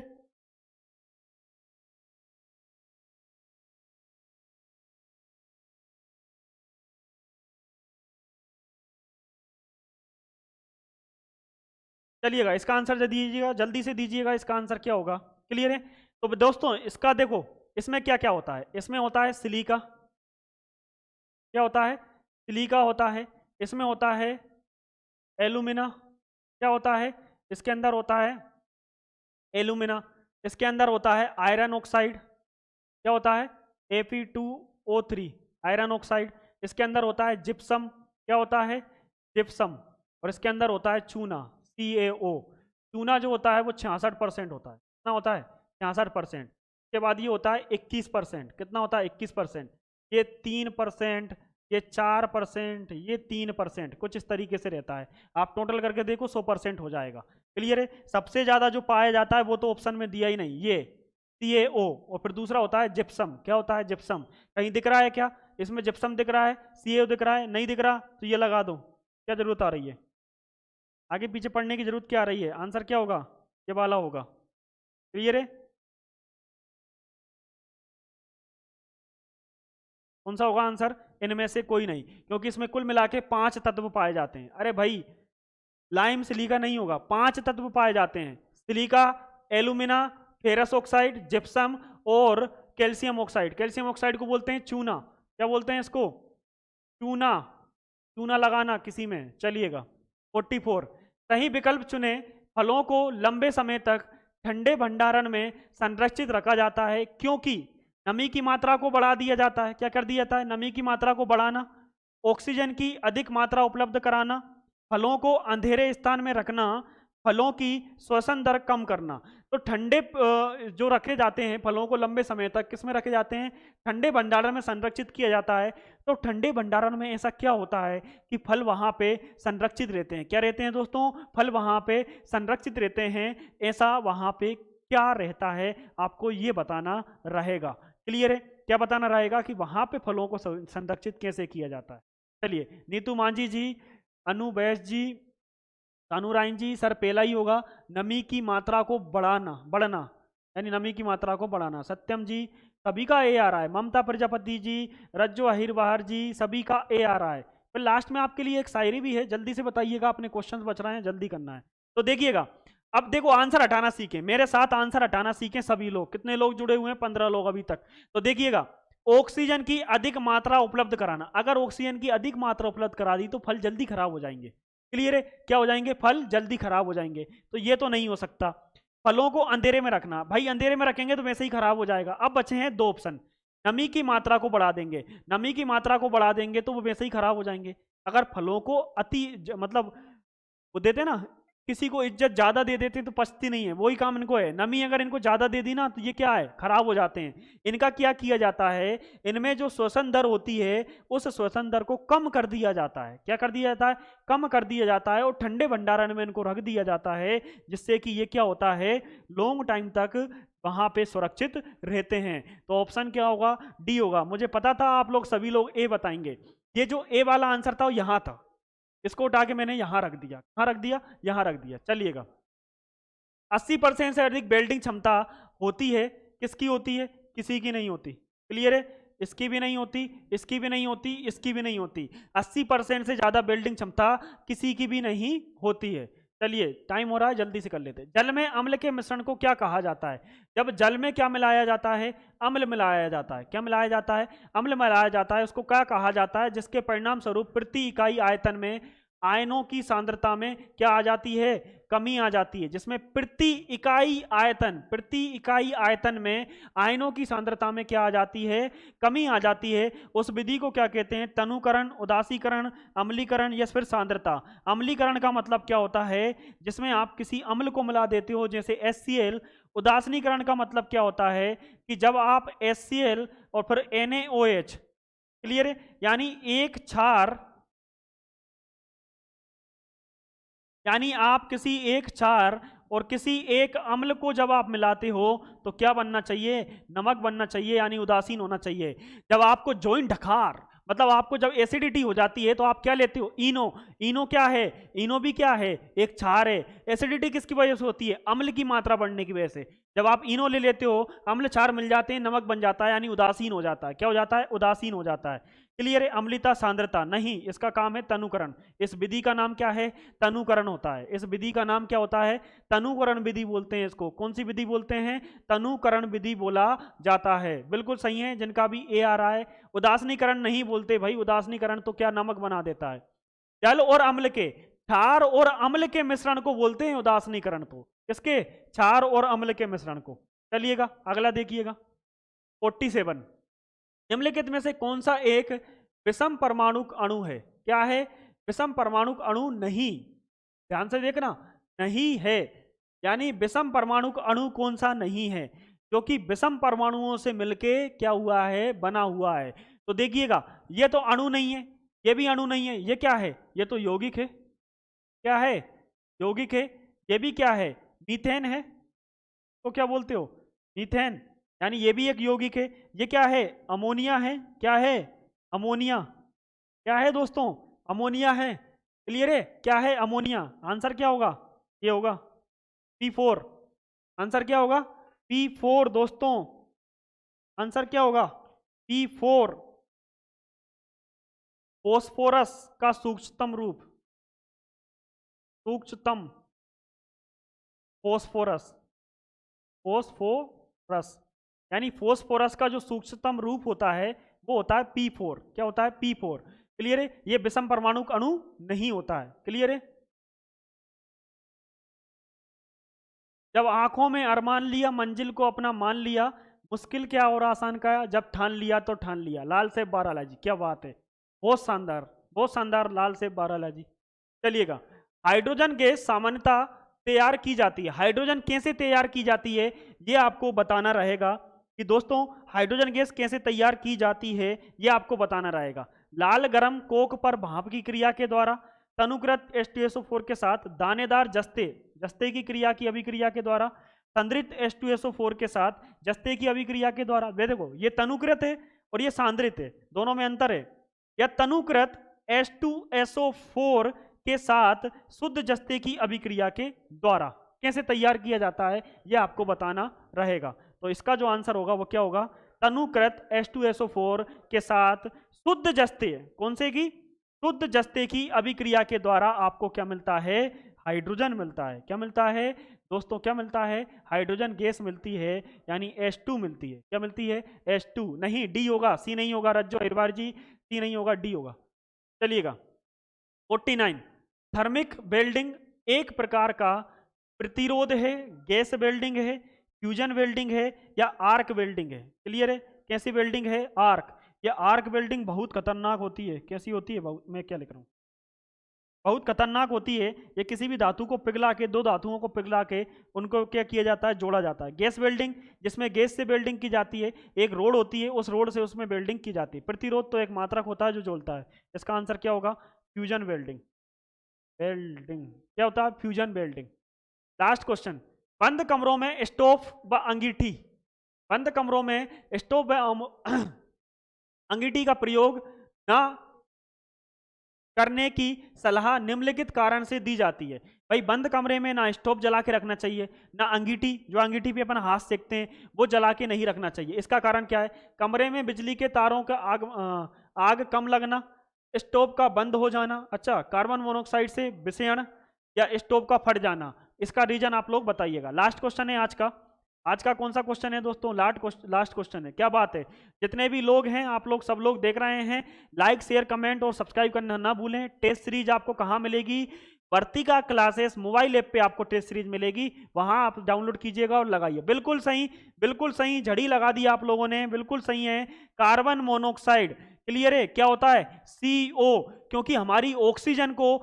Speaker 1: चलिएगा इसका आंसर दीजिएगा, जल्दी से दीजिएगा, इसका आंसर क्या होगा। क्लियर है, तो दोस्तों इसका देखो, इसमें क्या क्या होता है, इसमें होता है सिलिका, क्या होता है, सिलिका होता है, इसमें होता है एल्यूमिना, क्या होता है, इसके अंदर होता है एल्यूमिना, इसके अंदर होता है आयरन ऑक्साइड, क्या होता है Fe2O3 आयरन ऑक्साइड, इसके अंदर होता है जिप्सम, क्या होता है जिप्सम, और इसके अंदर होता है चूना, CaO। चूना जो होता है वो 66% होता है, कितना होता है 66%। के बाद ये होता है 21%, कितना होता है 21%, ये 3%, ये 4%, ये 3%, कुछ इस तरीके से रहता है। आप टोटल करके देखो 100% हो जाएगा। क्लियर है, सबसे ज्यादा जो पाया जाता है वो तो ऑप्शन में दिया ही नहीं, ये CaO, और फिर दूसरा होता है जिप्सम, क्या होता है जिप्सम, कहीं दिख रहा है क्या, इसमें जिप्सम दिख रहा है, CaO दिख रहा है, नहीं दिख रहा तो ये लगा दो, क्या जरूरत आ रही है, आगे पीछे पढ़ने की जरूरत क्या आ रही है, आंसर क्या होगा, ये वाला होगा। क्लियर है, कौन सा होगा आंसर, इनमें से कोई नहीं, क्योंकि इसमें कुल मिला के 5 तत्व पाए जाते हैं। अरे भाई लाइम सिलिका नहीं होगा, 5 तत्व पाए जाते हैं, silica, alumina, ferrous oxide, gypsum और कैल्शियम ऑक्साइड। कैल्शियम ऑक्साइड को बोलते हैं चूना, क्या बोलते हैं इसको, चूना, चूना लगाना किसी में। चलिएगा 44, सही विकल्प चुने, फलों को लंबे समय तक ठंडे भंडारण में संरक्षित रखा जाता है क्योंकि नमी की मात्रा को बढ़ा दिया जाता है, क्या कर दिया जाता है, नमी की मात्रा को बढ़ाना, ऑक्सीजन की अधिक मात्रा उपलब्ध कराना, फलों को अंधेरे स्थान में रखना, फलों की श्वसन दर कम करना। तो ठंडे जो रखे जाते हैं फलों को लंबे समय तक किस में रखे जाते हैं, ठंडे भंडारण में संरक्षित किया जाता है। तो ठंडे भंडारण में ऐसा क्या होता है कि फल वहां पे संरक्षित रहते हैं, क्या रहते हैं दोस्तों, फल वहां पे संरक्षित रहते हैं, ऐसा वहां पे क्या रहता है, आपको ये बताना रहेगा। क्लियर है, क्या बताना रहेगा कि वहां पे फलों को संरक्षित कैसे किया जाता है। चलिए नीतू मांझी जी, अनु बैस जी, कानूराइन जी, सर पहला ही होगा, नमी की मात्रा को बढ़ना, यानी नमी की मात्रा को बढ़ाना। सत्यम जी, सभी का ए आ रहा है, ममता प्रजापति जी, रज्जो अहिर बहार जी, सभी का ए आ रहा है। फिर लास्ट में आपके लिए एक शायरी भी है, जल्दी से बताइएगा, अपने क्वेश्चंस बच रहे हैं, जल्दी करना है। तो देखिएगा, अब देखो आंसर हटाना सीखें, मेरे साथ आंसर हटाना सीखें सभी लोग। कितने लोग जुड़े हुए हैं, 15 लोग अभी तक। तो देखिएगा, ऑक्सीजन की अधिक मात्रा उपलब्ध कराना, अगर ऑक्सीजन की अधिक मात्रा उपलब्ध करा दी तो फल जल्दी खराब हो जाएंगे। क्लियर है, क्या हो जाएंगे, फल जल्दी खराब हो जाएंगे, तो ये तो नहीं हो सकता। फलों को अंधेरे में रखना, भाई अंधेरे में रखेंगे तो वैसे ही खराब हो जाएगा। अब बचे हैं 2 ऑप्शन, नमी की मात्रा को बढ़ा देंगे, नमी की मात्रा को बढ़ा देंगे तो वो वैसे ही खराब हो जाएंगे। अगर फलों को मतलब वो देते ना, किसी को इज्जत ज्यादा दे देते हैं तो पचती नहीं है, वही काम इनको है। नमी अगर इनको ज्यादा दे दी ना तो ये क्या है, खराब हो जाते हैं। इनका क्या किया जाता है, इनमें जो श्वसन दर होती है उस श्वसन दर को कम कर दिया जाता है, क्या कर दिया जाता है, कम कर दिया जाता है, और ठंडे भंडारण में इनको रख दिया जाता है, जिससे कि ये क्या होता है, लॉन्ग टाइम तक वहां पे सुरक्षित रहते हैं। तो ऑप्शन क्या होगा, डी होगा। मुझे पता था आप लोग सभी लोग ए बताएंगे, ये जो ए वाला आंसर था वो यहां था, इसको उठा के मैंने यहां रख दिया, कहां रख दिया, यहां रख दिया। चलिएगा, 80% से अधिक वेल्डिंग क्षमता होती है, किसकी होती है, किसी की नहीं होती। क्लियर है, इसकी भी नहीं होती, इसकी भी नहीं होती, इसकी भी नहीं होती। 80% से ज्यादा वेल्डिंग क्षमता किसी की भी नहीं होती है। चलिए टाइम हो रहा है, जल्दी से कर लेते हैं। जल में अम्ल के मिश्रण को क्या कहा जाता है? जब जल में क्या मिलाया जाता है? अम्ल मिलाया जाता है। क्या मिलाया जाता है? अम्ल मिलाया जाता है। उसको क्या कहा जाता है? जिसके परिणाम स्वरूप प्रति इकाई आयतन में आयनों की सांद्रता में क्या आ जाती है? कमी आ जाती है। जिसमें प्रति इकाई आयतन में आयनों की सांद्रता में क्या आ जाती है? कमी आ जाती है। उस विधि को क्या कहते हैं? तनुकरण, उदासीकरण, अम्लीकरण या फिर सांद्रता। अम्लीकरण का मतलब क्या होता है? जिसमें आप किसी अम्ल को मिला देते हो, जैसे HCl। उदासीकरण का मतलब क्या होता है? कि जब आप HCl और फिर NaOH, क्लियर है, यानी एक क्षार, यानी आप किसी एक क्षार और किसी एक अम्ल को जब आप मिलाते हो तो क्या बनना चाहिए? नमक बनना चाहिए, यानी उदासीन होना चाहिए। जब आपको जॉइंट ढकार, मतलब आपको जब एसिडिटी हो जाती है तो आप क्या लेते हो? इनो। इनो क्या है? इनो भी क्या है? एक क्षार है। एसिडिटी किसकी वजह से होती है? अम्ल की मात्रा बढ़ने की वजह से। जब आप इनो ले लेते हो, अम्ल क्षार मिल जाते हैं, नमक बन जाता है, यानी उदासीन हो जाता है। क्या हो जाता है? उदासीन हो जाता है। क्लियर है? अम्लता, सांद्रता नहीं, इसका काम है तनुकरण। इस विधि का नाम क्या है? तनुकरण होता है। इस विधि का नाम क्या होता है? तनुकरण विधि बोलते हैं इसको। कौन सी विधि बोलते हैं? तनुकरण विधि बोला जाता है। बिल्कुल सही है, जिनका भी ए आ रहा है। उदासीनीकरण नहीं बोलते भाई, उदासीनीकरण तो क्या नमक बना देता है। जल और अम्ल के, क्षार और अम्ल के मिश्रण को बोलते हैं उदासीनीकरण। तो किसके? क्षार और अम्ल के मिश्रण को। चलिएगा अगला देखिएगा, 47। निम्नलिखित में से कौन सा एक विषम परमाणुक अणु है? क्या है? विषम परमाणुक अणु नहीं। ध्यान से देखना, नहीं है। यानी विषम परमाणुक अणु कौन सा नहीं है? जो कि विषम परमाणुओं से मिलके क्या हुआ है? बना हुआ है। तो देखिएगा, ये तो अणु नहीं है, ये भी अणु नहीं है। ये क्या है? ये तो यौगिक है। क्या है? यौगिक है। ये भी क्या है? मीथेन है। तो क्या बोलते हो? मीथेन। यानी ये भी एक यौगिक है। ये क्या है? अमोनिया है। क्या है? अमोनिया। क्या है दोस्तों? अमोनिया है। क्लियर है? क्या है? अमोनिया। आंसर क्या होगा? ये होगा P4। आंसर क्या होगा? P4 दोस्तों। आंसर क्या होगा? P4। फोस्फोरस का सूक्ष्मतम रूप, सूक्ष्मतम, फोस्फोरस। फोस्फोरस, यानी फोस्फोरस का जो सूक्ष्मतम रूप होता है वो होता है P4। क्या होता है? P4। क्लियर है? ये विषम परमाणुक अणु नहीं होता है। क्लियर है? जब आंखों में अरमान लिया, मंजिल को अपना मान लिया, मुश्किल क्या और आसान का, जब ठान लिया तो ठान लिया। लाल सेब बाराला जी, क्या बात है, बहुत शानदार, बहुत शानदार, लाल सेब बाराला जी। चलिएगा, हाइड्रोजन गैस सामान्यतः तैयार की जाती है। हाइड्रोजन कैसे तैयार की जाती है ये आपको बताना रहेगा कि दोस्तों हाइड्रोजन गैस कैसे तैयार की जाती है ये आपको बताना रहेगा। लाल गरम कोक पर भाप की क्रिया के द्वारा, तनुकृत H2SO4 के साथ दानेदार जस्ते, जस्ते की क्रिया की अभिक्रिया के द्वारा, संद्रित H2SO4 के साथ जस्ते की अभिक्रिया के द्वारा। देखो ये तनुकृत है और ये सांद्रित है, दोनों में अंतर है। यह तनुकृत H2SO4 के साथ शुद्ध जस्ते की अभिक्रिया के द्वारा कैसे तैयार किया जाता है यह आपको बताना रहेगा। तो इसका जो आंसर होगा वो क्या होगा? तनुकृत H2SO4 के साथ शुद्ध जस्ते, कौन से की? शुद्ध जस्ते की अभिक्रिया के द्वारा आपको क्या मिलता है? हाइड्रोजन मिलता है। क्या मिलता है दोस्तों? क्या मिलता है? हाइड्रोजन गैस मिलती है, यानी H2 मिलती है। क्या मिलती है? H2 नहीं, D होगा, C नहीं होगा रज्जो अहिरवार जी, C नहीं होगा, D होगा। चलिएगा 49, थर्मिक वेल्डिंग एक प्रकार का प्रतिरोध है, गैस वेल्डिंग है, फ्यूजन वेल्डिंग है या आर्क वेल्डिंग है। क्लियर है? कैसी वेल्डिंग है? आर्क। या आर्क वेल्डिंग बहुत खतरनाक होती है। कैसी होती है? मैं क्या लिख रहा हूँ? बहुत खतरनाक होती है। ये किसी भी धातु को पिघला के, दो धातुओं को पिघला के उनको क्या किया जाता है? जोड़ा जाता है। गैस वेल्डिंग, जिसमें गैस से वेल्डिंग की जाती है, एक रोड होती है, उस रोड से उसमें वेल्डिंग की जाती है। प्रतिरोध तो एक मात्रक होता है जो जोड़ता है। इसका आंसर क्या होगा? Fusion welding. वेल्डिंग क्या होता है? Fusion welding. लास्ट क्वेश्चन, बंद कमरों में स्टोव व अंगीठी, बंद कमरों में स्टोव व अंगीठी का प्रयोग ना करने की सलाह निम्नलिखित कारण से दी जाती है। भाई बंद कमरे में ना स्टोव जला के रखना चाहिए, ना अंगीठी, जो अंगीठी पे अपन हाथ सेकते हैं वो जला के नहीं रखना चाहिए। इसका कारण क्या है? कमरे में बिजली के तारों का आग कम लगना, स्टोव का बंद हो जाना, अच्छा, कार्बन मोनोऑक्साइड से विषयण, या स्टोव का फट जाना, इसका रीजन आप लोग बताइएगा। लास्ट क्वेश्चन है आज का कौन सा क्वेश्चन है दोस्तों? लास्ट क्वेश्चन है। क्या बात है, जितने भी लोग हैं आप लोग सब लोग देख रहे हैं, लाइक शेयर कमेंट और सब्सक्राइब करना ना भूलें। टेस्ट सीरीज आपको कहाँ मिलेगी? वर्तिका क्लासेस मोबाइल ऐप पे आपको टेस्ट सीरीज मिलेगी, वहां आप डाउनलोड कीजिएगा और लगाइए। बिल्कुल सही झड़ी लगा दी आप लोगों ने, बिल्कुल सही है। कार्बन मोनोऑक्साइड, क्लियर है? क्या होता है? CO, क्योंकि हमारी ऑक्सीजन को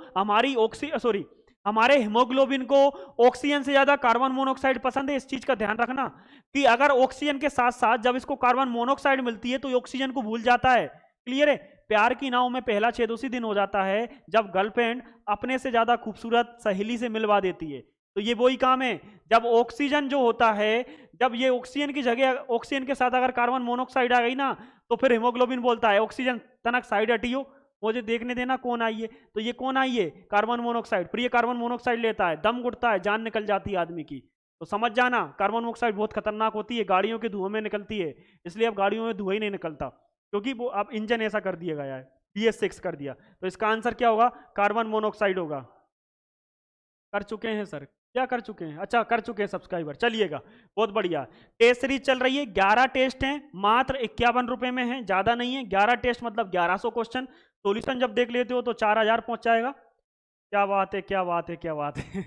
Speaker 1: हमारे हीमोग्लोबिन को ऑक्सीजन से ज्यादा कार्बन मोनोऑक्साइड पसंद है। इस चीज का ध्यान रखना कि अगर ऑक्सीजन के साथ साथ जब इसको कार्बन मोनोऑक्साइड मिलती है तो ये ऑक्सीजन को भूल जाता है, क्लियर है? प्यार की नाव में पहला छेद उसी दिन हो जाता है जब गर्लफ्रेंड अपने से ज्यादा खूबसूरत सहेली से मिलवा देती है। तो ये वही काम है, जब ऑक्सीजन जो होता है, जब ये ऑक्सीजन की जगह ऑक्सीजन के साथ अगर कार्बन मोनोऑक्साइड आ गई ना, तो फिर हीमोग्लोबिन बोलता है ऑक्सीजन तनक साइड हटियो, मुझे देखने देना कौन आई है। तो ये कौन आई है? Carbon monoxide. फिर ये कार्बन मोनोऑक्साइड लेता है, दम घुटता है, जान निकल जाती है आदमी की। तो समझ जाना, कार्बन मोनोऑक्साइड बहुत खतरनाक होती है, गाड़ियों के धुएं में निकलती है, इसलिए अब गाड़ियों में धुआं ही नहीं निकलता, क्योंकि वो अब इंजन ऐसा कर दिया गया है, BS6 कर दिया। तो इसका आंसर क्या होगा? कार्बन मोनोऑक्साइड होगा। कर चुके हैं सर? क्या कर चुके हैं? अच्छा, कर चुके हैं सब्सक्राइबर, चलिएगा, बहुत बढ़िया। टेस्ट सीरीज चल रही है, 11 टेस्ट हैं, मात्र 51 रुपए में है, ज्यादा नहीं है। 11 टेस्ट मतलब 1100 क्वेश्चन, सॉल्यूशन जब देख लेते हो तो 4000 पहुंच जाएगा। क्या बात है, क्या बात है, क्या बात है।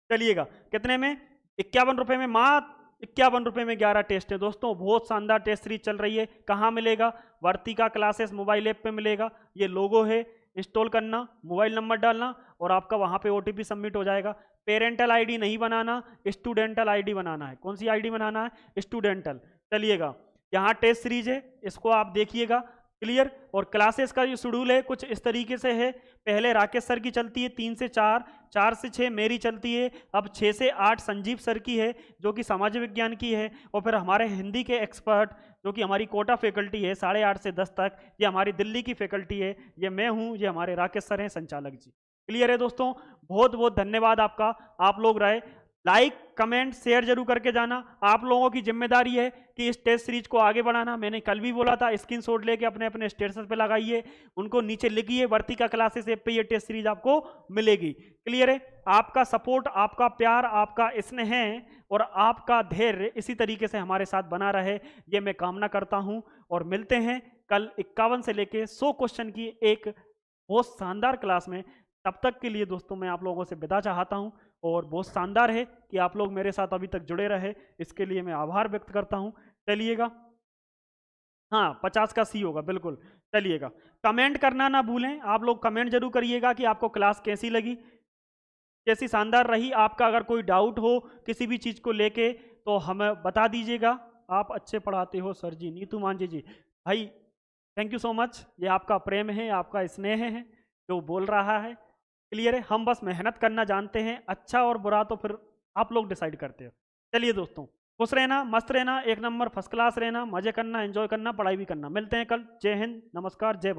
Speaker 1: चलिएगा, कितने में? 51 रुपए में, मात्र 51 रुपए में 11 टेस्ट है दोस्तों। बहुत शानदार टेस्ट सीरीज चल रही है। कहाँ मिलेगा? वर्तिका क्लासेस मोबाइल ऐप पे मिलेगा। ये लोगो है, इंस्टॉल करना, मोबाइल नंबर डालना और आपका वहां पे OTP सबमिट हो जाएगा। पेरेंटल आईडी नहीं बनाना, स्टूडेंटल आईडी बनाना है। कौन सी आईडी बनाना है? स्टूडेंटल। चलिएगा, यहाँ टेस्ट सीरीज है, इसको आप देखिएगा, क्लियर। और क्लासेस का जो शेड्यूल है कुछ इस तरीके से है। पहले राकेश सर की चलती है 3 से 4, 4 से 6 मेरी चलती है, अब 6 से 8 संजीव सर की है जो कि समाज विज्ञान की है, और फिर हमारे हिंदी के एक्सपर्ट जो कि हमारी कोटा फैकल्टी है 8:30 से 10 तक, ये हमारी दिल्ली की फैकल्टी है, ये मैं हूँ, ये हमारे राकेश सर हैं संचालक जी। क्लियर है दोस्तों? बहुत बहुत धन्यवाद आपका, आप लोग रहे। लाइक कमेंट शेयर जरूर करके जाना। आप लोगों की जिम्मेदारी है कि इस टेस्ट सीरीज को आगे बढ़ाना। मैंने कल भी बोला था, स्क्रीनशॉट लेके अपने अपने स्टेटस पे लगाइए, उनको नीचे लिखिए, वर्तिका क्लासेस ऐप पे ये टेस्ट सीरीज आपको मिलेगी। क्लियर है? आपका सपोर्ट, आपका प्यार, आपका स्नेह और आपका धैर्य इसी तरीके से हमारे साथ बना रहे, ये मैं कामना करता हूं। और मिलते हैं कल 51 से लेके 100 क्वेश्चन की एक बहुत शानदार क्लास में। तब तक के लिए दोस्तों मैं आप लोगों से विदा चाहता हूं, और बहुत शानदार है कि आप लोग मेरे साथ अभी तक जुड़े रहे, इसके लिए मैं आभार व्यक्त करता हूं। चलिएगा, हाँ 50 का C होगा, बिल्कुल। चलिएगा, कमेंट करना ना भूलें, आप लोग कमेंट जरूर करिएगा कि आपको क्लास कैसी लगी, कैसी शानदार रही। आपका अगर कोई डाउट हो किसी भी चीज़ को लेके तो हमें बता दीजिएगा। आप अच्छे पढ़ाते हो सर जी। नीतू मांझी जी, भाई थैंक यू सो मच, ये आपका प्रेम है, आपका स्नेह है जो बोल रहा है। क्लियर है? हम बस मेहनत करना जानते हैं, अच्छा और बुरा तो फिर आप लोग डिसाइड करते हो। चलिए दोस्तों, खुश रहना, मस्त रहना, एक नंबर फर्स्ट क्लास रहना, मजे करना, एंजॉय करना, पढ़ाई भी करना। मिलते हैं कल। जय हिंद, नमस्कार, जय भारत।